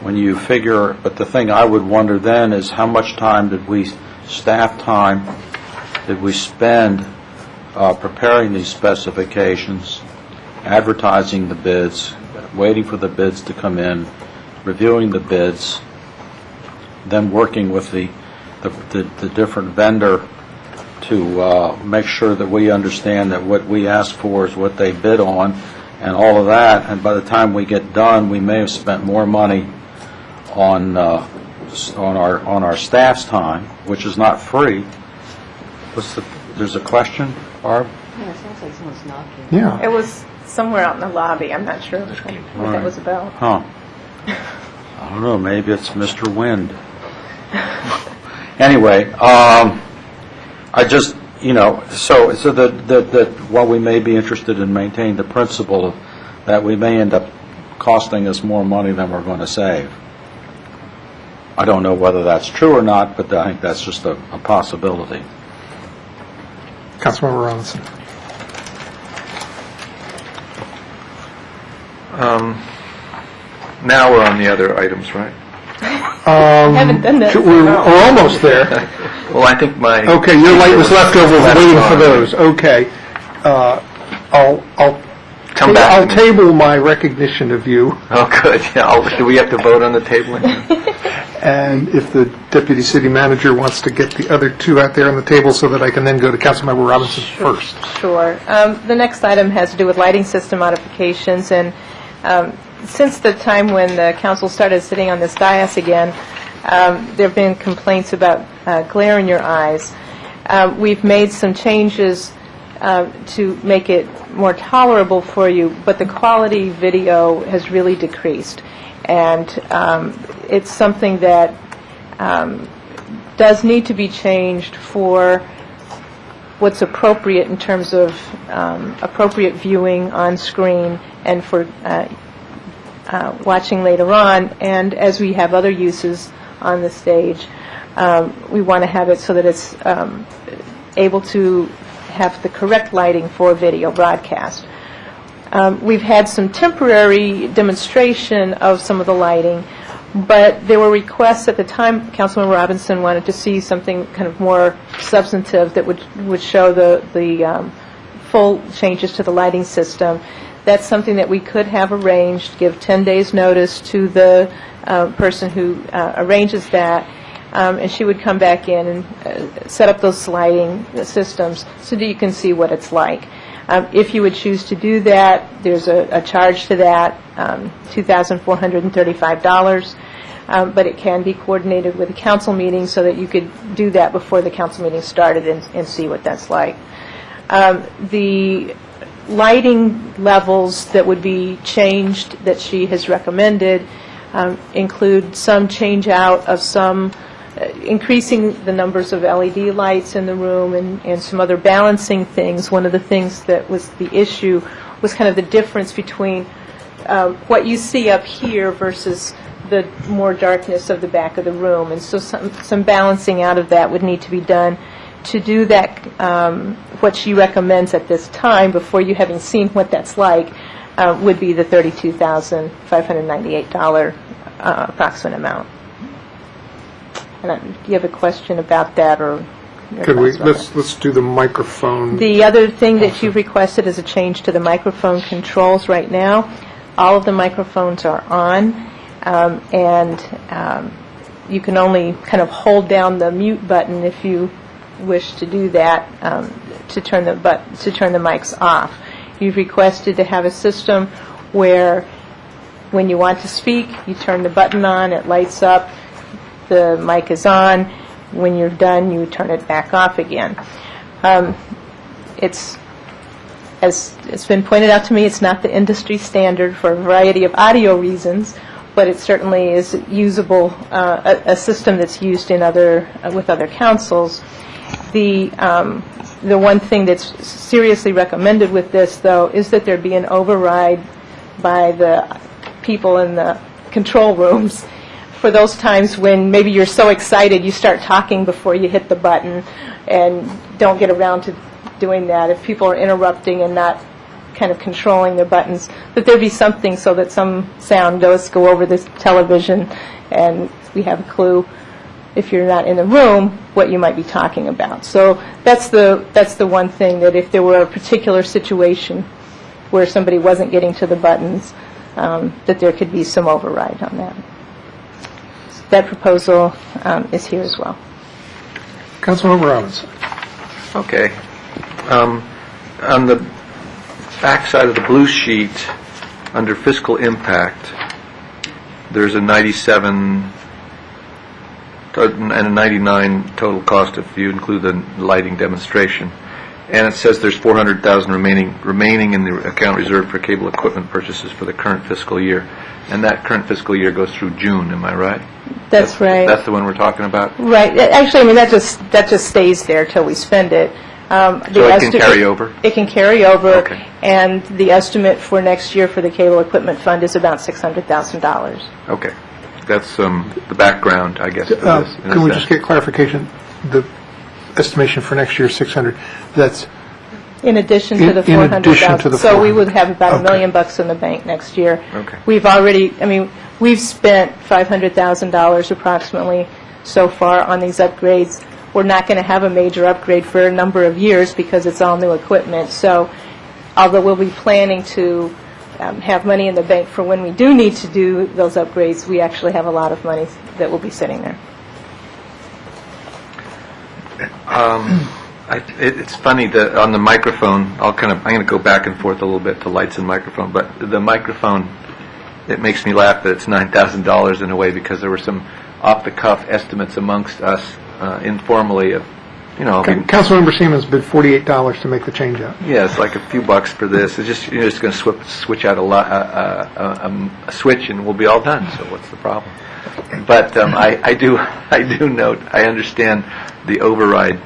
Speaker 2: When you figure, but the thing I would wonder then is how much time staff time did we spend preparing these specifications, advertising the bids, waiting for the bids to come in, reviewing the bids, then working with the different vendor to make sure that we understand that what we ask for is what they bid on, and all of that. And by the time we get done, we may have spent more money on our staff's time, which is not free. There's a question, Barb?
Speaker 10: Yeah, it sounds like someone's knocking.
Speaker 1: Yeah.
Speaker 11: It was somewhere out in the lobby. I'm not sure what that was about.
Speaker 2: Huh. I don't know. Maybe it's Mr. Wind. Anyway, I just, so that while we may be interested in maintaining the principle of that we may end up costing us more money than we're going to save. I don't know whether that's true or not, but I think that's just a possibility.
Speaker 1: Councilmember Robinson.
Speaker 6: Now we're on the other items, right?
Speaker 11: I haven't done that.
Speaker 1: We're almost there.
Speaker 6: Well, I think my...
Speaker 1: Okay, your light was left over waiting for those. Okay. I'll
Speaker 6: come back
Speaker 1: I'll
Speaker 6: to me.
Speaker 1: table my recognition of you,
Speaker 6: Oh, good. Yeah, do we have to vote on the tabling?
Speaker 1: and if the deputy city manager wants to get the other two out there on the table so that I can then go to Councilmember Robinson first.
Speaker 11: Sure. The next item has to do with lighting system modifications, and since the time when the council started sitting on this dais again, there have been complaints about glare in your eyes. We've made some changes to make it more tolerable for you, but the quality video has really decreased. And it's something that does need to be changed for what's appropriate in terms of appropriate viewing on screen and for watching later on. And as we have other uses on the stage, we want to have it so that it's able to have the correct lighting for video broadcast. We've had some temporary demonstration of some of the lighting, but there were requests at the time. Councilman Robinson wanted to see something kind of more substantive that would show the full changes to the lighting system. That's something that we could have arranged, give 10 days notice to the person who arranges that, and she would come back in and set up those lighting systems so that you can see what it's like. If you would choose to do that, there's a charge to that, $2,435, but it can be coordinated with a council meeting so that you could do that before the council meeting started and see what that's like. The lighting levels that would be changed that she has recommended include some change out of some increasing the numbers of LED lights in the room and some other balancing things. One of the things that was the issue was kind of the difference between what you see up here versus the more darkness of the back of the room. And so some balancing out of that would need to be done. To do that, what she recommends at this time, before you having seen what that's like, would be the $32,598 approximate amount. And do you have a question about that, or?
Speaker 1: Could we, let's do the microphone.
Speaker 11: The other thing that you've requested is a change to the microphone controls right now. All of the microphones are on, and you can only kind of hold down the mute button if you wish to do that, to turn the mics off. You've requested to have a system where when you want to speak, you turn the button on, it lights up, the mic is on. When you're done, you turn it back off again. As it's been pointed out to me, it's not the industry standard for a variety of audio reasons, but it certainly is usable, a system that's used in with other councils. The one thing that's seriously recommended with this, though, is that there be an override by the people in the control rooms for those times when maybe you're so excited you start talking before you hit the button and don't get around to doing that. If people are interrupting and not kind of controlling their buttons, that there be something so that some sound does go over this television and we have a clue, if you're not in the room, what you might be talking about. So that's the one thing, that if there were a particular situation where somebody wasn't getting to the buttons, that there could be some override on that. That proposal is here as well.
Speaker 1: Councilmember Robinson.
Speaker 6: Okay. On the back side of the blue sheet, under fiscal impact, there's a 97 and a 99 total cost if you include the lighting demonstration. And it says there's $400,000 remaining in the account reserved for cable equipment purchases for the current fiscal year. And that current fiscal year goes through June, am I right?
Speaker 11: That's right.
Speaker 6: That's the one we're talking about?
Speaker 11: Right. Actually, I mean, that just stays there till we spend it.
Speaker 6: So it can carry over?
Speaker 11: It can carry over.
Speaker 6: Okay.
Speaker 11: And the estimate for next year for the cable equipment fund is about $600,000.
Speaker 6: Okay. That's the background, I guess, for this.
Speaker 1: Can we just get clarification? The estimation for next year is 600. That's
Speaker 11: in addition to the
Speaker 1: in addition to the
Speaker 11: $400,000. So we
Speaker 1: 400.
Speaker 11: would have about $1 million in the bank next year. Okay. We've spent $500,000 approximately so far on these upgrades. We're not going to have a major upgrade for a number of years because it's all new equipment. So although we'll be planning to have money in the bank for when we do need to do those upgrades, we actually have a lot of money that will be sitting there.
Speaker 6: It's funny that on the microphone, I'm going to go back and forth a little bit to lights and microphone, but the microphone, it makes me laugh that it's $9,000 in a way, because there were some off-the-cuff estimates amongst us informally of,
Speaker 1: Councilmember Siemens bid $48 to make the change out.
Speaker 6: yeah, it's like a few bucks for this. It's just, you're just going to switch out a switch and we'll be all done. So what's the problem? But I do note, I understand the override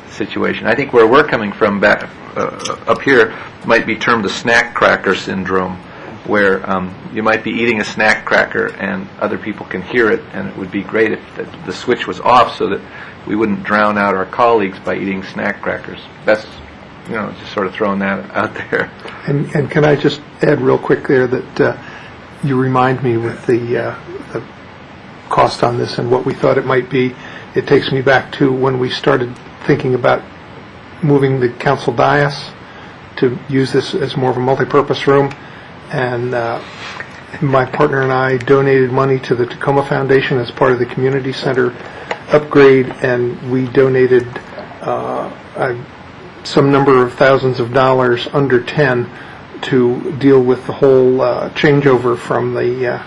Speaker 6: situation. I think where we're coming from back up here might be termed the snack cracker syndrome, where you might be eating a snack cracker and other people can hear it, and it would be great if the switch was off so that we wouldn't drown out our colleagues by eating snack crackers. That's, just sort of throwing that out there.
Speaker 1: And can I just add real quick there that you remind me with the cost on this and what we thought it might be. It takes me back to when we started thinking about moving the council dais to use this as more of a multi-purpose room. And my partner and I donated money to the Tacoma Foundation as part of the community center upgrade, and we donated some number of thousands of dollars, under 10, to deal with the whole changeover from the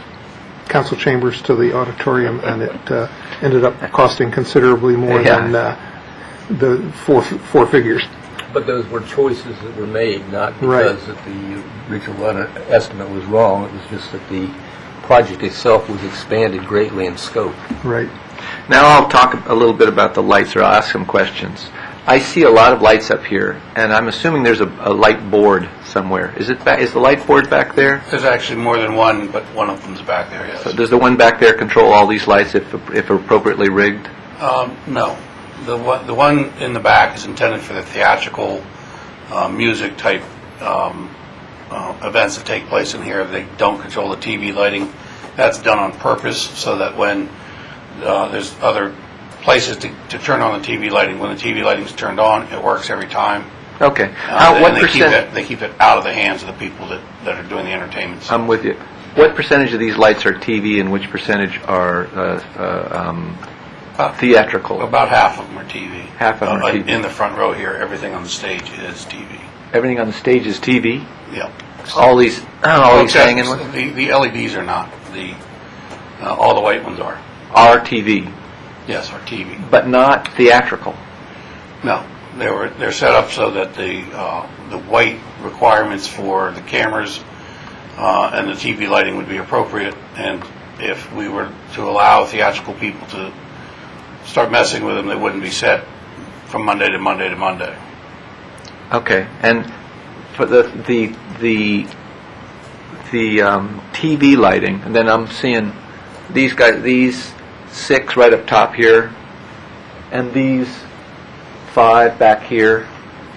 Speaker 1: council chambers to the auditorium, and it ended up costing considerably more than the four figures.
Speaker 8: But those were choices that were made, not because that the original estimate was wrong. It was just that the project itself was expanded greatly in scope.
Speaker 1: Right.
Speaker 6: Now I'll talk a little bit about the lights, or I'll ask some questions. I see a lot of lights up here, and I'm assuming there's a light board somewhere. Is the light board back there?
Speaker 14: There's actually more than one, but one of them's back there, yes.
Speaker 6: So does the one back there control all these lights if appropriately rigged?
Speaker 14: No. The one in the back is intended for the theatrical music type events that take place in here. They don't control the TV lighting. That's done on purpose so that when there's other places to turn on the TV lighting, when the TV lighting's turned on, it works every time.
Speaker 6: Okay.
Speaker 14: They keep it out of the hands of the people that are doing the entertainment.
Speaker 6: I'm with you. What percentage of these lights are TV and which percentage are theatrical?
Speaker 14: About half of them are TV.
Speaker 6: Half of them are TV.
Speaker 14: In the front row here, everything on the stage is TV.
Speaker 6: Everything on the stage is TV?
Speaker 14: Yeah.
Speaker 6: All these hanging ones?
Speaker 14: The LEDs are not. All the white ones are.
Speaker 6: Are TV?
Speaker 14: Yes, are TV.
Speaker 6: But not theatrical?
Speaker 14: No. They're set up so that the white requirements for the cameras and the TV lighting would be appropriate, and if we were to allow theatrical people to start messing with them, they wouldn't be set from Monday to Monday to Monday.
Speaker 6: Okay, and for the TV lighting, and then I'm seeing these 6 right up top here, and these 5 back here,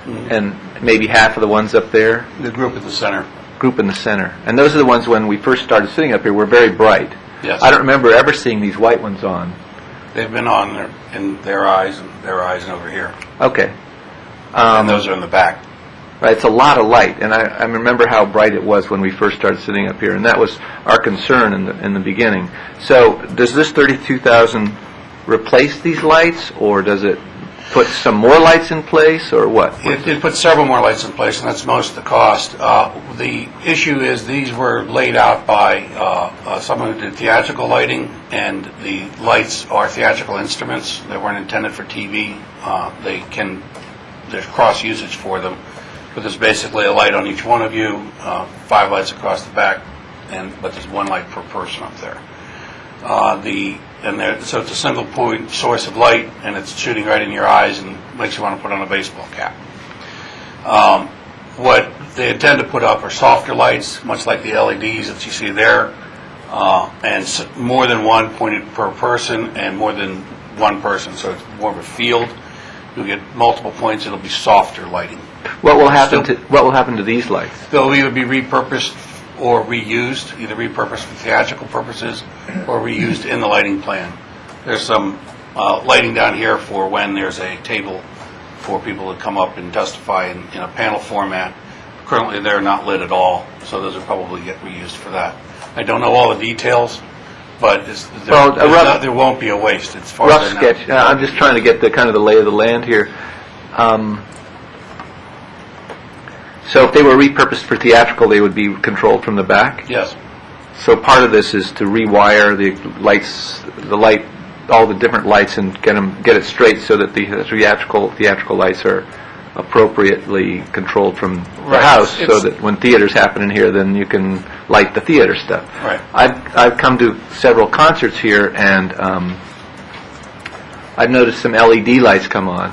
Speaker 6: and maybe half of the ones up there.
Speaker 14: The group at the center.
Speaker 6: Group in the center, and those are the ones when we first started sitting up here were very bright.
Speaker 14: Yes.
Speaker 6: I don't remember ever seeing these white ones on.
Speaker 14: They've been on in their eyes and over here.
Speaker 6: Okay.
Speaker 14: And those are in the back.
Speaker 6: Right, it's a lot of light, and I remember how bright it was when we first started sitting up here, and that was our concern in the beginning. So, does this $32,000 replace these lights, or does it put some more lights in place, or what?
Speaker 14: It puts several more lights in place, and that's most of the cost. The issue is these were laid out by someone who did theatrical lighting, and the lights are theatrical instruments. They weren't intended for TV. There's cross usage for them, but there's basically a light on each one of you, 5 lights across the back, but there's 1 light per person up there. So it's a single point source of light, and it's shooting right in your eyes and makes you want to put on a baseball cap. What they intend to put up are softer lights, much like the LEDs that you see there, and more than 1 pointed per person and more than 1 person, so it's more of a field. You'll get multiple points. It'll be softer lighting.
Speaker 6: What will happen to these lights?
Speaker 14: They'll either be repurposed or reused, either repurposed for theatrical purposes or reused in the lighting plan. There's some lighting down here for when there's a table for people to come up and testify in a panel format. Of currently they're not lit at all, so those will probably get reused for that. I don't know all the details, but there won't be a waste as far
Speaker 6: Rough
Speaker 14: as I know.
Speaker 6: sketch. I'm just trying to get the kind of the lay of the land here. So if they were repurposed for theatrical, they would be controlled from the back?
Speaker 14: Yes.
Speaker 6: So part of this is to rewire the lights, all the different lights, and get it straight so that the theatrical lights are appropriately controlled from the house, so that when theaters happen in here, then you can light the theater stuff.
Speaker 14: Right.
Speaker 6: I've come to several concerts here, and I've noticed some LED lights come on.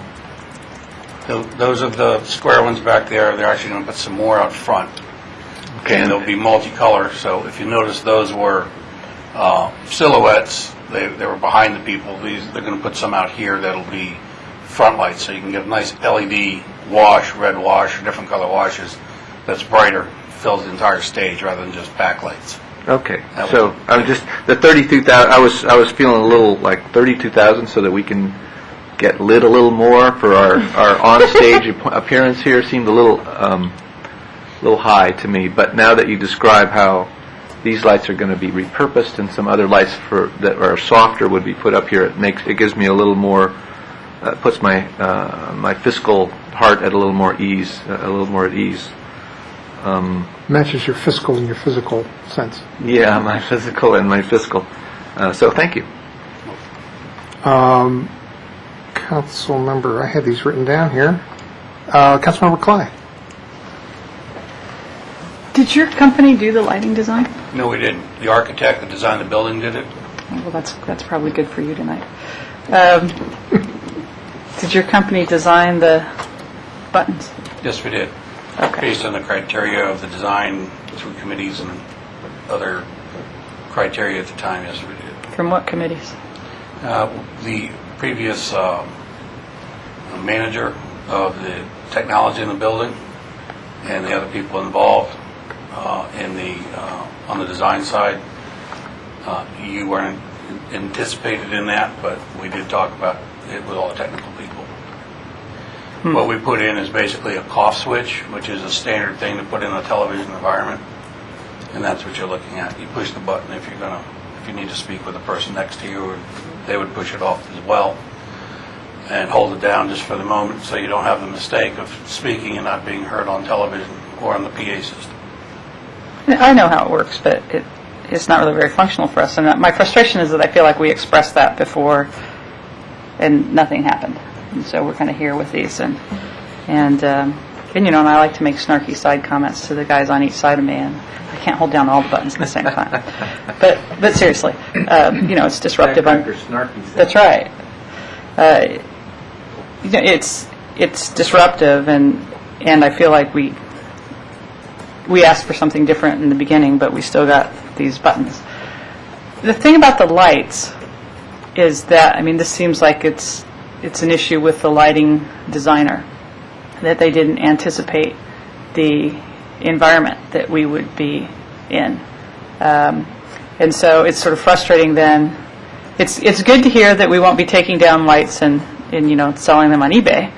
Speaker 14: Those are the square ones back there. They're actually going to put some more out front.
Speaker 6: Okay.
Speaker 14: And they'll be multicolor. So if you notice, those were silhouettes. They were behind the people. They're going to put some out here that'll be front lights, so you can get a nice LED wash, red wash, or different color washes that's brighter, fills the entire stage rather than just backlights.
Speaker 6: Okay, so I'm just the 32,000. I was feeling a little like 32,000, so that we can get lit a little more for our on-stage appearance here. Seemed a little high to me. But now that you describe how these lights are going to be repurposed and some other lights that are softer would be put up here, it gives me a little more. Puts my my fiscal heart at a little more ease. At ease.
Speaker 1: Matches your fiscal and your physical sense.
Speaker 6: Yeah, my physical and my fiscal. So thank you.
Speaker 1: Council member, I had these written down here. Councilmember Clay.
Speaker 3: Did your company do the lighting design?
Speaker 14: No, we didn't. The architect that designed the building did it.
Speaker 3: Well, that's probably good for you tonight. Did your company design the buttons?
Speaker 14: Yes, we did.
Speaker 3: Okay.
Speaker 14: Based on the criteria of the design through committees and other criteria at the time, yes, we did.
Speaker 3: From what committees?
Speaker 14: The previous manager of the technology in the building and the other people involved on the design side. You weren't anticipated in that, but we did talk about it with all the technical people. What we put in is basically a cough switch, which is a standard thing to put in a television environment, and that's what you're looking at. You push the button if you need to speak with the person next to you, or they would push it off as well, and hold it down just for the moment, so you don't have the mistake of speaking and not being heard on television or on the PA system.
Speaker 3: I know how it works, but it's not really very functional for us. And my frustration is that I feel like we expressed that before, and nothing happened. And so we're kind of here with these, and I like to make snarky side comments to the guys on each side of me, and I can't hold down all the buttons at the same time. But seriously, it's disruptive. That's right. It's disruptive, and I feel like we asked for something different in the beginning, but we still got these buttons. The thing about the lights is that, this seems like it's an issue with the lighting designer, that they didn't anticipate the environment that we would be in. And so it's sort of frustrating then. It's good to hear that we won't be taking down lights and selling them on eBay,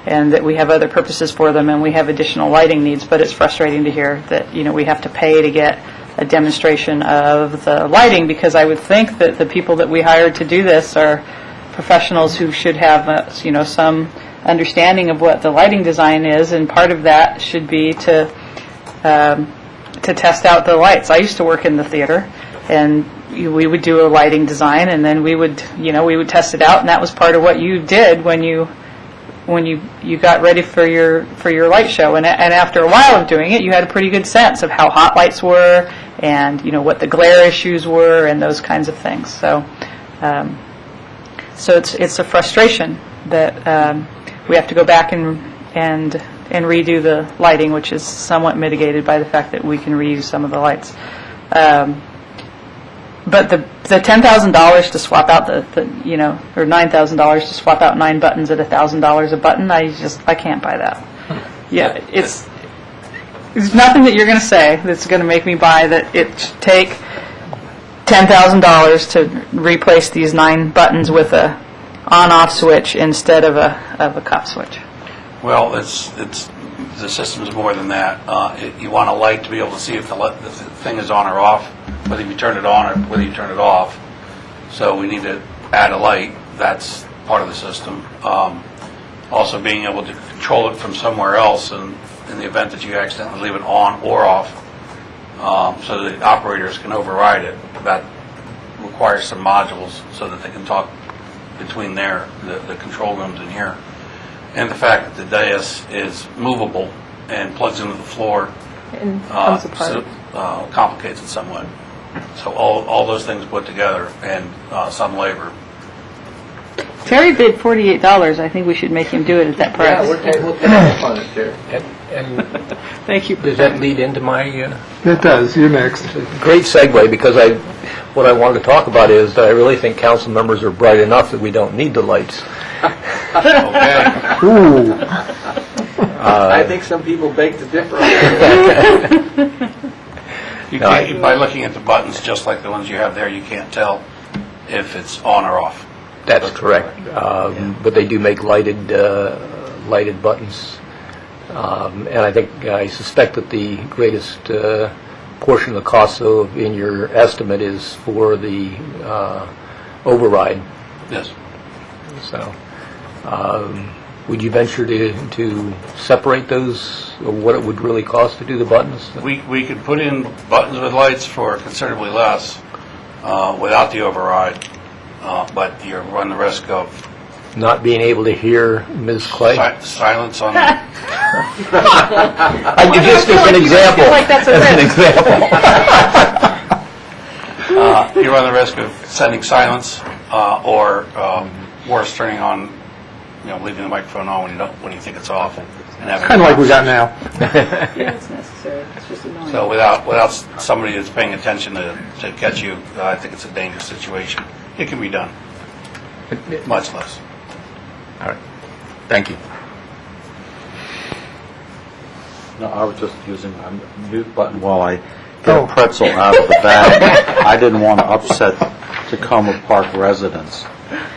Speaker 3: and that we have other purposes for them and we have additional lighting needs, but it's frustrating to hear that we have to pay to get a demonstration of the lighting, because I would think that the people that we hired to do this are professionals who should have some understanding of what the lighting design is, and part of that should be to test out the lights. I used to work in the theater, and we would do a lighting design, and then we would test it out, and that was part of what you did when you got ready for your light show. And after a while of doing it, you had a pretty good sense of how hot lights were, and what the glare issues were, and those kinds of things. So it's a frustration that we have to go back and redo the lighting, which is somewhat mitigated by the fact that we can reuse some of the lights. But the $10,000 to swap out or $9,000 to swap out 9 buttons at $1,000 a button, I can't buy that. Yeah, it's nothing that you're going to say that's going to make me buy that it should take $10,000 to replace these 9 buttons with a on-off switch instead of a cup switch.
Speaker 14: Well, the system is more than that. You want a light to be able to see if the thing is on or off, whether you turn it on or whether you turn it off. So we need to add a light. That's part of the system. Also being able to control it from somewhere else, and in the event that you accidentally leave it on or off, so that the operators can override it. That requires some modules so that they can talk between the control rooms in here. And the fact that the dais is movable and plugs into the floor
Speaker 11: And comes apart.
Speaker 14: complicates it somewhat. So all those things put together, and some labor.
Speaker 3: Terry bid $48. I think we should make him do it at that price.
Speaker 8: We'll take up on it, Terry. And
Speaker 3: Thank you.
Speaker 8: does that lead into my...
Speaker 1: It does. You're next.
Speaker 8: Great segue, because what I wanted to talk about is that I really think council members are bright enough that we don't need the lights.
Speaker 14: Okay.
Speaker 1: Ooh.
Speaker 8: I think some people beg to differ.
Speaker 14: By looking at the buttons, just like the ones you have there, you can't tell if it's on or off.
Speaker 8: That's correct. But they do make lighted buttons. And I suspect that the greatest portion of the cost, though, in your estimate is for the override.
Speaker 14: Yes.
Speaker 8: So, would you venture to separate those, or what it would really cost to do the buttons?
Speaker 14: We could put in buttons with lights for considerably less without the override, but you run the risk of
Speaker 8: not being able to hear Ms. Clay?
Speaker 14: Silence on...
Speaker 8: I give just as an example.
Speaker 11: Like that's a
Speaker 14: risk. You run the risk of sending silence, or worse, turning on, leaving the microphone on when you think it's off.
Speaker 1: It's kind of like we got now.
Speaker 3: Yeah, it's necessary. It's just annoying.
Speaker 14: So without somebody that's paying attention to catch you, I think it's a dangerous situation. It can be done. Much less.
Speaker 8: All right. Thank you.
Speaker 2: No, I was just using a mute button while I get a pretzel out of the bag. I didn't want to upset Tacoma Park residents.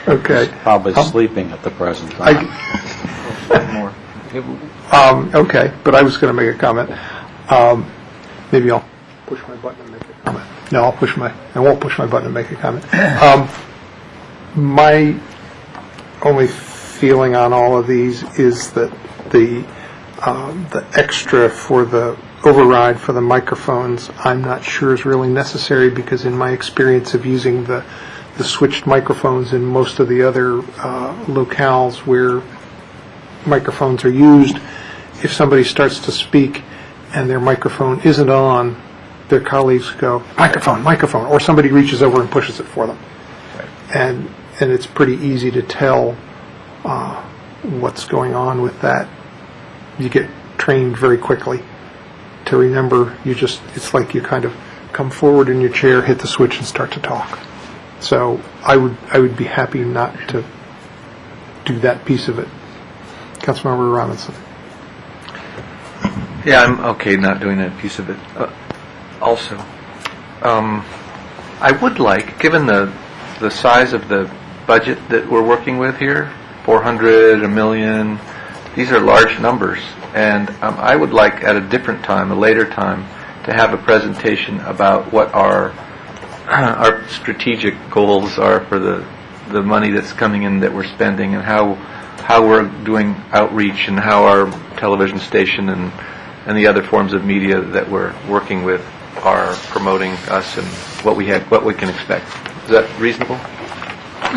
Speaker 1: Okay.
Speaker 2: Who's probably sleeping at the present time.
Speaker 1: Okay, but I was going to make a comment. Maybe I'll push my button and make a comment. No, I won't push my button and make a comment. My only feeling on all of these is that the extra for the override for the microphones, I'm not sure is really necessary, because in my experience of using the switched microphones in most of the other locales where microphones are used, if somebody starts to speak and their microphone isn't on, their colleagues go, microphone, or somebody reaches over and pushes it for them. And it's pretty easy to tell what's going on with that. You get trained very quickly to remember, it's like you kind of come forward in your chair, hit the switch, and start to talk. So I would be happy not to do that piece of it. Councilmember Robinson.
Speaker 6: Yeah, I'm okay not doing that piece of it. Also, I would like, given the size of the budget that we're working with here, 400, $1 million, these are large numbers, and I would like at a different time, a later time, to have a presentation about what our strategic goals are for the money that's coming in that we're spending, and how we're doing outreach, and how our television station and the other forms of media that we're working with are promoting us, and what we can expect. Is that reasonable?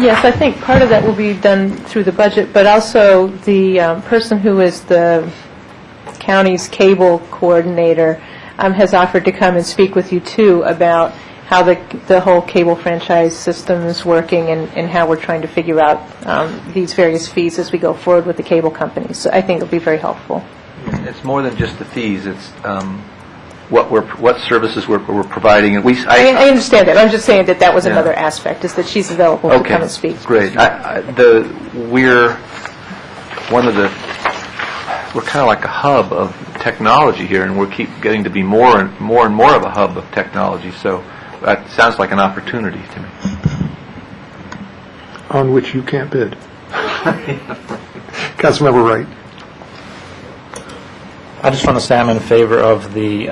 Speaker 11: Yes, I think part of that will be done through the budget, but also the person who is the county's cable coordinator has offered to come and speak with you, too, about how the whole cable franchise system is working, and how we're trying to figure out these various fees as we go forward with the cable companies. So I think it'll be very helpful.
Speaker 6: It's more than just the fees. It's what services we're providing. And
Speaker 11: I understand that. I'm just saying that was another aspect, is that she's available to come and speak.
Speaker 6: Great. We're kind of like a hub of technology here, and we keep getting to be more and more of a hub of technology. So that sounds like an opportunity to me.
Speaker 1: On which you can't bid. Councilmember Wright.
Speaker 12: I just want to say I'm in favor of the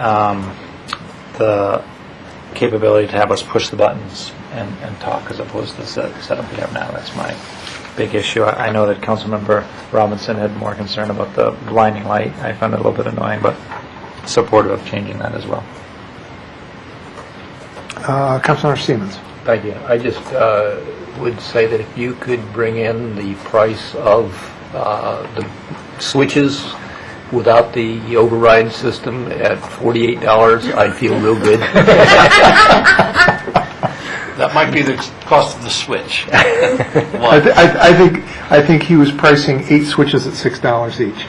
Speaker 12: capability to have us push the buttons and talk as opposed to the setup we have now. That's my big issue. I know that Councilmember Robinson had more concern about the blinding light. I found it a little bit annoying, but supportive of changing that as well.
Speaker 1: Councilmember Siemens.
Speaker 8: Thank you. I just would say that if you could bring in the price of the switches without the override system at $48, I'd feel real good.
Speaker 14: That might be the cost of the switch.
Speaker 1: I think he was pricing 8 switches at $6 each,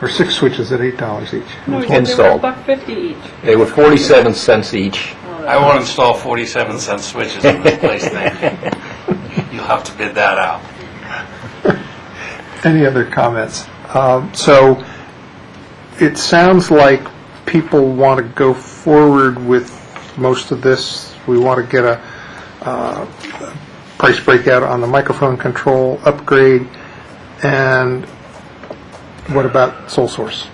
Speaker 1: or 6 switches at $8 each.
Speaker 3: No, he said they were $1.50 each.
Speaker 8: They were 47 cents each.
Speaker 14: I won't install 47-cent switches in this place then. You'll have to bid that out.
Speaker 1: Any other comments? So it sounds like people want to go forward with most of this. We want to get a price breakout on the microphone control upgrade. And what about sole source?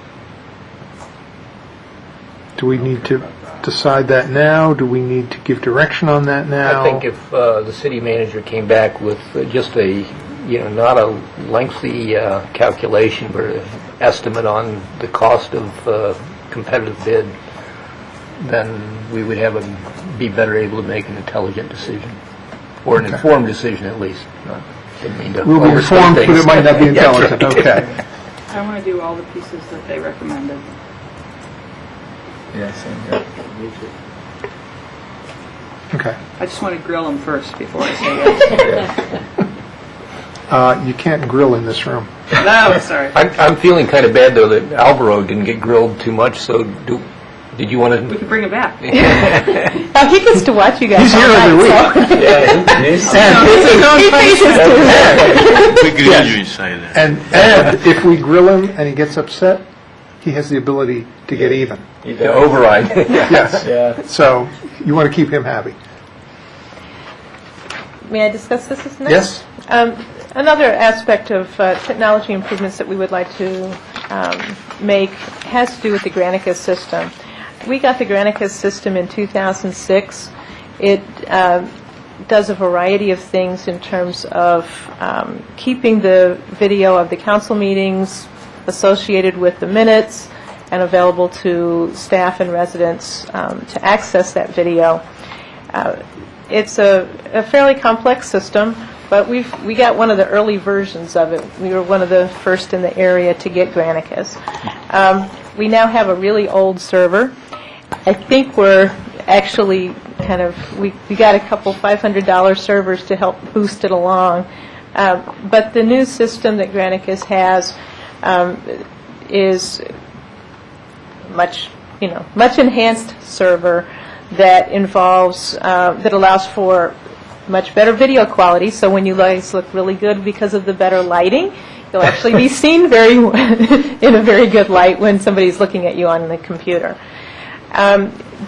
Speaker 1: Do we need to decide that now? Do we need to give direction on that now?
Speaker 8: I think if the city manager came back with just a, not a lengthy calculation, but an estimate on the cost of competitive bid, then we would be better able to make an intelligent decision, or an informed decision at least. Didn't mean to
Speaker 1: we'll be informed, but it might not be intelligent.
Speaker 8: Right.
Speaker 1: Okay.
Speaker 3: I want to do all the pieces that they recommended.
Speaker 9: Yeah, same here.
Speaker 1: Okay.
Speaker 3: I just want to grill them first before I say yes.
Speaker 1: You can't grill in this room.
Speaker 3: No, sorry.
Speaker 8: I'm feeling kind of bad, though, that Alvaro didn't get grilled too much, so did you want to...
Speaker 3: We can bring him back.
Speaker 11: He gets to watch you guys.
Speaker 1: He's here every week.
Speaker 15: We grill you inside there.
Speaker 1: And if we grill him and he gets upset, he has the ability to get even.
Speaker 8: The override.
Speaker 1: Yes.
Speaker 9: Yeah.
Speaker 1: So you want to keep him happy.
Speaker 11: May I discuss this next?
Speaker 1: Yes.
Speaker 11: Another aspect of technology improvements that we would like to make has to do with the Granicus system. We got the Granicus system in 2006. It does a variety of things in terms of keeping the video of the council meetings associated with the minutes and available to staff and residents to access that video. It's a fairly complex system, but we got one of the early versions of it. We were one of the first in the area to get Granicus. We now have a really old server. I think we're actually we got a couple $500 servers to help boost it along. But the new system that Granicus has is much enhanced server that involves that allows for much better video quality. So when you guys look really good because of the better lighting, you'll actually be seen in a very good light when somebody's looking at you on the computer.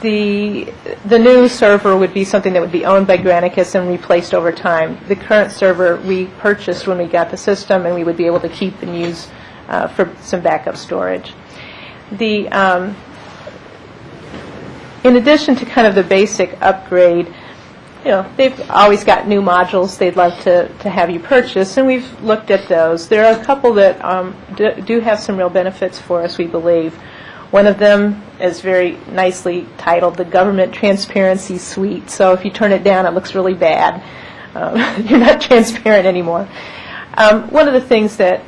Speaker 11: The new server would be something that would be owned by Granicus and replaced over time. The current server we purchased when we got the system, and we would be able to keep and use for some backup storage. In addition to kind of the basic upgrade, they've always got new modules they'd love to have you purchase, and we've looked at those. There are a couple that do have some real benefits for us, we believe. One of them is very nicely titled the Government Transparency Suite. So if you turn it down, it looks really bad. You're not transparent anymore. One of the things that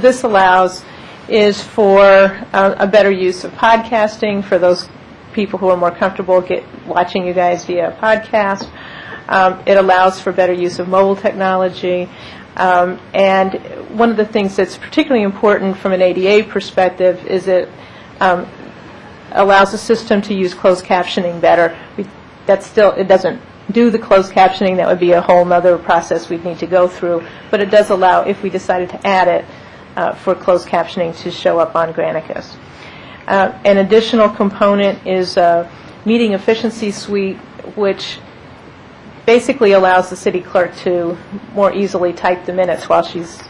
Speaker 11: this allows is for a better use of podcasting for those people who are more comfortable watching you guys via podcast. It allows for better use of mobile technology. And one of the things that's particularly important from an ADA perspective is it allows the system to use closed captioning better. It doesn't do the closed captioning. That would be a whole other process we'd need to go through. But it does allow, if we decided to add it, for closed captioning to show up on Granicus. An additional component is a meeting efficiency suite, which basically allows the city clerk to more easily type the minutes while she's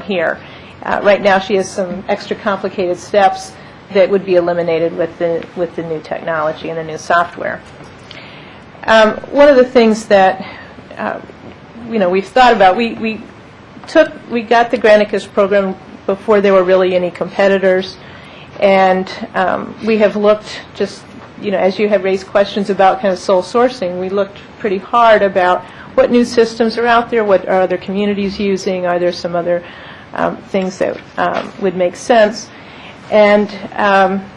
Speaker 11: here. Right now, she has some extra complicated steps that would be eliminated with the new technology and the new software. One of the things that we've thought about, we got the Granicus program before there were really any competitors, and we have looked just, as you have raised questions about kind of sole sourcing, we looked pretty hard about what new systems are out there, what are other communities using, are there some other things that would make sense, and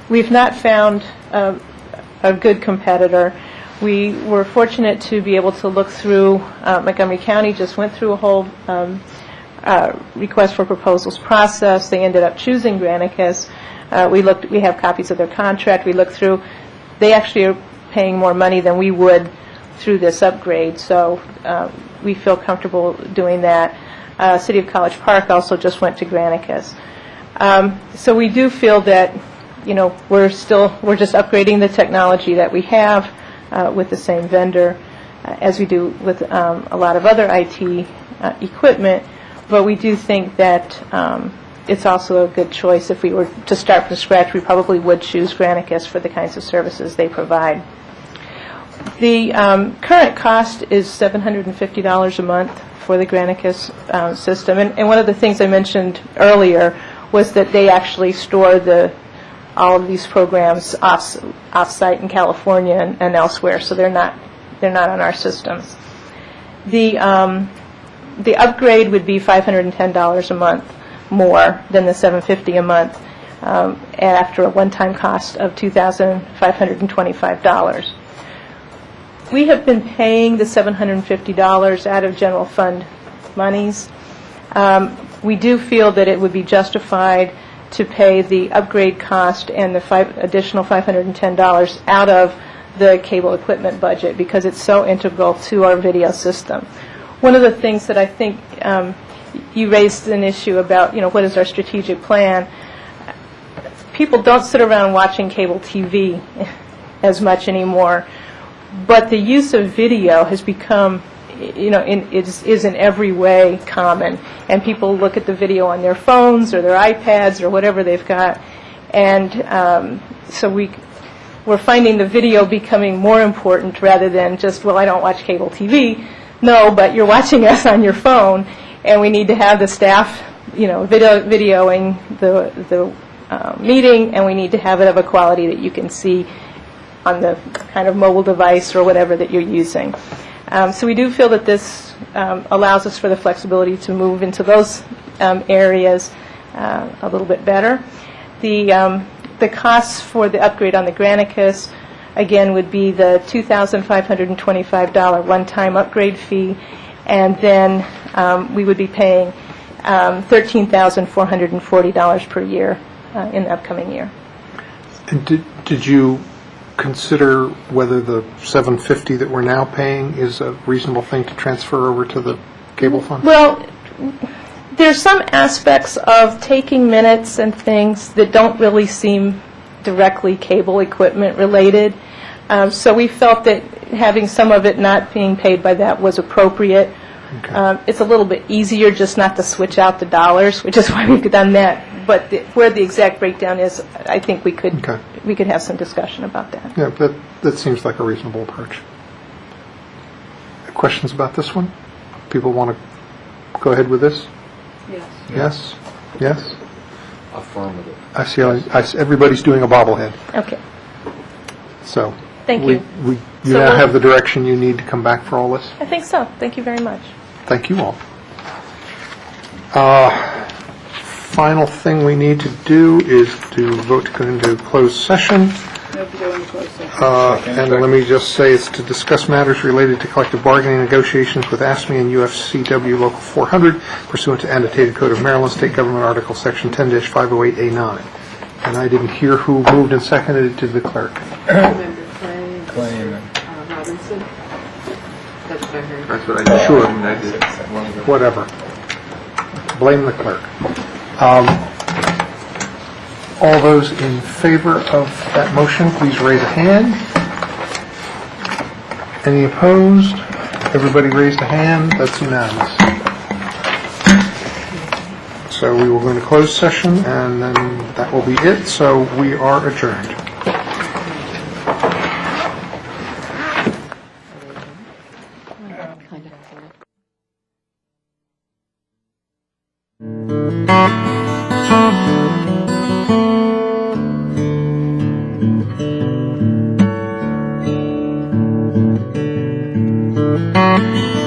Speaker 11: we've not found a good competitor. We were fortunate to be able to look through, Montgomery County just went through a whole request for proposals process. They ended up choosing Granicus. We have copies of their contract. We looked through. They actually are paying more money than we would through this upgrade, so we feel comfortable doing that. City of College Park also just went to Granicus. So we do feel that, we're just upgrading the technology that we have with the same vendor as we do with a lot of other IT equipment, but we do think that it's also a good choice. If we were to start from scratch, we probably would choose Granicus for the kinds of services they provide. The current cost is $750 a month for the Granicus system, and one of the things I mentioned earlier was that they actually store all of these programs off-site in California and elsewhere, so they're not on our systems. The upgrade would be $510 a month more than the $750 a month, after a one-time cost of $2,525. We have been paying the $750 out of general fund monies. We do feel that it would be justified to pay the upgrade cost and the additional $510 out of the cable equipment budget because it's so integral to our video system. One of the things that I think you raised an issue about, what is our strategic plan? People don't sit around watching cable TV as much anymore, but the use of video has become, is in every way common, and people look at the video on their phones or their iPads or whatever they've got, and so we're finding the video becoming more important rather than just, well, I don't watch cable TV. No, but you're watching us on your phone, and we need to have the staff, videoing the meeting, and we need to have it of a quality that you can see on the kind of mobile device or whatever that you're using. So we do feel that this allows us for the flexibility to move into those areas a little bit better. The costs for the upgrade on the Granicus, again, would be the $2,525 one-time upgrade fee, and then we would be paying $13,440 per year in the upcoming year.
Speaker 1: And did you consider whether the $750 that we're now paying is a reasonable thing to transfer over to the cable fund?
Speaker 11: Well, there's some aspects of taking minutes and things that don't really seem directly cable equipment related. So we felt that having some of it not being paid by that was appropriate. Okay. It's a little bit easier just not to switch out the dollars, which is why we've done that. But where the exact breakdown is, I think we could have some discussion about that.
Speaker 1: Yeah, that seems like a reasonable approach. Questions about this one? People want to go ahead with this?
Speaker 11: Yes.
Speaker 1: Yes? Yes?
Speaker 2: Affirmative.
Speaker 1: I see everybody's doing a bobblehead.
Speaker 11: Okay.
Speaker 1: So
Speaker 11: thank you.
Speaker 1: You now have the direction you need to come back for all this?
Speaker 11: I think so. Thank you very much.
Speaker 1: Thank you all. Final thing we need to do is to vote to go into closed session. And let me just say it's to discuss matters related to collective bargaining negotiations with ASME and UFCW Local 400 pursuant to annotated Code of Maryland State Government Article Section 10-508A9. And I didn't hear who moved and seconded it to the clerk.
Speaker 12: Claim.
Speaker 10: Robinson. That's what I heard.
Speaker 6: That's what I did.
Speaker 1: Sure.
Speaker 6: I did.
Speaker 1: Whatever. Blame the clerk. All those in favor of that motion, please raise a hand. Any opposed? Everybody raised a hand. That's unanimous. So we will go into closed session, and then that will be it. So we are adjourned.
Speaker 16: Thank you.